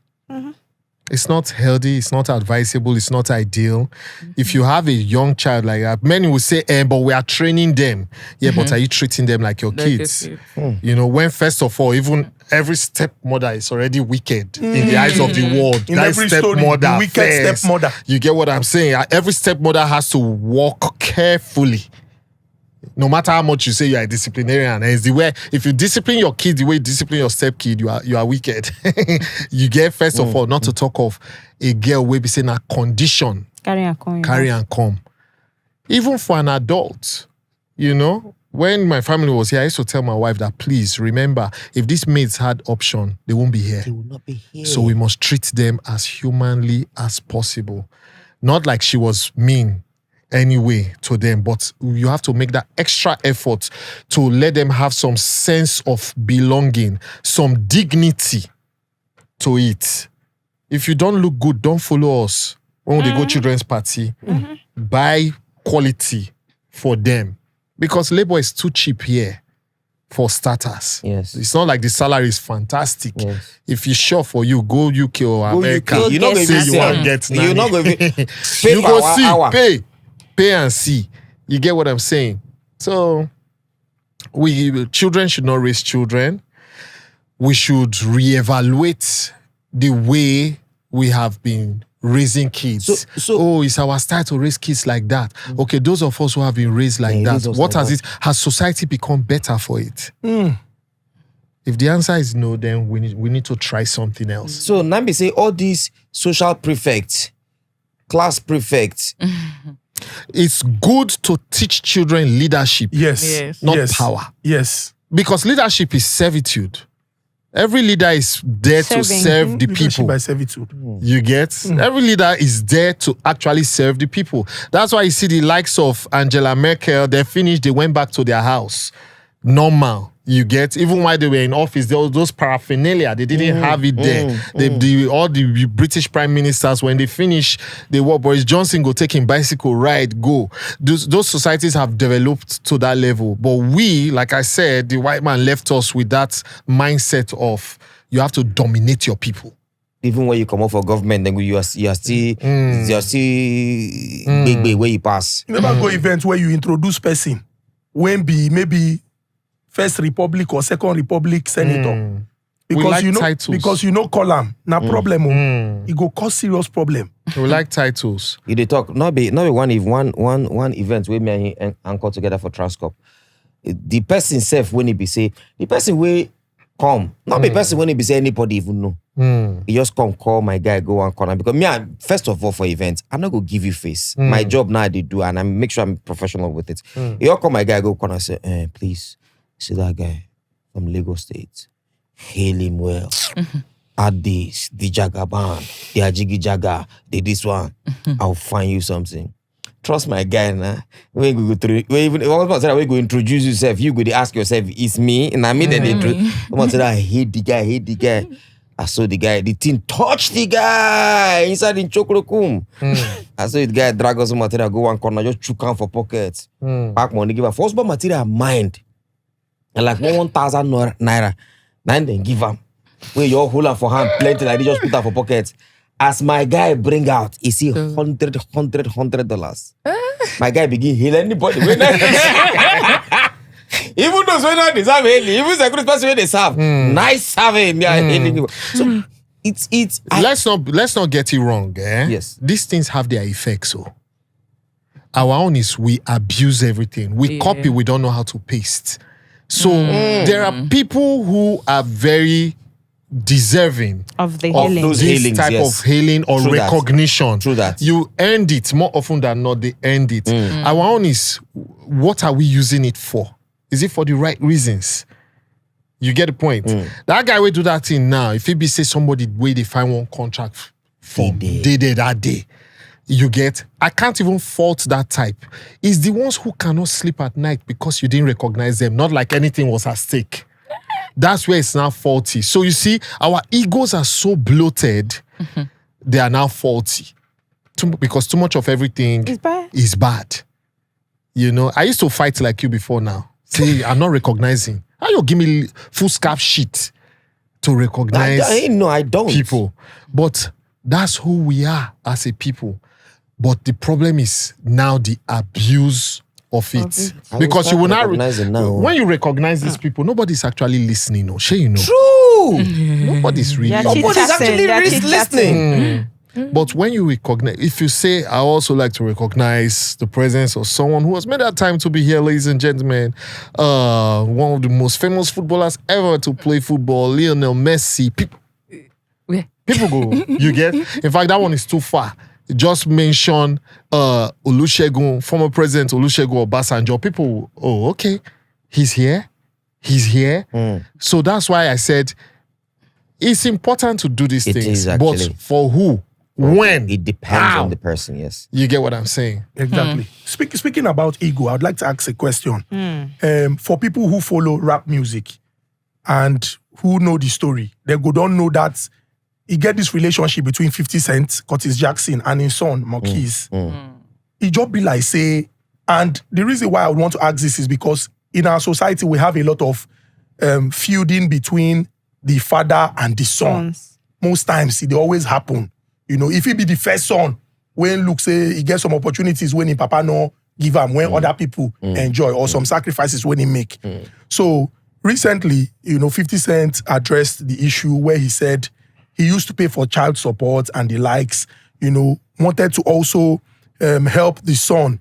Speaker 1: It's not healthy. It's not advisable. It's not ideal. If you have a young child like that, many will say, but we are training them. Yeah, but are you treating them like your kids? You know, when first of all, even every stepmother is already wicked in the eyes of the world.
Speaker 4: In
Speaker 1: that
Speaker 4: every story, the wicked
Speaker 1: first.
Speaker 4: stepmother.
Speaker 1: You get what I'm saying? Every stepmother has to walk carefully. No matter how much you say you are a disciplinarian, it's the way if you discipline your kid the way you discipline your stepkid, you are wicked. You get first of all, not to talk of a girl will be saying a condition.
Speaker 5: Carry and come.
Speaker 1: Carry and come. Even for an adult, you know, when my family was here, I used to tell my wife that please remember, if these maids had option, they won't be here.
Speaker 2: They will not be here.
Speaker 1: So we must treat them as humanly as possible. Not like she was mean anyway to them, but you have to make that extra effort to let them have some sense of belonging, some dignity to it. If you don't look good, don't follow us when they go children's party. Buy quality for them, because labor is too cheap here for starters.
Speaker 2: Yes.
Speaker 1: It's not like the salary is fantastic.
Speaker 2: Yes.
Speaker 1: If it's sure for you, go UK or America.
Speaker 2: UK. You're not going
Speaker 1: say
Speaker 2: to
Speaker 1: you
Speaker 2: see.
Speaker 1: want get nanny.
Speaker 2: You're not going to pay
Speaker 1: You
Speaker 2: per
Speaker 1: go see,
Speaker 2: hour.
Speaker 1: pay and see. You get what I'm saying? So children should not raise children. We should reevaluate the way we have been raising kids.
Speaker 2: So
Speaker 1: it's our style to raise kids like that. Okay, those of us who have been raised like that,
Speaker 2: raise us
Speaker 1: what
Speaker 2: like
Speaker 1: has has society become better for it? If the answer is no, then we need to try something else.
Speaker 2: So now me say all these social prefects, class prefects.
Speaker 1: It's good to teach children leadership,
Speaker 4: Yes.
Speaker 1: not
Speaker 4: yes.
Speaker 1: power.
Speaker 4: Yes.
Speaker 1: Because leadership is servitude. Every leader is there to
Speaker 5: Serving.
Speaker 1: serve the
Speaker 4: Leadership
Speaker 1: people.
Speaker 4: by servitude.
Speaker 1: You get? Every leader is there to actually serve the people. That's why you see the likes of Angela Merkel, they finished, they went back to their house. Normal. You get? Even while they were in office, there was those paraphernalia. They didn't have it there. All the British prime ministers, when they finish, Boris Johnson go taking bicycle ride, go. Those societies have developed to that level. But we, like I said, the white man left us with that mindset of you have to dominate your people.
Speaker 2: Even when you come out for government, then you are still big where you pass.
Speaker 4: You never go events where you introduce person when be maybe First Republic or Second Republic senator. Because
Speaker 1: like
Speaker 4: you know
Speaker 1: titles.
Speaker 4: because you know call am na problem. It go cause serious problem.
Speaker 1: We like titles.
Speaker 2: You dey talk not be one event where me and Uncle together for Transcorp. The person self when he be say the person will come, not the person when he be say anybody even know. He just come call my guy go one corner because me first of all for events I'm not gonna give you face. My job now they do and I make sure I'm professional with it. He just call my guy go corner say please see that guy from Lagos State. Hail him well. Add this, the Jagaban, the Ajigi Jaga, the this one. I'll find you something. Trust my guy, nah. When we go introduce yourself, you go to ask yourself, it's me? And I mean that someone said, I hate the guy. I saw the guy, the thing touch the guy inside in Chokolokum. I saw the guy drag us some material, go one corner, just chook on for pockets. Pack money, give a first ball material mind. And like 1,000 naira. Then they give him. Where you hold her for hand, plenty like they just put her for pockets. As my guy bring out, he see $100. My guy begin heal anybody. Even those who don't deserve healing, even the good person they serve, nice serving, they are healing. So it's.
Speaker 1: Let's not get it wrong.
Speaker 2: Yes,
Speaker 1: these things have their effects. So our own is we abuse everything. We copy. We don't know how to paste. So there are people who are very deserving
Speaker 5: of the healing.
Speaker 2: Those
Speaker 1: this
Speaker 2: healings,
Speaker 1: type
Speaker 2: yes.
Speaker 1: of healing or
Speaker 2: True
Speaker 1: recognition.
Speaker 2: True that.
Speaker 1: You earned it more often than not. They earned it. Our own is what are we using it for? Is it for the right reasons? You get the point. That guy will do that thing now. If he be say somebody where they find one contract for that day. You get, I can't even fault that type. It's the ones who cannot sleep at night because you didn't recognize them, not like anything was at stake. That's where it's now faulty. So you see, our egos are so bloated, they are now faulty. Because too much of everything is bad. You know, I used to fight like you before now. See, I'm not recognizing. How you give me full scarf shit to recognize
Speaker 2: I don't.
Speaker 1: people? But That's who we are as a people. But the problem is now the abuse of it. Because you will not
Speaker 2: recognize it now.
Speaker 1: when you recognize these people, nobody's actually listening. No, sure, you know.
Speaker 2: True.
Speaker 1: Nobody's really.
Speaker 2: Nobody's actually listening.
Speaker 1: But when you recognize, if you say, I also like to recognize the presence of someone who has made that time to be here, ladies and gentlemen, one of the most famous footballers ever to play football, Lionel Messi. People go, you get? In fact, that one is too far. Just mention Olusegun, former president Olusegun Obasanjo. People, oh, okay, he's here. So that's why I said it's important to do these things. But for who? When?
Speaker 2: It depends on the person, yes.
Speaker 1: You get what I'm saying?
Speaker 4: Exactly. Speaking about ego, I'd like to ask a question. For people who follow rap music and who know the story, they don't know that he get this relationship between 50 Cent, Curtis Jackson, and his son, Marquise. It just be like, say, and the reason why I would want to ask this is because in our society, we have a lot of feuding between the father and the son. Most times, it always happen. You know, if he be the first son, when Luke say he gets some opportunities when his papa no give him, when other people enjoy, or some sacrifices when he make. So recently, 50 Cent addressed the issue where he said he used to pay for child support and the likes, wanted to also help the son,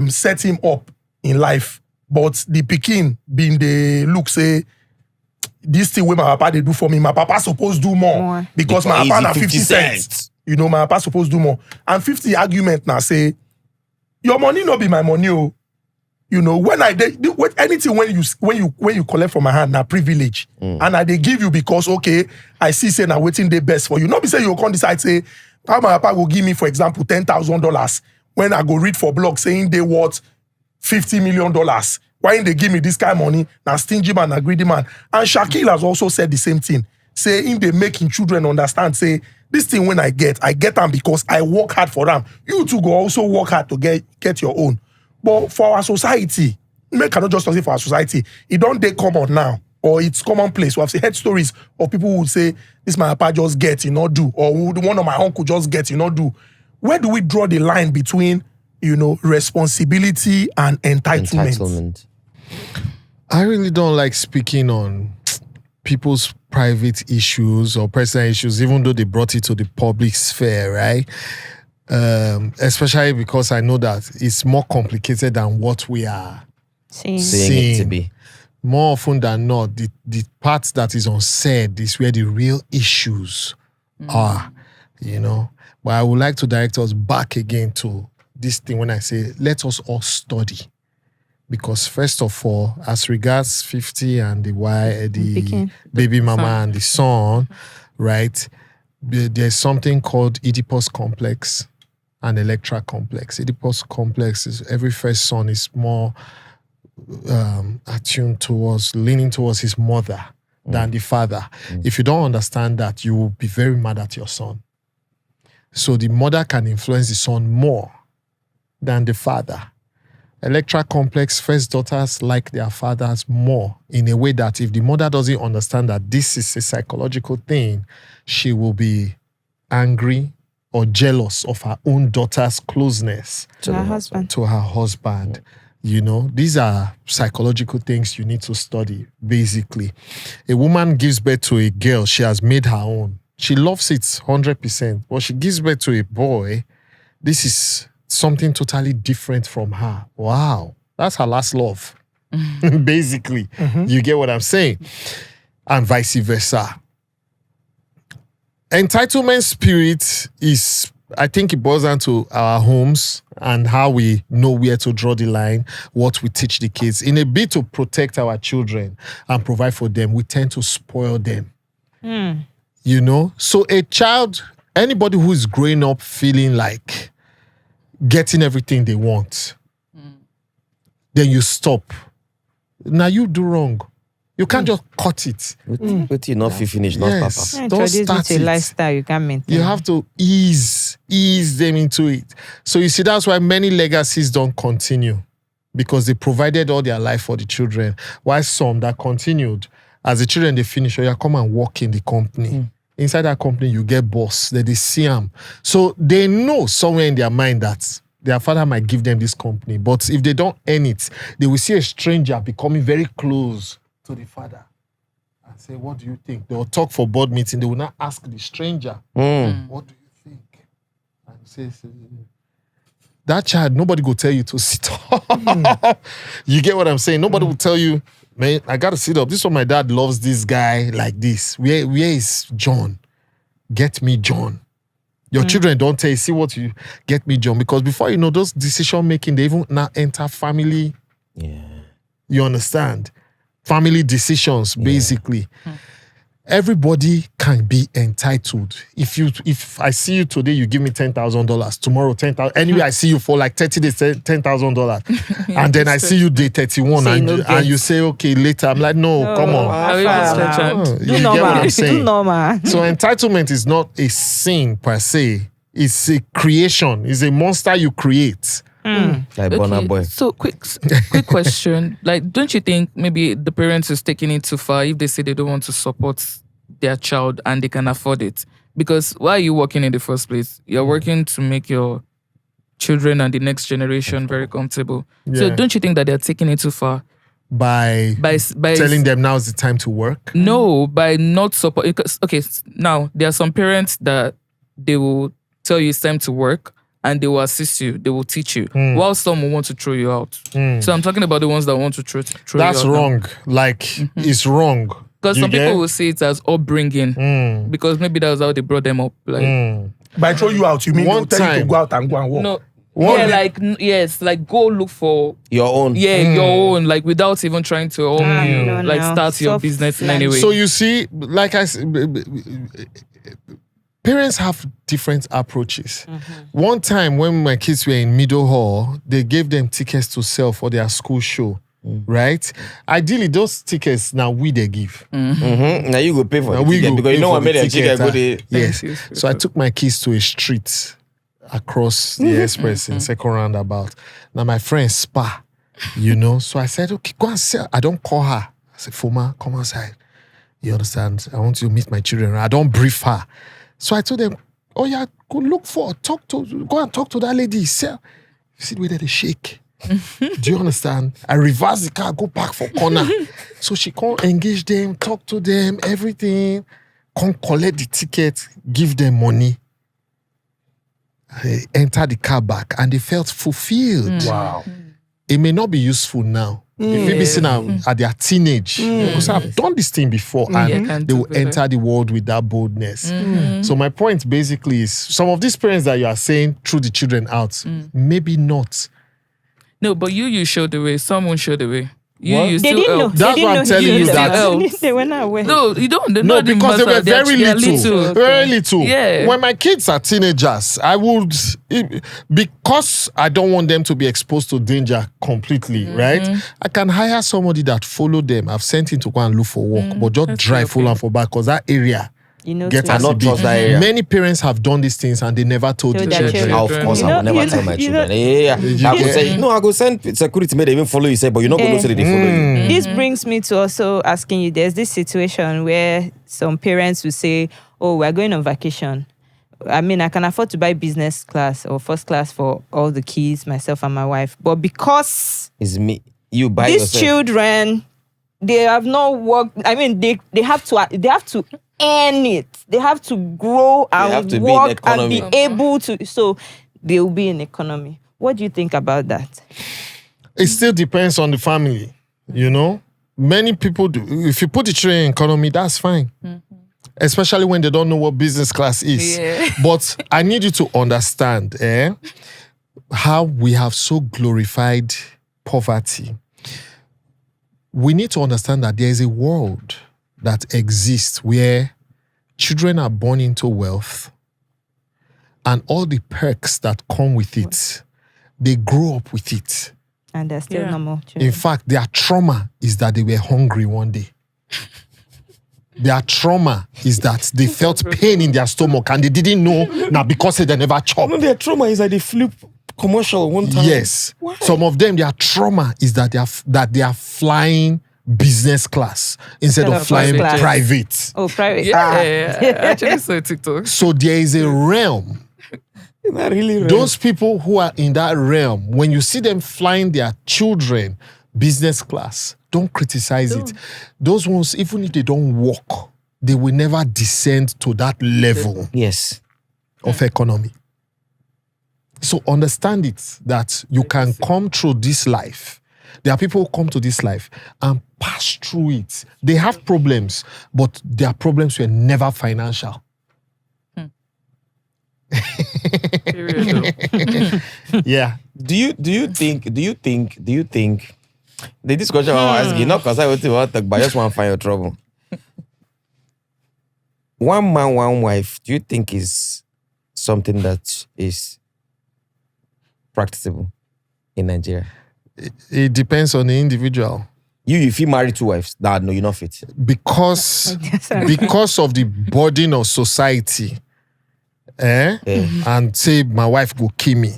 Speaker 4: set him up in life. But the pikin being the look say, this thing where my papa they do for me, my papa supposed do more. Because my papa na 50 cents. My papa supposed do more. And 50 argument now say, your money no be my money. When I do anything when you collect from my hand na privilege. And I they give you because okay, I see say na waiting day best for you. Not be say you come decide say, how my papa go give me, for example, $10,000 when I go read for blog saying they worth $50 million. Why they give me this kind of money? Now stingy man, a greedy man. And Shaquille has also said the same thing. Saying they making children understand, say, this thing when I get them because I work hard for them. You two go also work hard to get your own. But for our society, we cannot just say for our society, it don't they common now, or it's commonplace. We have heard stories of people who would say, this my papa just get, do, or one of my uncle just get, do. Where do we draw the line between, responsibility and entitlement?
Speaker 1: I really don't like speaking on people's private issues or personal issues, even though they brought it to the public sphere, right? Especially because I know that it's more complicated than what we are
Speaker 5: Seeing
Speaker 1: seeing.
Speaker 2: it to be.
Speaker 1: More often than not, the part that is unsaid is where the real issues are, But I would like to direct us back again to this thing when I say, let us all study. Because first of all, as regards 50 and the baby mama and the son, right? There's something called Oedipus complex and Electra complex. Oedipus complex is every first son is more attuned towards, leaning towards his mother than the father. If you don't understand that, you will be very mad at your son. So the mother can influence the son more than the father. Electra complex, first daughters like their fathers more in a way that if the mother doesn't understand that this is a psychological thing, she will be angry or jealous of her own daughter's closeness
Speaker 5: to her husband.
Speaker 1: To her husband. These are psychological things you need to study, basically. A woman gives birth to a girl she has made her own. She loves it 100%, but she gives birth to a boy. This is something totally different from her. Wow. That's her last love. Basically. You get what I'm saying? And vice versa. Entitlement spirit is, I think it boils down to our homes and how we know where to draw the line, what we teach the kids. In a bid to protect our children and provide for them, we tend to spoil them. So a child, anybody who is growing up feeling like getting everything they want, then you stop. Now you do wrong. You can't just cut it.
Speaker 2: But you not finish, not
Speaker 1: Yes.
Speaker 2: papa.
Speaker 1: Don't start
Speaker 5: a
Speaker 1: it.
Speaker 5: lifestyle you can maintain.
Speaker 1: You have to ease them into it. So you see, that's why many legacies don't continue, because they provided all their life for the children. While some that continued, as the children they finish, you come and work in the company. inside that company, you get boss, they see them. So they know somewhere in their mind that their father might give them this company. But if they don't earn it, they will see a stranger becoming very close to the father and say, what do you think? They will talk for board meeting. They will not ask the stranger, what do you think? And say, that child, nobody will tell you to sit up. You get what I'm saying? Nobody will tell you, man, I got to sit up. This is what my dad loves this guy like this. Where is John? Get me John. Your children don't tell you, see what you get me John. Because before you know, those decision making, they even now enter family.
Speaker 2: Yeah.
Speaker 1: You understand? Family decisions, basically. Everybody can be entitled. If I see you today, you give me $10,000. Tomorrow, $10,000. Anyway, I see you for like 30 days, $10,000. And then I see you day 31 and you say, okay, later. I'm like, no, come on.
Speaker 5: Do
Speaker 1: You get what
Speaker 5: normal.
Speaker 1: I'm saying?
Speaker 5: Do normal.
Speaker 1: So entitlement is not a sin per se. It's a creation. It's a monster you create.
Speaker 2: Like Burna Boy.
Speaker 6: So quick question. Like, don't you think maybe the parents is taking it too far if they say they don't want to support their child and they can afford it? Because why are you working in the first place? You're working to make your children and the next generation very comfortable. So
Speaker 1: Yeah.
Speaker 6: don't you think that they're taking it too far?
Speaker 1: By telling them now's the time to work.
Speaker 6: No, by not support. Because, okay, now there are some parents that they will tell you it's time to work and they will assist you, they will teach you, while some will want to throw you out. So I'm talking about the ones that want to throw
Speaker 1: That's
Speaker 6: you out.
Speaker 1: wrong. Like, it's wrong.
Speaker 6: Because
Speaker 1: You
Speaker 6: some
Speaker 1: get?
Speaker 6: people will see it as upbringing, because maybe that's how they brought them up. Like,
Speaker 4: By throw you out, you mean
Speaker 1: One
Speaker 4: they'll tell you to
Speaker 1: time-
Speaker 4: go out and go and work?
Speaker 6: no,
Speaker 1: One
Speaker 6: yeah,
Speaker 1: day-
Speaker 6: like go look for
Speaker 2: Your own.
Speaker 6: your own, like without even trying to help you,
Speaker 5: no,
Speaker 6: like
Speaker 5: no.
Speaker 6: start your
Speaker 5: Soft
Speaker 6: business in
Speaker 5: land.
Speaker 6: any way.
Speaker 1: So you see, like I said, parents have different approaches. One time when my kids were in middle hall, they gave them tickets to sell for their school show, right? Ideally, those tickets now they give.
Speaker 2: Now you go pay for
Speaker 1: Now
Speaker 2: the
Speaker 1: we
Speaker 2: ticket
Speaker 1: go
Speaker 2: because you
Speaker 1: pay
Speaker 2: know
Speaker 1: for
Speaker 2: what
Speaker 1: the
Speaker 2: made a chicken go there.
Speaker 1: Yes.
Speaker 6: you.
Speaker 1: So I took my kids to a street across the express in second roundabout. Now my friend Spa, so I said, okay, go and sell. I don't call her. I said, Fuma, come outside. You understand? I want you to meet my children. I don't brief her. So I told them, oh yeah, go and talk to that lady. Sell. See the way that they shake. Do you understand? I reverse the car, go back for corner. So she can't engage them, talk to them, everything. Can't collect the ticket, give them money. I enter the car back and they felt fulfilled.
Speaker 4: Wow.
Speaker 1: It may not be useful now. If maybe seen at their teenage, because I've done this thing before, and
Speaker 6: can
Speaker 1: they
Speaker 6: do
Speaker 1: will
Speaker 6: better.
Speaker 1: enter the world with that boldness. So my point basically is, some of these parents that you are saying threw the children out, maybe not.
Speaker 6: No, but you showed the way. Someone showed the way. You
Speaker 5: They
Speaker 6: still
Speaker 5: didn't know.
Speaker 6: helped.
Speaker 1: That's
Speaker 5: They
Speaker 1: what
Speaker 5: didn't
Speaker 1: I'm
Speaker 5: know
Speaker 1: telling
Speaker 5: he
Speaker 1: you
Speaker 5: used
Speaker 1: that-
Speaker 5: it. They were not aware.
Speaker 6: No, you don't.
Speaker 1: No, because they were very little. Very little.
Speaker 6: Yeah.
Speaker 1: When my kids are teenagers, I would, because I don't want them to be exposed to danger completely, right? I can hire somebody that follow them. I've sent him to go and look for work, but just drive full and for back, because that area get
Speaker 5: to-
Speaker 1: as
Speaker 2: not
Speaker 1: it
Speaker 2: trust
Speaker 1: be.
Speaker 2: that area.
Speaker 1: Many parents have done these things and they never told
Speaker 5: Told
Speaker 1: the
Speaker 5: their
Speaker 1: children.
Speaker 5: children.
Speaker 2: Of course,
Speaker 5: You
Speaker 2: I
Speaker 5: know-
Speaker 2: will never
Speaker 5: you
Speaker 2: tell
Speaker 5: know-
Speaker 2: my
Speaker 5: you
Speaker 2: children.
Speaker 5: know-
Speaker 2: Yeah. I will say, no, I go send security, may they even follow you, say, but you're not going to say that they follow you.
Speaker 5: This brings me to also asking you, there's this situation where some parents will say, oh, we're going on vacation. I mean, I can afford to buy business class or first class for all the kids, myself and my wife. But because
Speaker 2: It's me. You buy
Speaker 5: these
Speaker 2: yourself.
Speaker 5: children, they have not worked. I mean, they have to earn it. They have to grow
Speaker 2: have
Speaker 5: and
Speaker 2: to be in
Speaker 5: work and be
Speaker 2: economy.
Speaker 5: able to. So they will be in economy. What do you think about that?
Speaker 1: It still depends on the family, Many people do. If you put the children in economy, that's fine. Especially when they don't know what business class is.
Speaker 6: Yeah.
Speaker 1: But I need you to understand how we have so glorified poverty. We need to understand that there is a world that exists where children are born into wealth and all the perks that come with it, they grow up with it.
Speaker 5: And they're still
Speaker 6: Yeah.
Speaker 5: normal children.
Speaker 1: In fact, their trauma is that they were hungry one day. Their trauma is that they felt pain in their stomach and they didn't know now because they never chopped.
Speaker 2: No, their trauma is like they flip commercial one time.
Speaker 1: Yes. Some of them, their trauma is that they are flying business class instead of flying
Speaker 5: first class.
Speaker 1: private.
Speaker 5: Oh, private.
Speaker 6: Yeah, I actually saw a TikTok.
Speaker 1: So there is a realm.
Speaker 2: Not really.
Speaker 1: Those people who are in that realm, when you see them flying their children business class, don't criticize it. Those ones, even if they don't walk, they will never descend to that level
Speaker 2: Yes.
Speaker 1: of economy. So understand it, that you can come through this life. There are people who come to this life and pass through it. They have problems, but their problems were never financial. Yeah.
Speaker 2: Do you think the discussion I was asking, not because I want to talk, but I just want to find your trouble. One man, one wife, do you think is something that is practicable in Nigeria?
Speaker 1: It depends on the individual.
Speaker 2: You feel married 2 wives? Nah, no, you're not fit.
Speaker 1: Because of the burden of society, and say my wife will kill me.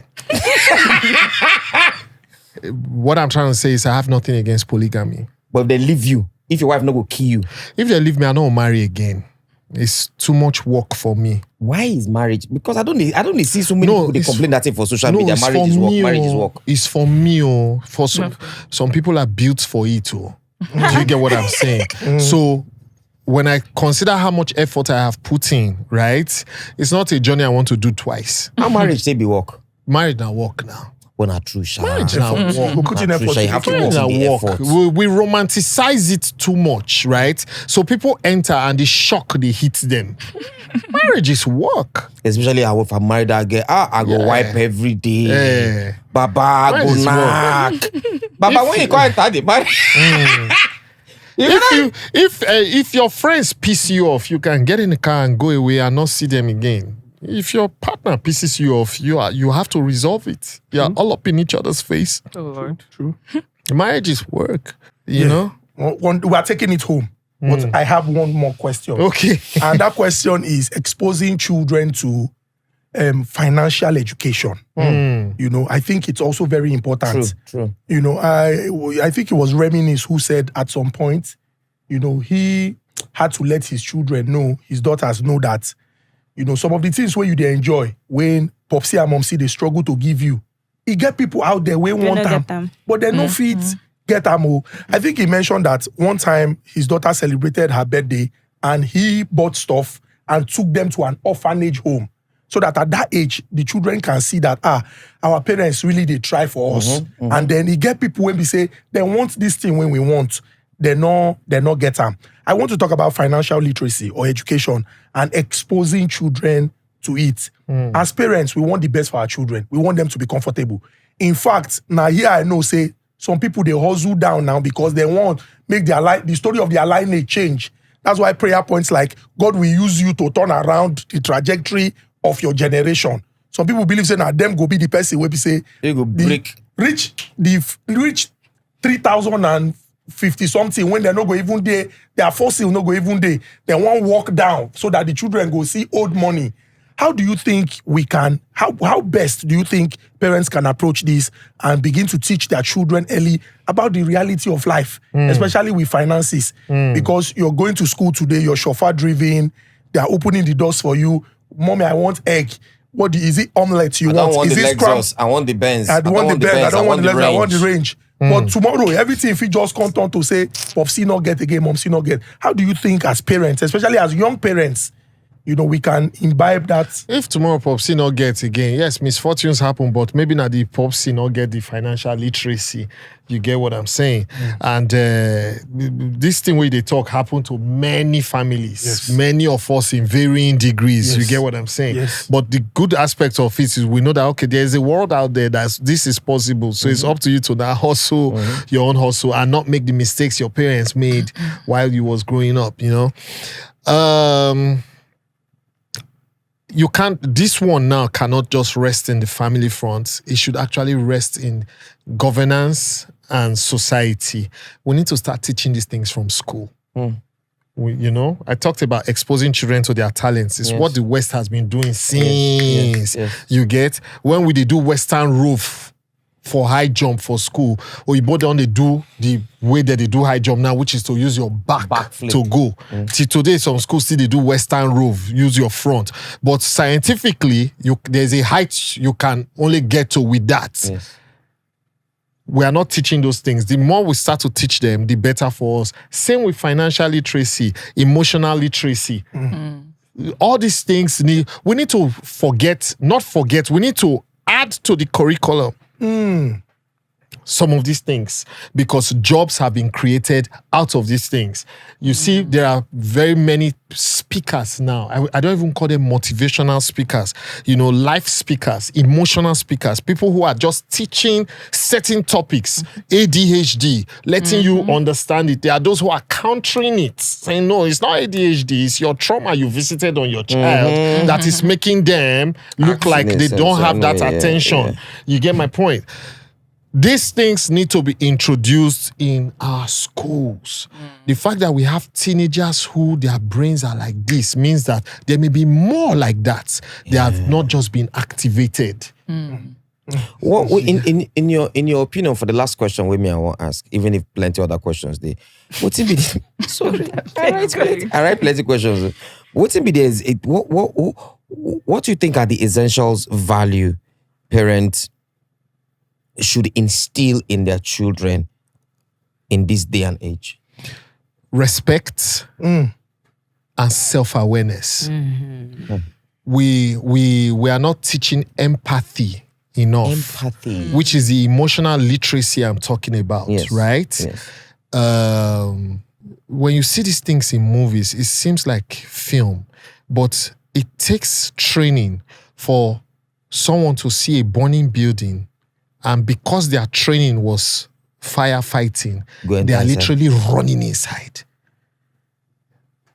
Speaker 1: What I'm trying to say is I have nothing against polygamy.
Speaker 2: But if they leave you, if your wife not go kill you,
Speaker 1: If they leave me, I don't marry again. It's too much work for me.
Speaker 2: why is marriage? Because I don't see so many people they
Speaker 1: it's-
Speaker 2: complain that thing for social media.
Speaker 1: it's
Speaker 2: Marriage
Speaker 1: for
Speaker 2: is work.
Speaker 1: me,
Speaker 2: Marriage is
Speaker 1: oh.
Speaker 2: work.
Speaker 1: It's for me. Oh. For some people are built for it. Oh. Do you get what I'm saying? So when I consider how much effort I have put in, right? It's not a journey I want to do twice.
Speaker 2: How marriage say be work?
Speaker 1: Marriage now work now.
Speaker 2: When I true sha.
Speaker 1: Marriage now work.
Speaker 4: We put in effort.
Speaker 2: You have to
Speaker 1: Marriage
Speaker 2: put
Speaker 1: now
Speaker 2: in the
Speaker 1: work.
Speaker 2: effort.
Speaker 1: We romanticize it too much, right? So people enter and the shock they hit them. Marriage is work.
Speaker 2: Especially if I'm married, I go wipe every day.
Speaker 1: Yeah.
Speaker 2: Baba, I go
Speaker 1: Marriage is
Speaker 2: knock. Baba, when you call enter the marriage.
Speaker 1: If your friends piss you off, you can get in the car and go away and not see them again. If your partner pisses you off, you have to resolve it. You're all up in each other's face.
Speaker 6: Oh Lord.
Speaker 4: True.
Speaker 1: Marriage is work, you know?
Speaker 4: We are taking it home. But I have one more question.
Speaker 1: Okay.
Speaker 4: And that question is exposing children to financial education. You know, I think it's also very important.
Speaker 2: True.
Speaker 4: You know, I think it was Reminis who said at some point, you know, he had to let his children know, his daughters know that, you know, some of the things where you they enjoy, when Popsy and Momsy, they struggle to give you, he get people out there where want
Speaker 5: no get
Speaker 4: them,
Speaker 5: them.
Speaker 4: but they no fit get them. I think he mentioned that one time his daughter celebrated her birthday and he bought stuff and took them to an orphanage home. So that at that age, the children can see that, our parents really, they try for us. And then he get people when we say, they want this thing when we want, they not get them. I want to talk about financial literacy or education and exposing children to it. As parents, we want the best for our children. We want them to be comfortable. In fact, now here I know, say, some people, they hustle down now because they want make their life, the story of their lineage change. That's why prayer points like, God will use you to turn around the trajectory of your generation. Some people believe say, now them go be the person where we say,
Speaker 2: They go break.
Speaker 4: reach 3,050 something when they're not go even there, their forces will not go even there. They want walk down so that the children go see old money. How do you think we can, how best do you think parents can approach this and begin to teach their children early about the reality of life, especially with finances? Because you're going to school today, you're chauffeur driven, they are opening the doors for you. Mommy, I want egg. Is it omelette you
Speaker 2: I don't want
Speaker 4: Is
Speaker 2: the
Speaker 4: it scram?
Speaker 2: Lexus. I want the Benz.
Speaker 4: I don't want the Benz. I don't want the Benz. I want the range.
Speaker 2: Hmm.
Speaker 4: But tomorrow, everything if you just come on to say, Popsy not get again, Momsy not get. How do you think as parents, especially as young parents, you know, we can imbibe that?
Speaker 1: If tomorrow Popsy not get again, yes, misfortunes happen, but maybe not the Popsy not get the financial literacy. You get what I'm saying? And this thing where they talk happen to many families,
Speaker 4: Yes.
Speaker 1: many of us in varying degrees.
Speaker 4: Yes.
Speaker 1: You get what I'm saying?
Speaker 4: Yes.
Speaker 1: But the good aspect of it is we know that, okay, there's a world out there that this is possible. So it's up to you to now hustle your own hustle and not make the mistakes your parents made while you was growing up, you know? You can't, this one now cannot just rest in the family front. It should actually rest in governance and society. We need to start teaching these things from school. You know, I talked about exposing children to their talents. It's what the West has been doing since.
Speaker 2: Yes.
Speaker 1: You get, when we did do Western roof for high jump for school, or you both don't they do the way that they do high jump now, which is to use your back
Speaker 2: flip.
Speaker 1: to go. Till today, some schools still they do Western Rove, use your front. But scientifically, there's a height you can only get to with that.
Speaker 2: Yes.
Speaker 1: We are not teaching those things. The more we start to teach them, the better for us. Same with financial literacy, emotional literacy. All these things we need to we need to add to the curriculum some of these things, because jobs have been created out of these things. You see, there are very many speakers now. I don't even call them motivational speakers, life speakers, emotional speakers, people who are just teaching certain topics, ADHD, letting you understand it. There are those who are countering it, saying, no, it's not ADHD, it's your trauma you visited on your child that is making them look like they don't have that attention. You get my point? These things need to be introduced in our schools. The fact that we have teenagers who their brains are like this means that there may be more like that. They have not just been activated.
Speaker 2: What in your opinion, for the last question, with me, I want to ask, even if plenty other questions there. What's it be? Sorry, I write plenty questions. What's it be? What do you think are the essentials value parents should instill in their children in this day and age?
Speaker 1: Respect and self-awareness. We are not teaching empathy enough.
Speaker 2: Empathy.
Speaker 1: Which is the emotional literacy I'm talking about, right?
Speaker 2: Yes.
Speaker 1: When you see these things in movies, it seems like film, but it takes training for someone to see a burning building, and because their training was firefighting, they are literally running inside.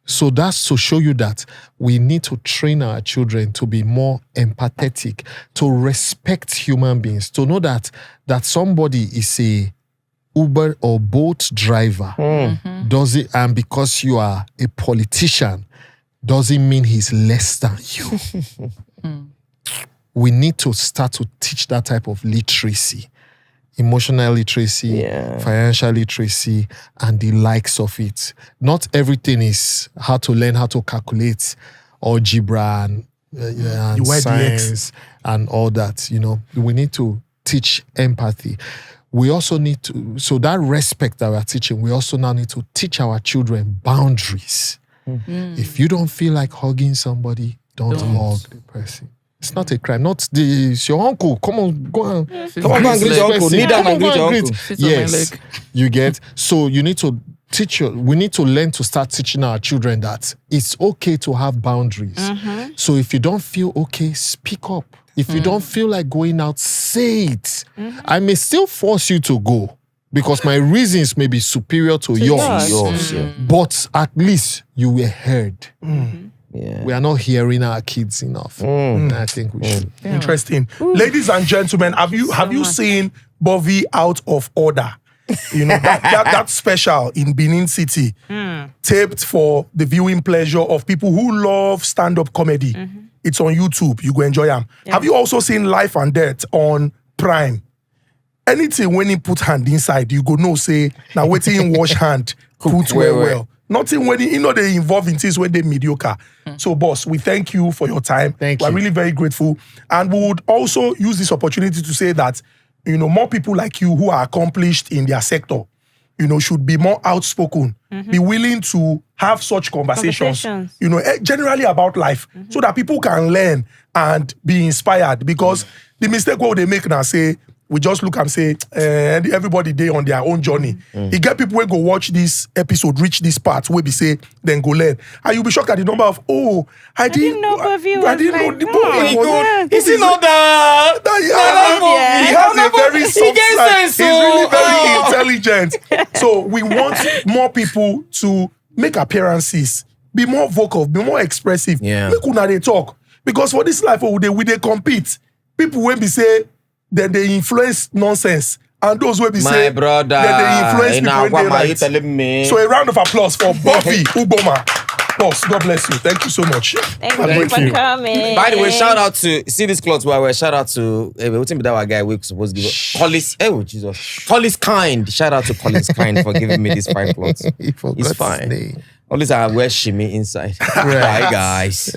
Speaker 1: So that's to show you that we need to train our children to be more empathetic, to respect human beings, to know that somebody is a Uber or Bolt driver. And because you are a politician, doesn't mean he's less than you. We need to start to teach that type of literacy, emotional literacy, financial literacy, and the likes of it. Not everything is how to learn how to calculate algebra and science and all that. We need to teach empathy. We also need to, so that respect that we're teaching, we also now need to teach our children boundaries. If you don't feel like hugging somebody, don't hug the person. It's not a crime. It's your uncle. Come on, go on.
Speaker 2: Come on, greet your uncle. Kneel down and greet your uncle.
Speaker 1: Yes, you get. So you need to we need to learn to start teaching our children that it's okay to have boundaries. So if you don't feel okay, speak up. If you don't feel like going out, say it. I may still force you to go because my reasons may be superior to yours. But at least you were heard. We are not hearing our kids enough. I think we should.
Speaker 4: Interesting. Ladies and gentlemen, have you seen Bovi Out of Order? That special in Benin City, taped for the viewing pleasure of people who love stand-up comedy. It's on YouTube. You go enjoy them. Have you also seen Life and Death on Prime? Anything when he put hand inside, you go no say, now waiting wash hand, put well. Nothing when they involve in things when they mediocre. So, boss, we thank you for your time. We're really very grateful. And we would also use this opportunity to say that, more people like you who are accomplished in their sector, should be more outspoken, be willing to have such conversations. Generally about life, so that people can learn and be inspired. Because the mistake what they make now say, we just look and say, everybody they on their own journey. You get people who go watch this episode, reach this part, where we say, then go learn. And you'll be shocked at the number of, I didn't know Bovi was I didn't know the Bovi was.
Speaker 2: Is he not that?
Speaker 4: He has a very soft side. He's really very intelligent. So we want more people to make appearances, be more vocal, be more expressive. Make una they talk. Because for this life, we they compete. People when we say, then they influence nonsense. And those will be saying,
Speaker 2: brother,
Speaker 4: then they influence people when they write. So a round of applause for Bovi Uboma. Boss, God bless you. Thank you so much.
Speaker 5: Thank you for coming.
Speaker 2: By the way, shout out to see this clothes where I wear. Shout out to what's that our guy we supposed to give Collis. Oh Jesus, Collis Kind. Shout out to Collis Kind for giving me these fine clothes.
Speaker 1: He forgot
Speaker 2: He's
Speaker 1: his
Speaker 2: fine.
Speaker 1: name.
Speaker 2: Only I wear shimmy inside. Bye guys.